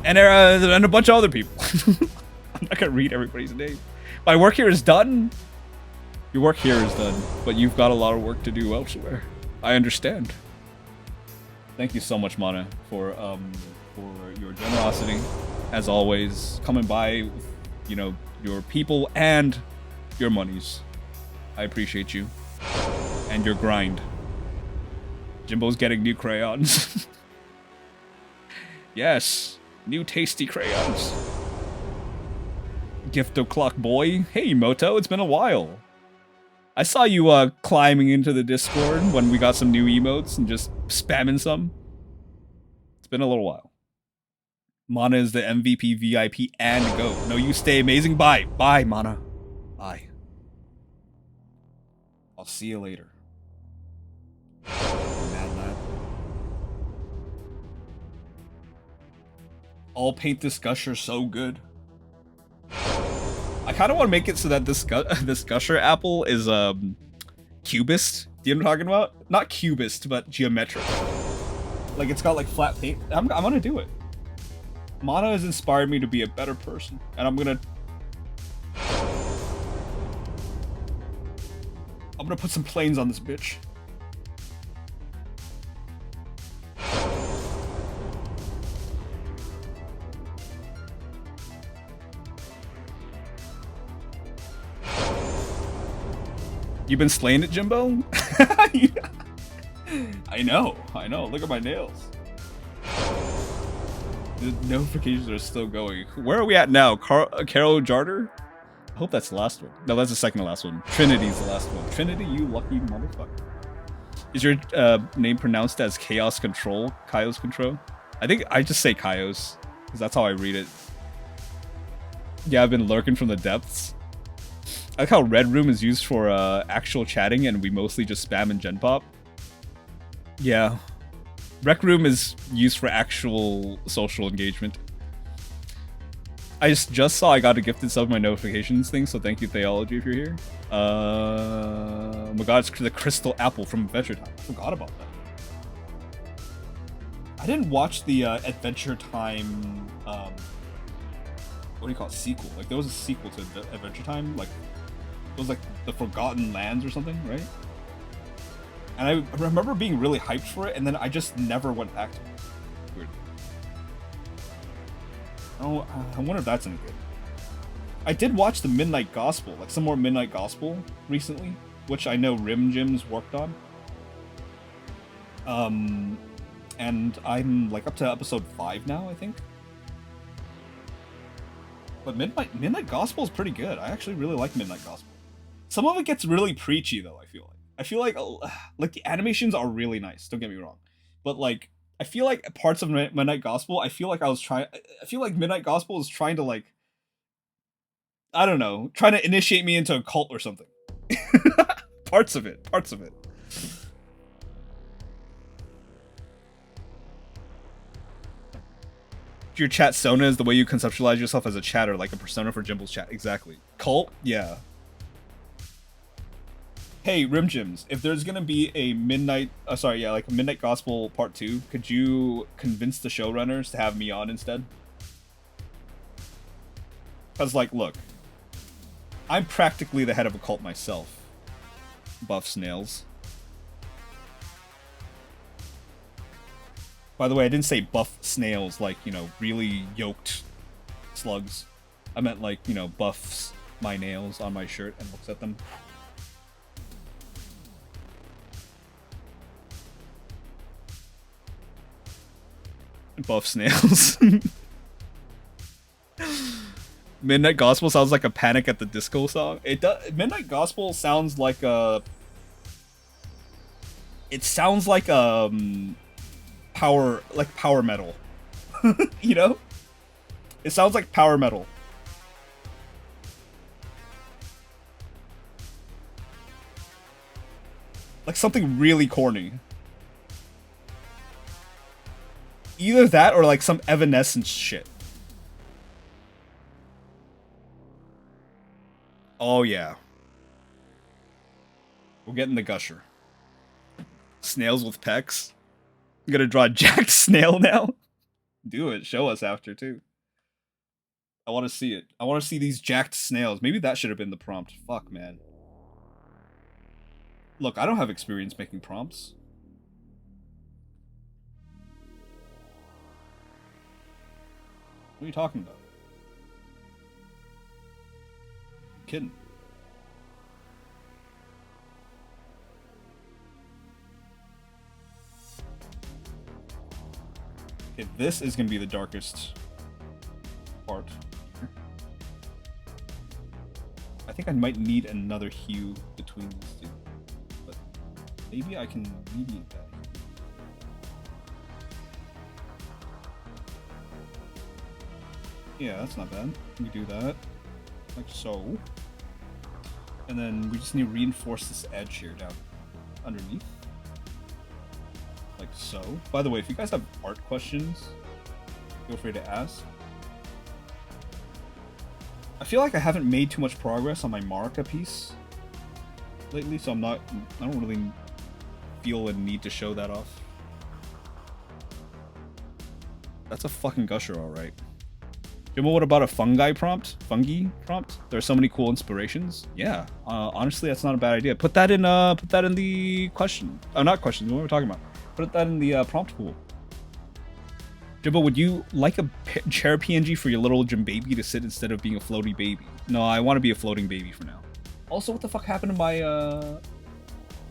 and a bunch of other people. I'm not gonna read everybody's name. My work here is done. Your work here is done, but you've got a lot of work to do elsewhere. I understand. Thank you so much, Mana, for your generosity, as always, coming by with, you know, your people and your monies. I appreciate you and your grind. Jimbo's getting new crayons. Yes, new tasty crayons. Gift o'clock boy. Hey Moto, it's been a while. I saw you climbing into the Discord when we got some new emotes and just spamming some. It's been a little while. Mana is the MVP, VIP, and GOAT. No, you stay amazing. Bye. Bye, Mana. Bye. I'll see you later. Mad lad. I'll paint this Gusher so good. I kind of want to make it so that this Gusher apple is cubist. Do you know what I'm talking about? Not cubist, but geometric. Like it's got like flat paint. I'm gonna do it. Mana has inspired me to be a better person, and I'm gonna put some planes on this bitch. You been slaying it, Jimbo? I know. Look at my nails. The notifications are still going. Where are we at now? Carol Jarder? I hope that's the last one. No, that's the second to last one. Trinity's the last one. Trinity, you lucky motherfucker. Is your name pronounced as Chaos Control? Chaos Control? I think I just say Chaos, because that's how I read it. Yeah, I've been lurking from the depths. I like how Red Room is used for actual chatting and we mostly just spam and gen pop. Yeah. Rec Room is used for actual social engagement. I just saw I got a gifted sub my notifications thing, so thank you Theology if you're here. Oh my god, it's the Crystal Apple from Adventure Time. I forgot about that. I didn't watch the Adventure Time, what do you call it, sequel? Like there was a sequel to Adventure Time, like it was like the Forgotten Lands or something, right? And I remember being really hyped for it, and then I just never went back to it. Weird. Oh, I wonder if that's any good. I did watch the Midnight Gospel, like some more Midnight Gospel recently, which I know Rim Jim's worked on. And I'm like up to episode 5 now, I think. But Midnight Gospel is pretty good. I actually really like Midnight Gospel. Some of it gets really preachy though, I feel like the animations are really nice, don't get me wrong. But like I feel like parts of Midnight Gospel, I feel like Midnight Gospel is trying to like, I don't know, trying to initiate me into a cult or something. Parts of it. Your chat persona is the way you conceptualize yourself as a chatter, like a persona for Jimbo's chat. Exactly. Cult? Yeah. Hey, Rim Gyms, if there's gonna be a Midnight Gospel Part 2, could you convince the showrunners to have me on instead? Because, like, look. I'm practically the head of a cult myself. Buff snails. By the way, I didn't say buff snails like, you know, really yoked slugs. I meant like, you know, buffs my nails on my shirt and looks at them. Buff snails. Midnight Gospel sounds like a Panic at the Disco song. It does. Midnight Gospel sounds like a. It sounds like power metal. You know? It sounds like power metal. Like something really corny. Either that or like some Evanescence shit. Oh yeah. We're getting the gusher. Snails with pecs. I'm gonna draw a jacked snail now. Do it. Show us after too. I want to see it. I want to see these jacked snails. Maybe that should have been the prompt. Fuck, man. Look, I don't have experience making prompts. What are you talking about? I'm kidding. Okay, this is gonna be the darkest part. I think I might need another hue between these two, but maybe I can mediate that. Yeah, that's not bad. We do that, like so. And then we just need to reinforce this edge here down underneath. Like so. By the way, if you guys have art questions, feel free to ask. I feel like I haven't made too much progress on my Marika piece lately, so I don't really feel a need to show that off. That's a fucking gusher, alright. Jimbo, what about a fungi prompt? Fungi prompt? There are so many cool inspirations. Yeah, honestly, that's not a bad idea. Put that in the question. Oh, not questions. What are we talking about? Put that in the prompt pool. Jimbo, would you like a chair PNG for your little Jimbaby to sit instead of being a floaty baby? No, I want to be a floating baby for now. Also, what the fuck happened to my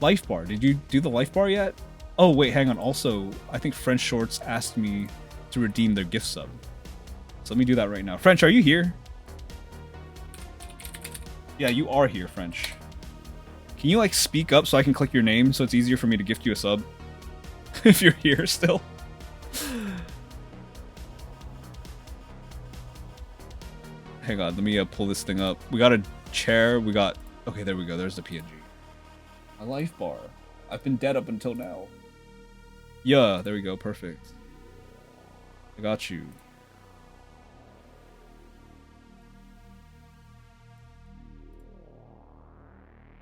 life bar? Did you do the life bar yet? Oh, wait, hang on. Also, I think French Shorts asked me to redeem their gift sub. So let me do that right now. French, are you here? Yeah, you are here, French. Can you, like, speak up so I can click your name so it's easier for me to gift you a sub? If you're here still. Hang on, let me pull this thing up. We got a chair, we got... Okay, there we go, there's the PNG. A life bar. I've been dead up until now. Yeah, there we go, perfect. I got you.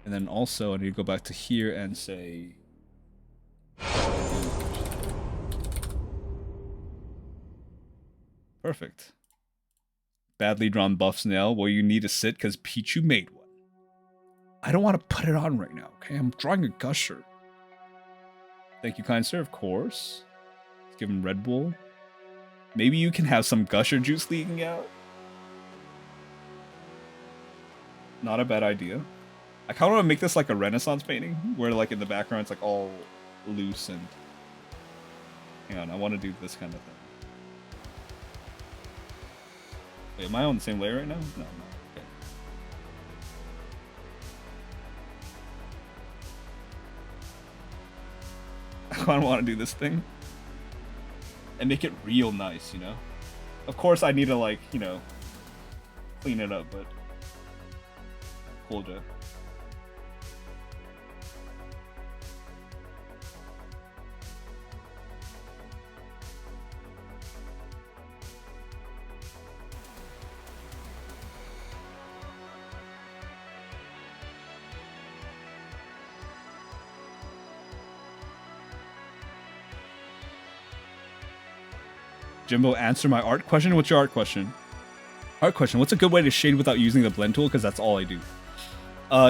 And then also, I need to go back to here and say... Perfect. Badly drawn buff snail. Well, you need to sit because Pichu made one. I don't want to put it on right now, okay? I'm drawing a gusher. Thank you, kind sir, of course. Let's give him Red Bull. Maybe you can have some gusher juice leaking out. Not a bad idea. I kind of want to make this like a Renaissance painting, where like in the background it's like all loose and... Hang on, I want to do this kind of thing. Wait, am I on the same layer right now? No, I'm not. Okay. I kind of want to do this thing. And make it real nice, you know? Of course I need to, like, you know, clean it up, but... Cool, Jeff. Jimbo, answer my art question? What's your art question? Hard question. What's a good way to shade without using the blend tool? Because that's all I do.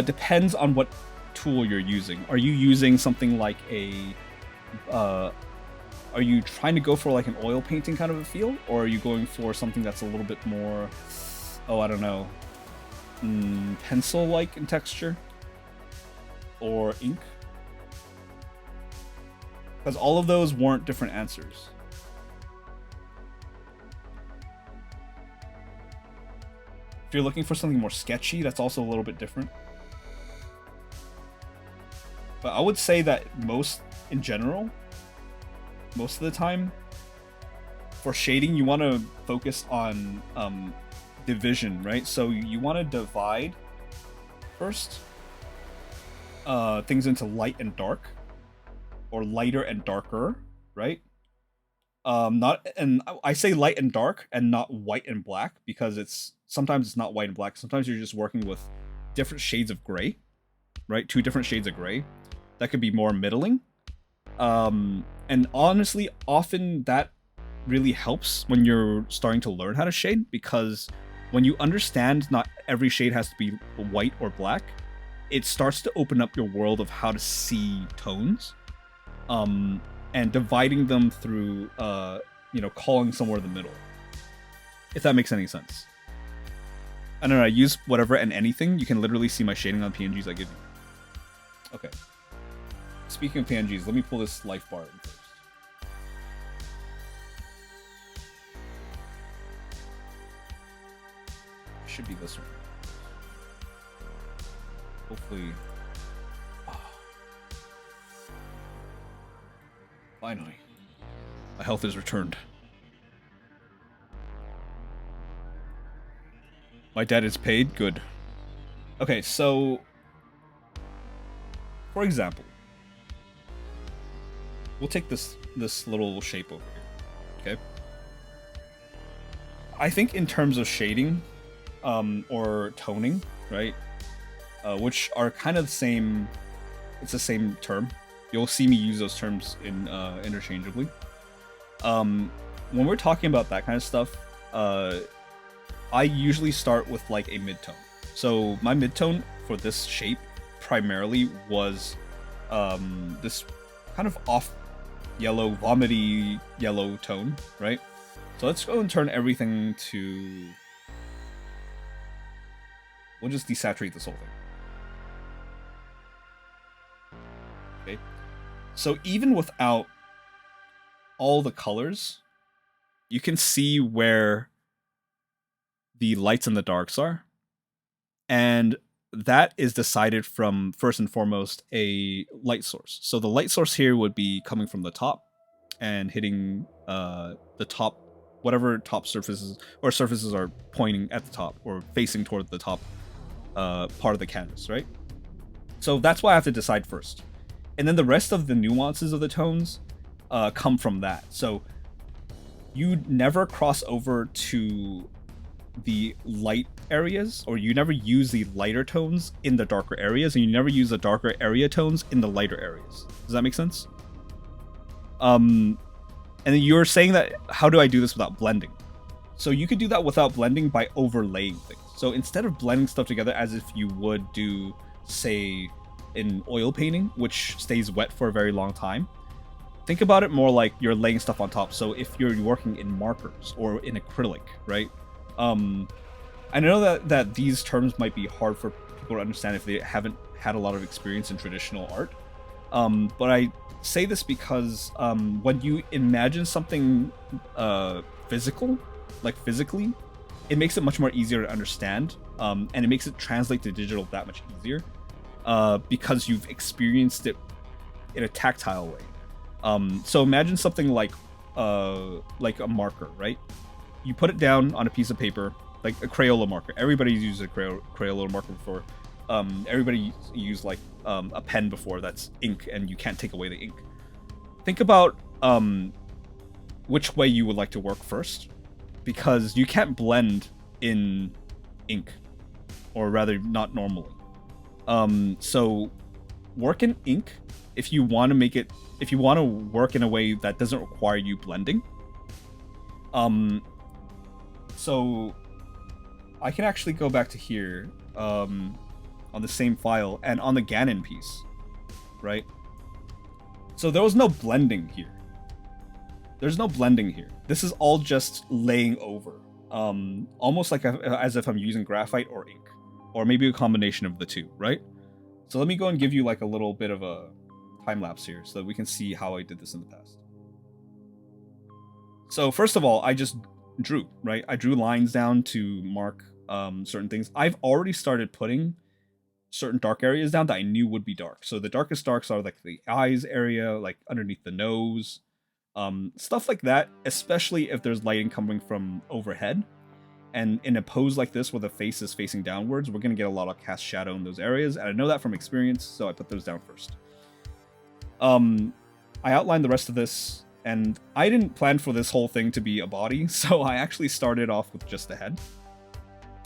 Depends on what tool you're using. Are you using something like a... are you trying to go for like an oil painting kind of a feel? Or are you going for something that's a little bit more... Oh, I don't know. Pencil-like in texture? Or ink? Because all of those warrant different answers. If you're looking for something more sketchy, that's also a little bit different. But I would say that in general, most of the time, for shading, you want to focus on division, right? So you want to divide first things into light and dark, or lighter and darker, right? And I say light and dark and not white and black because sometimes it's not white and black. Sometimes you're just working with different shades of gray, right? 2 different shades of gray that could be more middling. And honestly, often that really helps when you're starting to learn how to shade, because when you understand not every shade has to be white or black, it starts to open up your world of how to see tones. And dividing them through, calling somewhere in the middle. If that makes any sense. I don't know, I use whatever and anything. You can literally see my shading on PNGs I give you. Okay. Speaking of PNGs, let me pull this life bar in first. Should be this one. Hopefully... Finally, my health is returned. My debt is paid? Good. Okay, so... For example, we'll take this little shape over here, okay? I think in terms of shading, or toning, right? Which are kind of the same... It's the same term. You'll see me use those terms interchangeably. When we're talking about that kind of stuff, I usually start with like a midtone. So my midtone for this shape primarily was this kind of off yellow, vomity yellow tone, right? So let's go and turn everything to... We'll just desaturate this whole thing. Okay. So even without all the colors, you can see where the lights and the darks are. And that is decided from, first and foremost, a light source. So the light source here would be coming from the top and hitting the top, whatever top surfaces or surfaces are pointing at the top or facing toward the top part of the canvas, right? So that's why I have to decide first. And then the rest of the nuances of the tones come from that. So you never cross over to the light areas, or you never use the lighter tones in the darker areas, and you never use the darker area tones in the lighter areas. Does that make sense? And then you're saying that, how do I do this without blending? So you could do that without blending by overlaying things. So instead of blending stuff together as if you would do, say, in oil painting, which stays wet for a very long time, think about it more like you're laying stuff on top. So if you're working in markers or in acrylic, right? I know that these terms might be hard for people to understand if they haven't had a lot of experience in traditional art. But I say this because when you imagine something physical, like physically, it makes it much more easier to understand, and it makes it translate to digital that much easier, because you've experienced it in a tactile way. So imagine something like a marker, right? You put it down on a piece of paper, like a Crayola marker. Everybody's used a Crayola marker before. Everybody used like a pen before that's ink, and you can't take away the ink. Think about which way you would like to work first, because you can't blend in ink, or rather not normally. So work in ink if you want to work in a way that doesn't require you blending. So I can actually go back to here on the same file and on the Ganon piece, right? So there was no blending here. There's no blending here. This is all just laying over, almost like as if I'm using graphite or ink, or maybe a combination of the two, right? So let me go and give you like a little bit of a time lapse here so that we can see how I did this in the past. So first of all, I just drew, right? I drew lines down to mark certain things. I've already started putting certain dark areas down that I knew would be dark. So the darkest darks are like the eyes area, like underneath the nose, stuff like that, especially if there's lighting coming from overhead. And in a pose like this where the face is facing downwards, we're going to get a lot of cast shadow in those areas. And I know that from experience, so I put those down first. I outlined the rest of this, and I didn't plan for this whole thing to be a body, so I actually started off with just the head.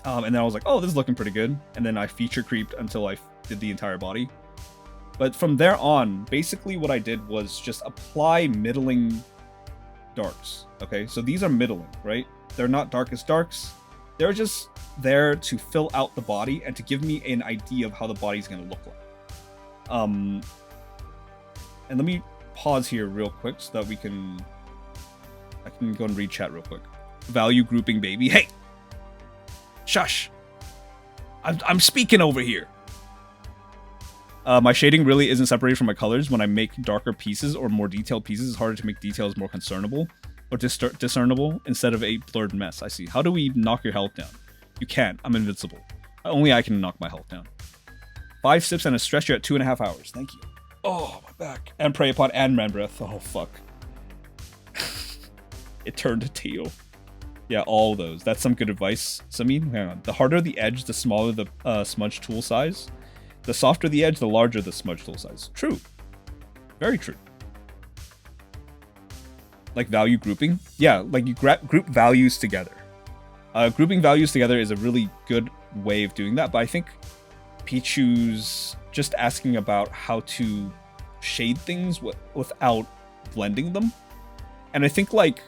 And then I was like, oh, this is looking pretty good. And then I feature creeped until I did the entire body. But from there on, basically what I did was just apply middling darks. Okay, so these are middling, right? They're not darkest darks. They're just there to fill out the body and to give me an idea of how the body's going to look like. And let me pause here real quick so that I can go and read chat real quick. Value grouping, baby. Hey! Shush! I'm speaking over here. My shading really isn't separated from my colors. When I make darker pieces or more detailed pieces, it's harder to make details more concernable or discernible instead of a blurred mess. I see. How do we knock your health down? You can't. I'm invincible. Only I can knock my health down. 5 sips and a stretch. You're at 2.5 hours. Thank you. Oh, my back. And prey upon and man breath. Oh, fuck. It turned to teal. Yeah, all those. That's some good advice. Sameen, hang on. The harder the edge, the smaller the smudge tool size. The softer the edge, the larger the smudge tool size. True. Very true. Like value grouping? Yeah, like you group values together. Grouping values together is a really good way of doing that, but I think Pichu's just asking about how to shade things without blending them. And I think, like,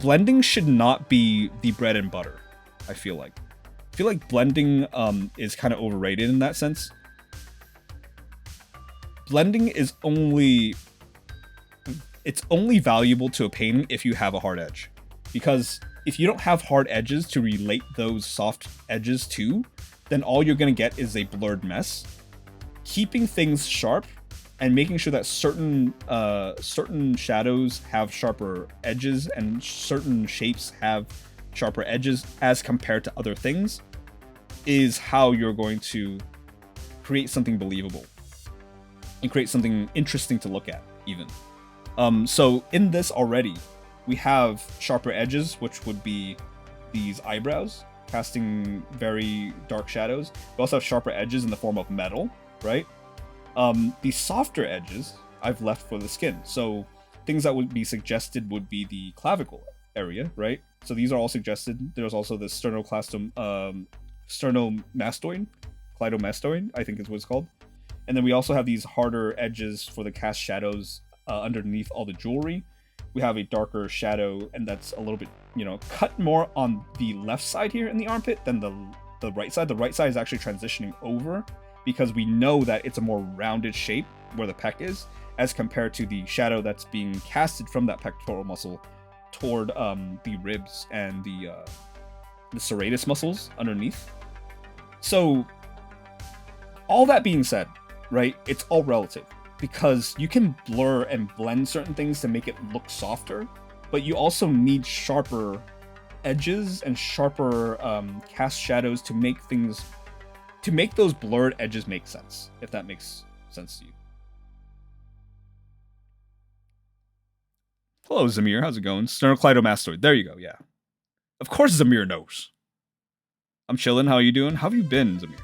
blending should not be the bread and butter, I feel like. I feel like blending is kind of overrated in that sense. Blending is only valuable to a painting if you have a hard edge. Because if you don't have hard edges to relate those soft edges to, then all you're going to get is a blurred mess. Keeping things sharp and making sure that certain shadows have sharper edges and certain shapes have sharper edges as compared to other things is how you're going to create something believable and create something interesting to look at, even. So in this already, we have sharper edges, which would be these eyebrows, casting very dark shadows. We also have sharper edges in the form of metal, right? The softer edges I've left for the skin. So things that would be suggested would be the clavicle area, right? So these are all suggested. There's also the sternocleidomastoid, I think is what it's called. And then we also have these harder edges for the cast shadows underneath all the jewelry. We have a darker shadow, and that's a little bit, cut more on the left side here in the armpit than the right side. The right side is actually transitioning over because we know that it's a more rounded shape where the pec is, as compared to the shadow that's being casted from that pectoral muscle toward the ribs and the serratus muscles underneath. So all that being said, right, it's all relative, because you can blur and blend certain things to make it look softer, but you also need sharper edges and sharper cast shadows to make those blurred edges make sense, if that makes sense to you. Hello, Zamir. How's it going? Sternocleidomastoid. There you go. Yeah. Of course Zamir knows. I'm chilling. How you doing? How have you been, Zamir?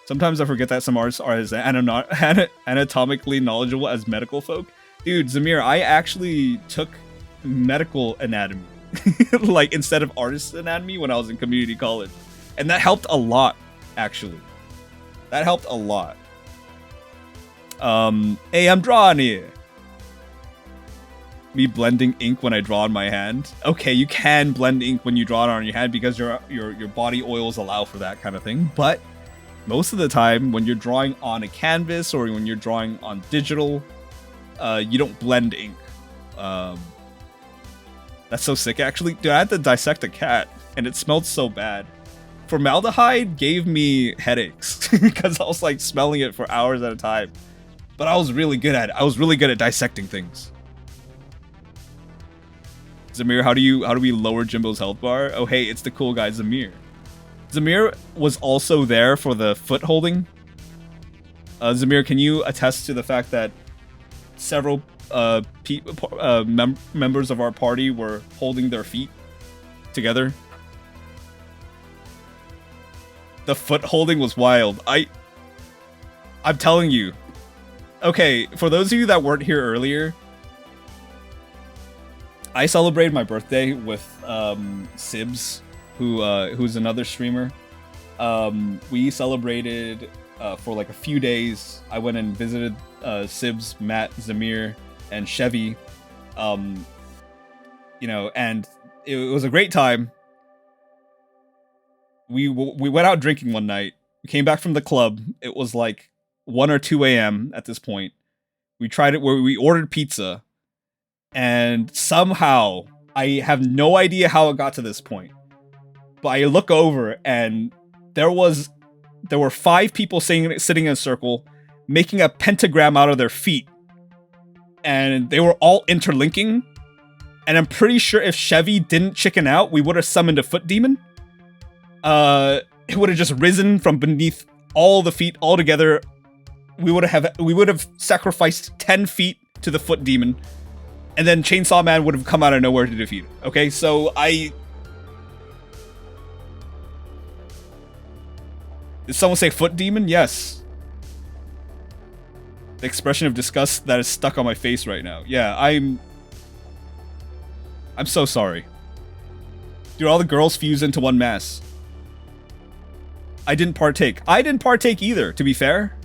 Sometimes I forget that some artists are as anatomically knowledgeable as medical folk. Dude, Zamir, I actually took medical anatomy, like, instead of artist anatomy when I was in community college. And that helped a lot, actually. That helped a lot. Hey, I'm drawing here. Me blending ink when I draw on my hand. Okay, you can blend ink when you draw it on your hand because your body oils allow for that kind of thing. But most of the time, when you're drawing on a canvas or when you're drawing on digital, you don't blend ink. That's so sick, actually. Dude, I had to dissect a cat, and it smelled so bad. Formaldehyde gave me headaches because I was like smelling it for hours at a time. But I was really good at it. I was really good at dissecting things. Zamir, how do we lower Jimbo's health bar? Oh hey, it's the cool guy Zamir. Zamir was also there for the foot holding. Zamir, can you attest to the fact that several members of our party were holding their feet together? The foot holding was wild. I'm telling you. Okay, for those of you that weren't here earlier, I celebrated my birthday with Sibs, who's another streamer. We celebrated for like a few days. I went and visited Sibs, Matt, Zamir, and Chevy. You know, and it was a great time. We went out drinking one night. We came back from the club. It was like 1 or 2 a.m. at this point. We tried it where we ordered pizza. And somehow, I have no idea how it got to this point. But I look over and there were 5 people sitting in a circle, making a pentagram out of their feet. And they were all interlinking. And I'm pretty sure if Chevy didn't chicken out, we would have summoned a foot demon. It would have just risen from beneath all the feet all together. We would have sacrificed 10 feet to the foot demon. And then Chainsaw Man would have come out of nowhere to defeat it. Okay, so Did someone say foot demon? Yes. The expression of disgust that is stuck on my face right now. Yeah, I'm so sorry. Dude, all the girls fuse into one mass. I didn't partake. I didn't partake either, to be fair.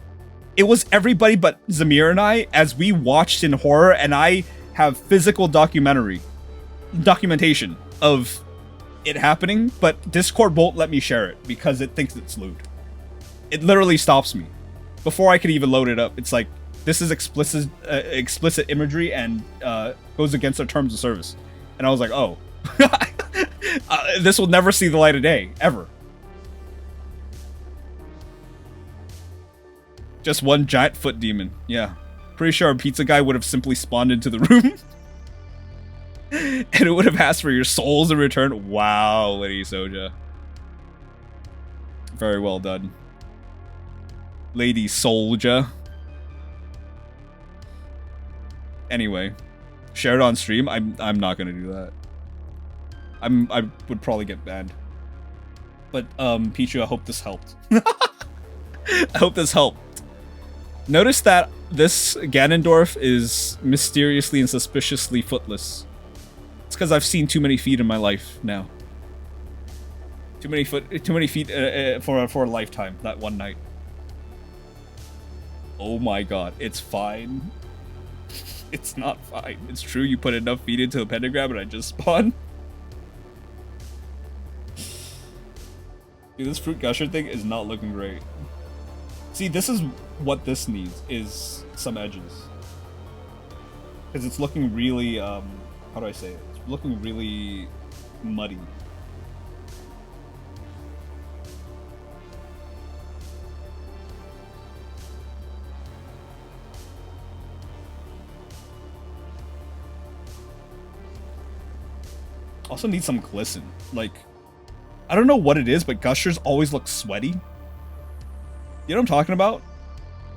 It was everybody but Zamir and I as we watched in horror, and I have physical documentation of it happening, but Discord won't let me share it because it thinks it's lewd. It literally stops me. Before I could even load it up, it's like, this is explicit imagery and goes against our terms of service. And I was like, oh. This will never see the light of day, ever. Just one giant foot demon, yeah. Pretty sure our pizza guy would have simply spawned into the room. And it would have asked for your souls in return. Wow, Lady Soja. Very well done. Lady Soldier. Anyway, share it on stream. I'm not gonna do that. I would probably get banned. But Pichu, I hope this helped. I hope this helped. Notice that this Ganondorf is mysteriously and suspiciously footless. It's because I've seen too many feet in my life now. Too many feet for a lifetime. That one night. Oh my god, it's fine. It's not fine. It's true. You put enough feet into a pentagram, and I just spawned. Dude, this fruit gusher thing is not looking great. See, this is what this needs, is some edges. Because it's looking really, how do I say it? It's looking really muddy. Also need some glisten. Like, I don't know what it is, but gushers always look sweaty. You know what I'm talking about?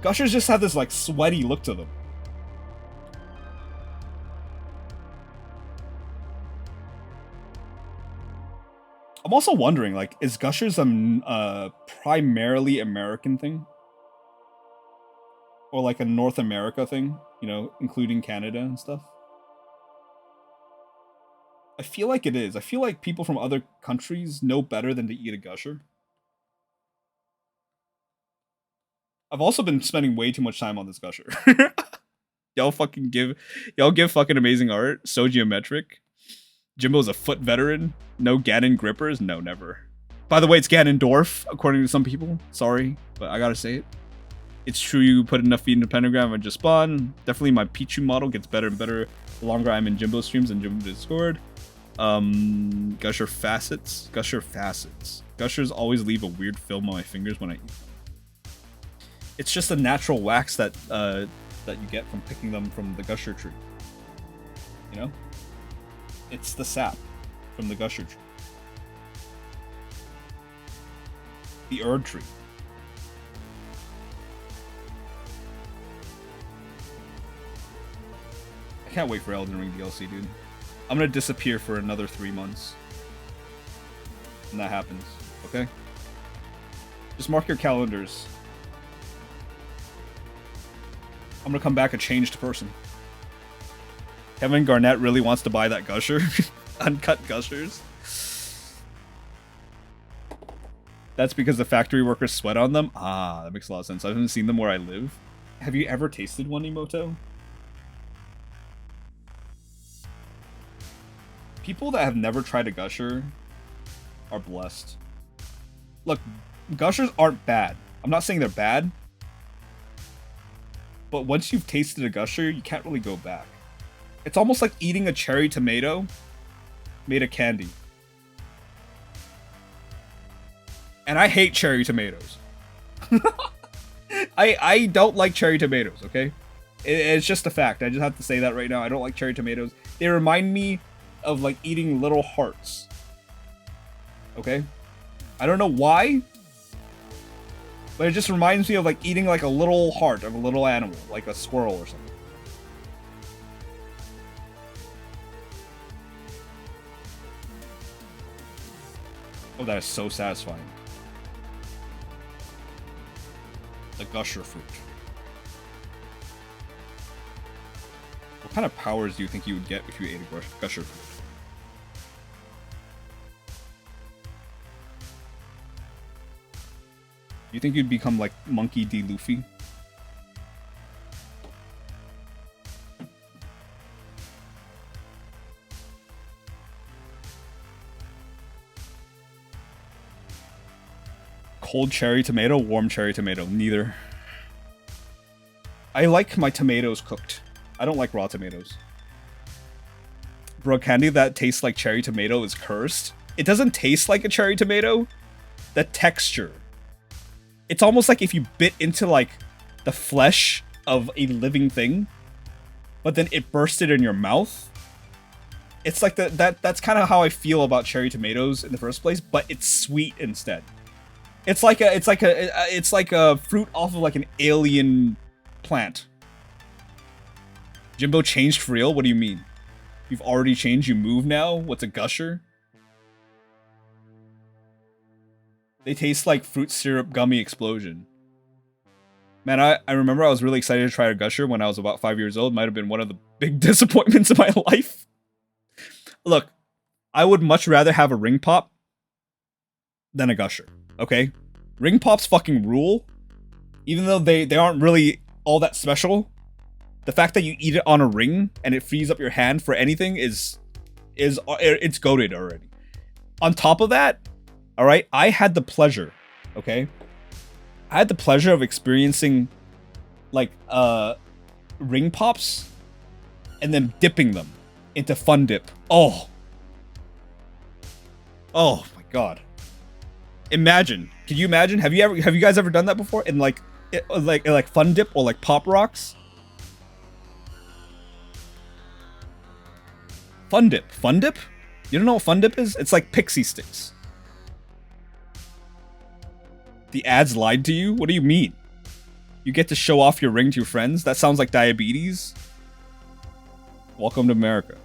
Gushers just have this, like, sweaty look to them. I'm also wondering, like, is gushers a primarily American thing? Or, like, a North America thing? You know, including Canada and stuff? I feel like it is. I feel like people from other countries know better than to eat a gusher. I've also been spending way too much time on this gusher. Y'all give fucking amazing art. So geometric. Jimbo's a foot veteran. No Ganon grippers. No, never. By the way, it's Ganondorf, according to some people. Sorry, but I gotta say it. It's true you put enough feet in the pentagram and just spawn. Definitely my Pichu model gets better and better the longer I'm in Jimbo streams and Jimbo Discord. Gusher facets. Gushers always leave a weird film on my fingers when I eat them. It's just a natural wax that that you get from picking them from the gusher tree. You know? It's the sap from the gusher tree. The Erd tree. I can't wait for Elden Ring DLC, dude. I'm gonna disappear for another 3 months. When that happens, okay? Just mark your calendars. I'm gonna come back a changed person. Kevin Garnett really wants to buy that gusher. Uncut gushers. That's because the factory workers sweat on them? Ah, that makes a lot of sense. I haven't seen them where I live. Have you ever tasted one, Emoto? People that have never tried a gusher are blessed. Look, gushers aren't bad. I'm not saying they're bad. But once you've tasted a gusher, you can't really go back. It's almost like eating a cherry tomato made of candy. And I hate cherry tomatoes. I don't like cherry tomatoes, okay? It's just a fact. I just have to say that right now. I don't like cherry tomatoes. They remind me of like eating little hearts. Okay? I don't know why, but it just reminds me of like eating like a little heart of a little animal, like a squirrel or something. Oh, that is so satisfying. The gusher fruit. What kind of powers do you think you would get if you ate a gusher fruit? You think you'd become like Monkey D. Luffy? Cold cherry tomato, warm cherry tomato, neither. I like my tomatoes cooked. I don't like raw tomatoes. Bro, candy that tastes like cherry tomato is cursed. It doesn't taste like a cherry tomato. The texture. It's almost like if you bit into like the flesh of a living thing, but then it bursted in your mouth. It's like that's kind of how I feel about cherry tomatoes in the first place, but it's sweet instead. It's like a fruit off of like an alien plant. Jimbo changed for real? What do you mean? You've already changed? You move now? What's a gusher? They taste like fruit syrup gummy explosion. Man, I remember I was really excited to try a gusher when I was about 5 years old. Might have been one of the big disappointments of my life. Look, I would much rather have a ring pop than a gusher. Okay? Ring pops fucking rule. Even though they aren't really all that special. The fact that you eat it on a ring and it frees up your hand for anything it's goated already. On top of that, alright, I had the pleasure, okay? I had the pleasure of experiencing like ring pops and then dipping them into Fun Dip. Oh my god. Imagine. Can you imagine? Have you guys ever done that before? In like Fun Dip or like Pop Rocks? Fun Dip. Fun Dip? You don't know what Fun Dip is? It's like pixie sticks. The ads lied to you? What do you mean? You get to show off your ring to your friends? That sounds like diabetes. Welcome to America.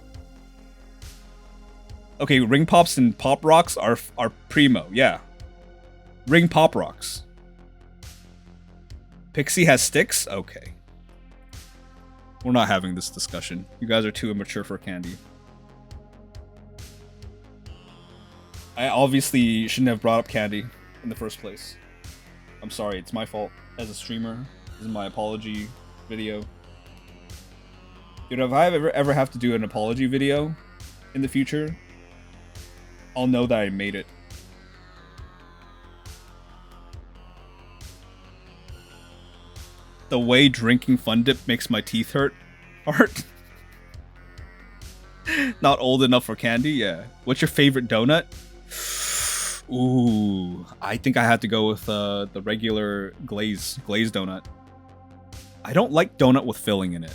Okay, ring pops and pop rocks are primo, yeah. Ring pop rocks. Pixie has sticks? Okay. We're not having this discussion. You guys are too immature for candy. I obviously shouldn't have brought up candy in the first place. I'm sorry, it's my fault as a streamer. This is my apology video. Dude, if I ever have to do an apology video in the future, I'll know that I made it. The way drinking Fun Dip makes my teeth hurt. Heart. Not old enough for candy, yeah. What's your favorite donut? Ooh, I think I had to go with the regular glazed donut. I don't like donut with filling in it.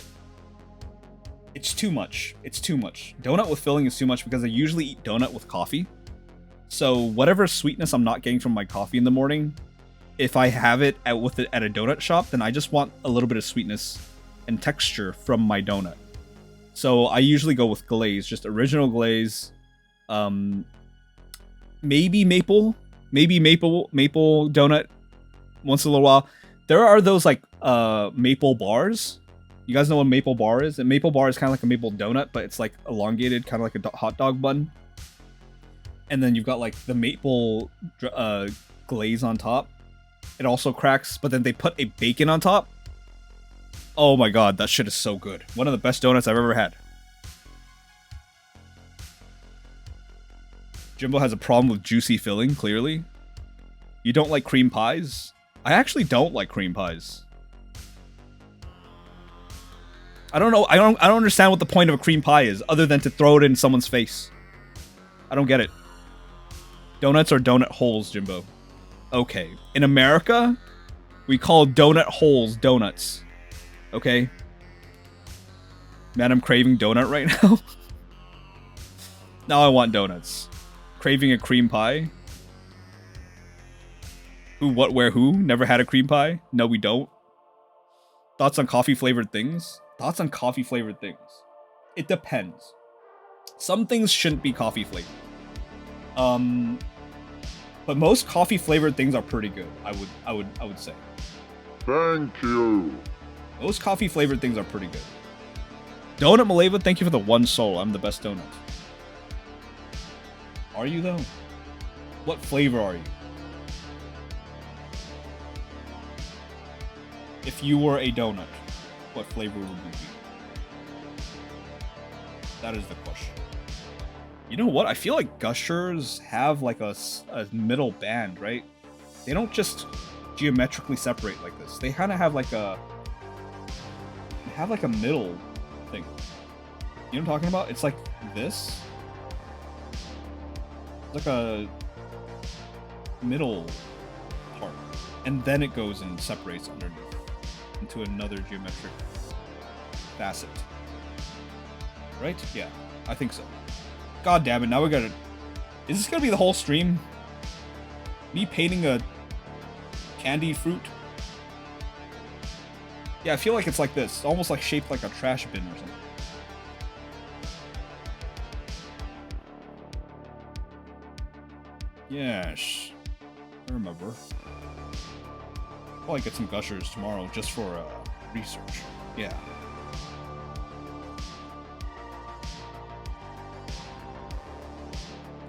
It's too much. It's too much. Donut with filling is too much because I usually eat donut with coffee. So whatever sweetness I'm not getting from my coffee in the morning, if I have it at a donut shop, then I just want a little bit of sweetness and texture from my donut. So I usually go with glaze, just original glaze. Maybe maple donut once in a little while. There are those like maple bars. You guys know what maple bar is? A maple bar is kind of like a maple donut, but it's like elongated, kind of like a hot dog bun. And then you've got like the maple glaze on top. It also cracks, but then they put a bacon on top. Oh my god, that shit is so good. One of the best donuts I've ever had. Jimbo has a problem with juicy filling, clearly. You don't like cream pies? I actually don't like cream pies. I don't know. I don't understand what the point of a cream pie is, other than to throw it in someone's face. I don't get it. Donuts are donut holes, Jimbo. Okay. In America, we call donut holes donuts. Okay? Man, I'm craving donut right now. Now I want donuts. Craving a cream pie. Who, what, where, who? Never had a cream pie? No, we don't. Thoughts on coffee flavored things? Thoughts on coffee flavored things? It depends. Some things shouldn't be coffee flavored. But most coffee flavored things are pretty good. I would say. Thank you. Most coffee flavored things are pretty good. Donut Maleva, thank you for the 1 soul. I'm the best donut. Are you though? What flavor are you? If you were a donut, what flavor would you be? That is the question. You know what? I feel like Gushers have like a middle band, right? They don't just geometrically separate like this. They kind of have like a middle thing. You know what I'm talking about? It's like this. It's like a middle part. And then it goes and separates underneath into another geometric facet. Right? Yeah, I think so. God damn it, now we gotta... Is this gonna be the whole stream? Me painting a candy fruit? Yeah, I feel like it's like this. Almost like shaped like a trash bin or something. Yes. I remember. Probably get some Gushers tomorrow just for research. Yeah.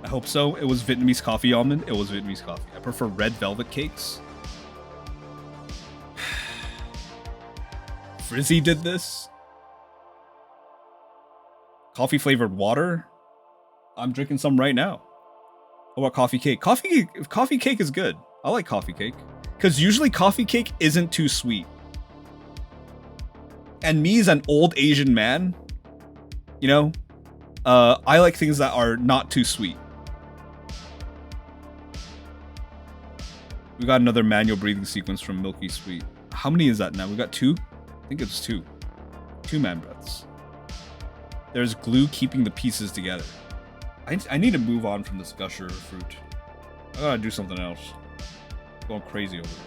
I hope so. It was Vietnamese coffee almond. It was Vietnamese coffee. I prefer red velvet cakes. Frizzy did this. Coffee flavored water. I'm drinking some right now. What about coffee cake? Coffee cake is good. I like coffee cake. Because usually coffee cake isn't too sweet. And me as an old Asian man, you know, I like things that are not too sweet. We got another manual breathing sequence from Milky Sweet. How many is that now? We got 2? I think it's 2. 2 man breaths. There's glue keeping the pieces together. I need to move on from this Gusher fruit. I gotta do something else. Going crazy over here.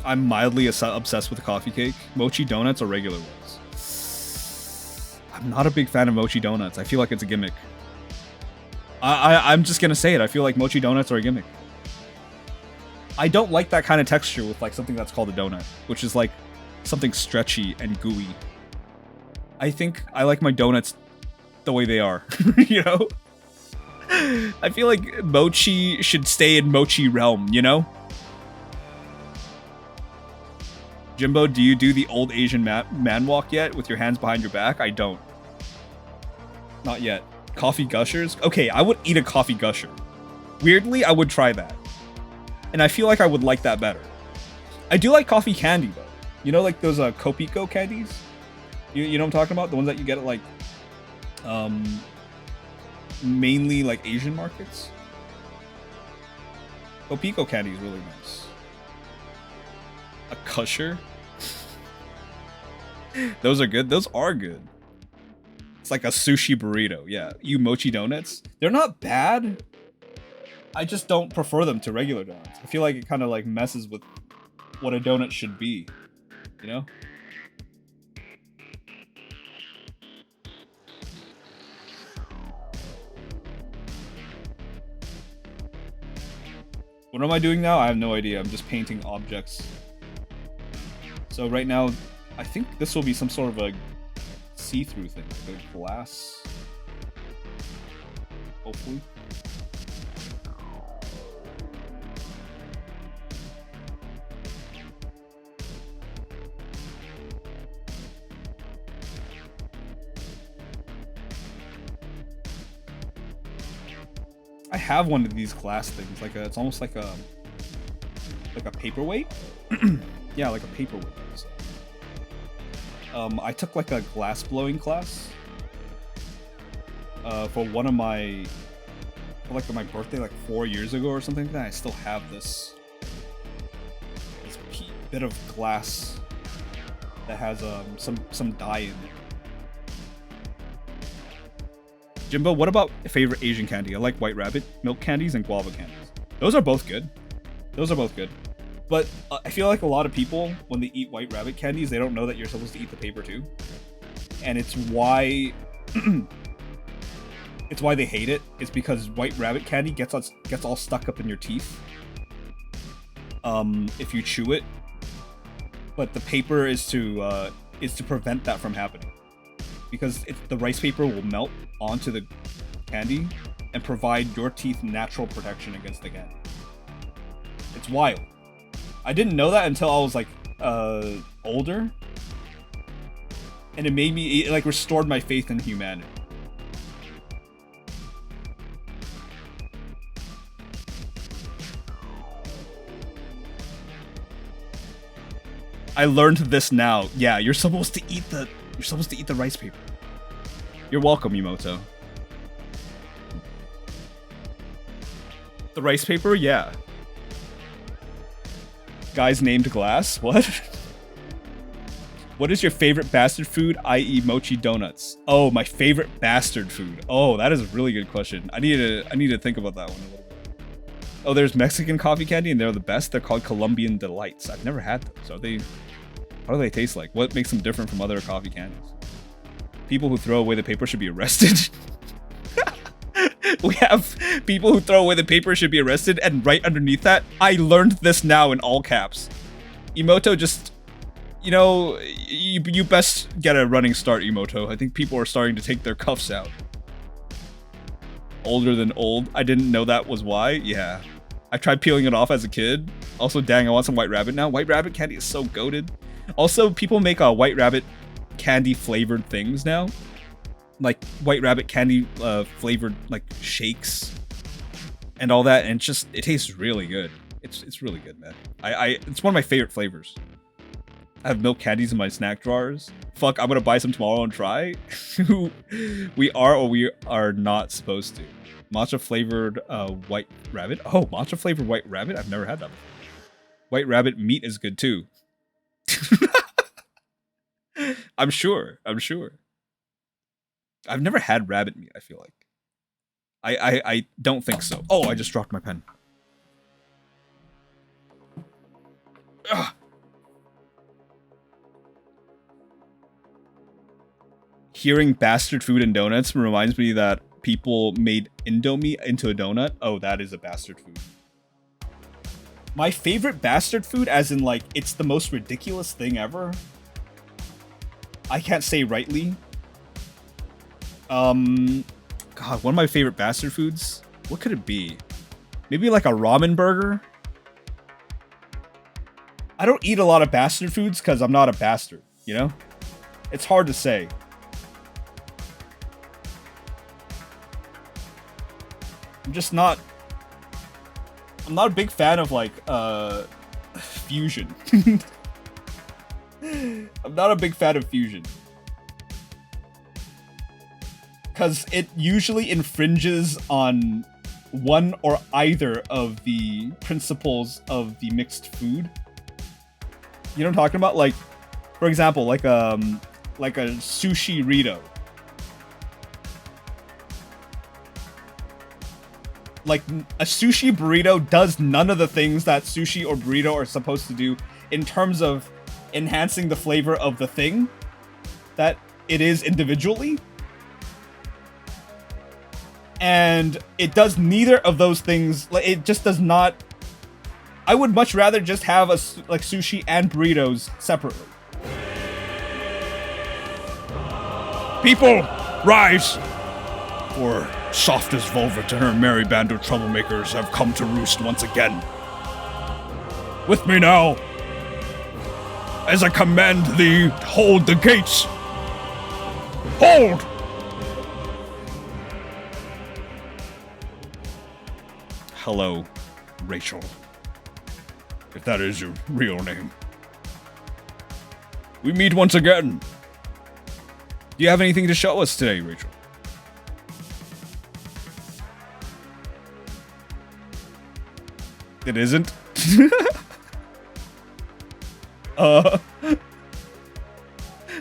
I'm mildly obsessed with coffee cake. Mochi donuts or regular ones? I'm not a big fan of mochi donuts. I feel like it's a gimmick. I'm just gonna say it. I feel like mochi donuts are a gimmick. I don't like that kind of texture with like something that's called a donut, which is like something stretchy and gooey. I think I like my donuts the way they are, you know? I feel like mochi should stay in mochi realm, you know? Jimbo, do you do the old Asian man walk yet with your hands behind your back? I don't. Not yet. Coffee gushers? Okay, I would eat a coffee gusher. Weirdly, I would try that. And I feel like I would like that better. I do like coffee candy, though. You know, like those Kopiko candies? You know what I'm talking about? The ones that you get at, like, mainly, like, Asian markets? Kopiko candy is really nice. A gusher? Those are good. Those are good. It's like a sushi burrito. Yeah. You mochi donuts? They're not bad. I just don't prefer them to regular donuts. I feel like it kind of like messes with what a donut should be. You know? What am I doing now? I have no idea. I'm just painting objects. So right now, I think this will be some sort of a see-through thing, like a glass. Hopefully. I have one of these glass things, like it's almost like a paperweight. Yeah, like a paperweight. So. I took like a glass blowing class for one of my my birthday like 4 years ago or something like that. I still have this bit of glass that has some dye in it. Jimbo, what about favorite Asian candy? I like White Rabbit, milk candies, and guava candies. Those are both good. Those are both good. But I feel like a lot of people, when they eat White Rabbit candies, they don't know that you're supposed to eat the paper too. And it's why... it's why they hate it. It's because White Rabbit candy gets all stuck up in your teeth. If you chew it. But the paper is to prevent that from happening. Because the rice paper will melt onto the candy and provide your teeth natural protection against the candy. It's wild. I didn't know that until I was like older, and it like restored my faith in humanity. I learned this now. Yeah, you're supposed to eat the rice paper. You're welcome, Emoto. The rice paper, yeah. Guys named Glass? What? What is your favorite bastard food, i.e. mochi donuts? Oh, my favorite bastard food. Oh, that is a really good question. I need to think about that one a little bit. Oh, there's Mexican coffee candy and they're the best. They're called Colombian Delights. I've never had those. How do they taste like? What makes them different from other coffee candies? People who throw away the paper should be arrested. We have people who throw away the paper should be arrested, and right underneath that, I learned this now in all caps. Emoto, just, you know, you best get a running start, Emoto. I think people are starting to take their cuffs out. Older than old. I didn't know that was why. Yeah. I tried peeling it off as a kid. Also, dang, I want some White Rabbit now. White Rabbit candy is so goated. Also, people make a White Rabbit candy flavored things now. Like White Rabbit candy flavored like shakes and all that, and it tastes really good. It's really good, man. It's one of my favorite flavors. I have milk candies in my snack drawers. Fuck, I'm gonna buy some tomorrow and try. We are or we are not supposed to. Matcha flavored White Rabbit. Oh, matcha flavored White Rabbit? I've never had that before. White Rabbit meat is good too. I'm sure. I've never had rabbit meat, I feel like. I don't think so. Oh, I just dropped my pen. Ugh. Hearing bastard food and donuts reminds me that people made Indomie into a donut. Oh, that is a bastard food. My favorite bastard food, as in like, it's the most ridiculous thing ever. I can't say rightly. God, one of my favorite bastard foods. What could it be? Maybe like a ramen burger? I don't eat a lot of bastard foods because I'm not a bastard, you know? It's hard to say. I'm just not... I'm not a big fan of, like, fusion. I'm not a big fan of fusion. Because it usually infringes on one or either of the principles of the mixed food. You know what I'm talking about? Like, for example, like a sushi burrito. Like, a sushi burrito does none of the things that sushi or burrito are supposed to do in terms of enhancing the flavor of the thing that it is individually. And it does neither of those things. Like, it just does not... I would much rather just have like sushi and burritos separately. People, rise! For soft as velvet and her merry band of troublemakers have come to roost once again. With me now, as I command thee, hold the gates! Hold! Hello, Rachel. If that is your real name. We meet once again. Do you have anything to show us today, Rachel? It isn't?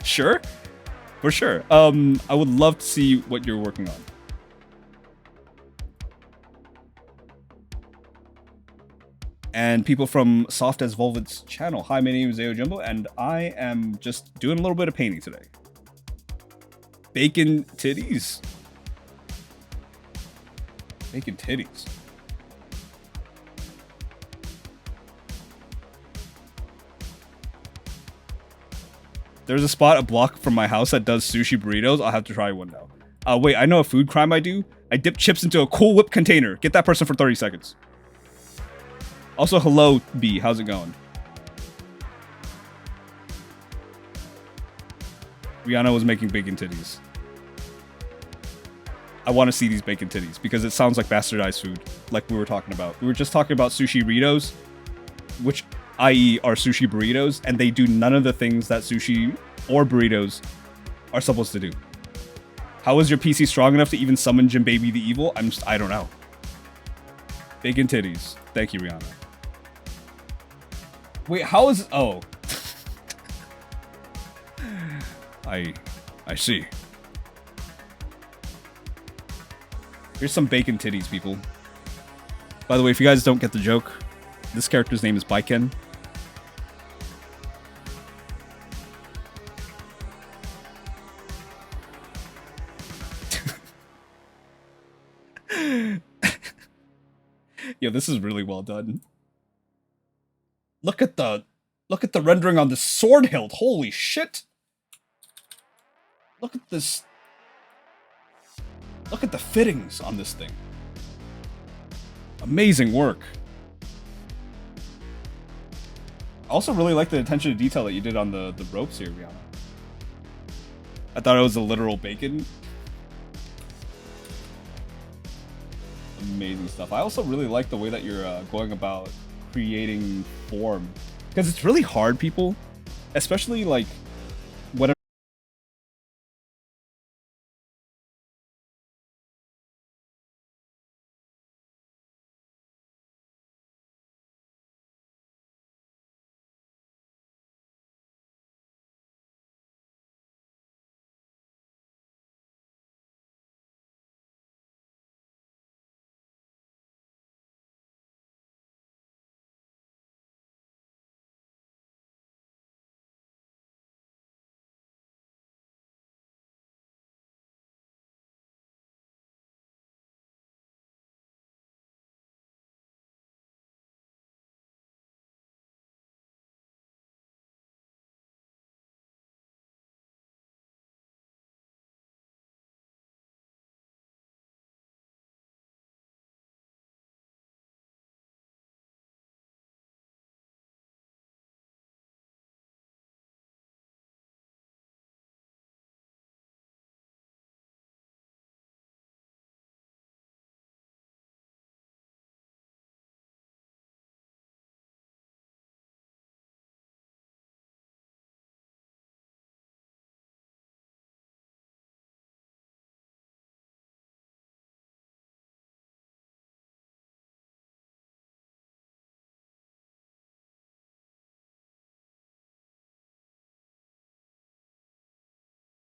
Sure? For sure. I would love to see what you're working on. And people from Soft as Velvet's channel. Hi, my name is Jimbo, and I am just doing a little bit of painting today. Bacon titties. Bacon titties. There's a spot a block from my house that does sushi burritos. I'll have to try one now. Wait, I know a food crime I do. I dip chips into a Cool Whip container. Get that person for 30 seconds. Also, hello, B. How's it going? Rihanna was making bacon titties. I want to see these bacon titties because it sounds like bastardized food, like we were talking about. We were just talking about sushi burritos, which, i.e., are sushi burritos, and they do none of the things that sushi or burritos are supposed to do. How is your PC strong enough to even summon Jim Baby the Evil? I don't know. Bacon titties. Thank you, Rihanna. Wait, how is... Oh. I see. Here's some bacon titties, people. By the way, if you guys don't get the joke, this character's name is Baiken. Yo, this is really well done. Look at the rendering on the sword hilt. Holy shit. Look at this. Look at the fittings on this thing. Amazing work. I also really like the attention to detail that you did on the ropes here, Rihanna. I thought it was a literal bacon. Amazing stuff. I also really like the way that you're going about creating form. Because it's really hard, people. Especially, like,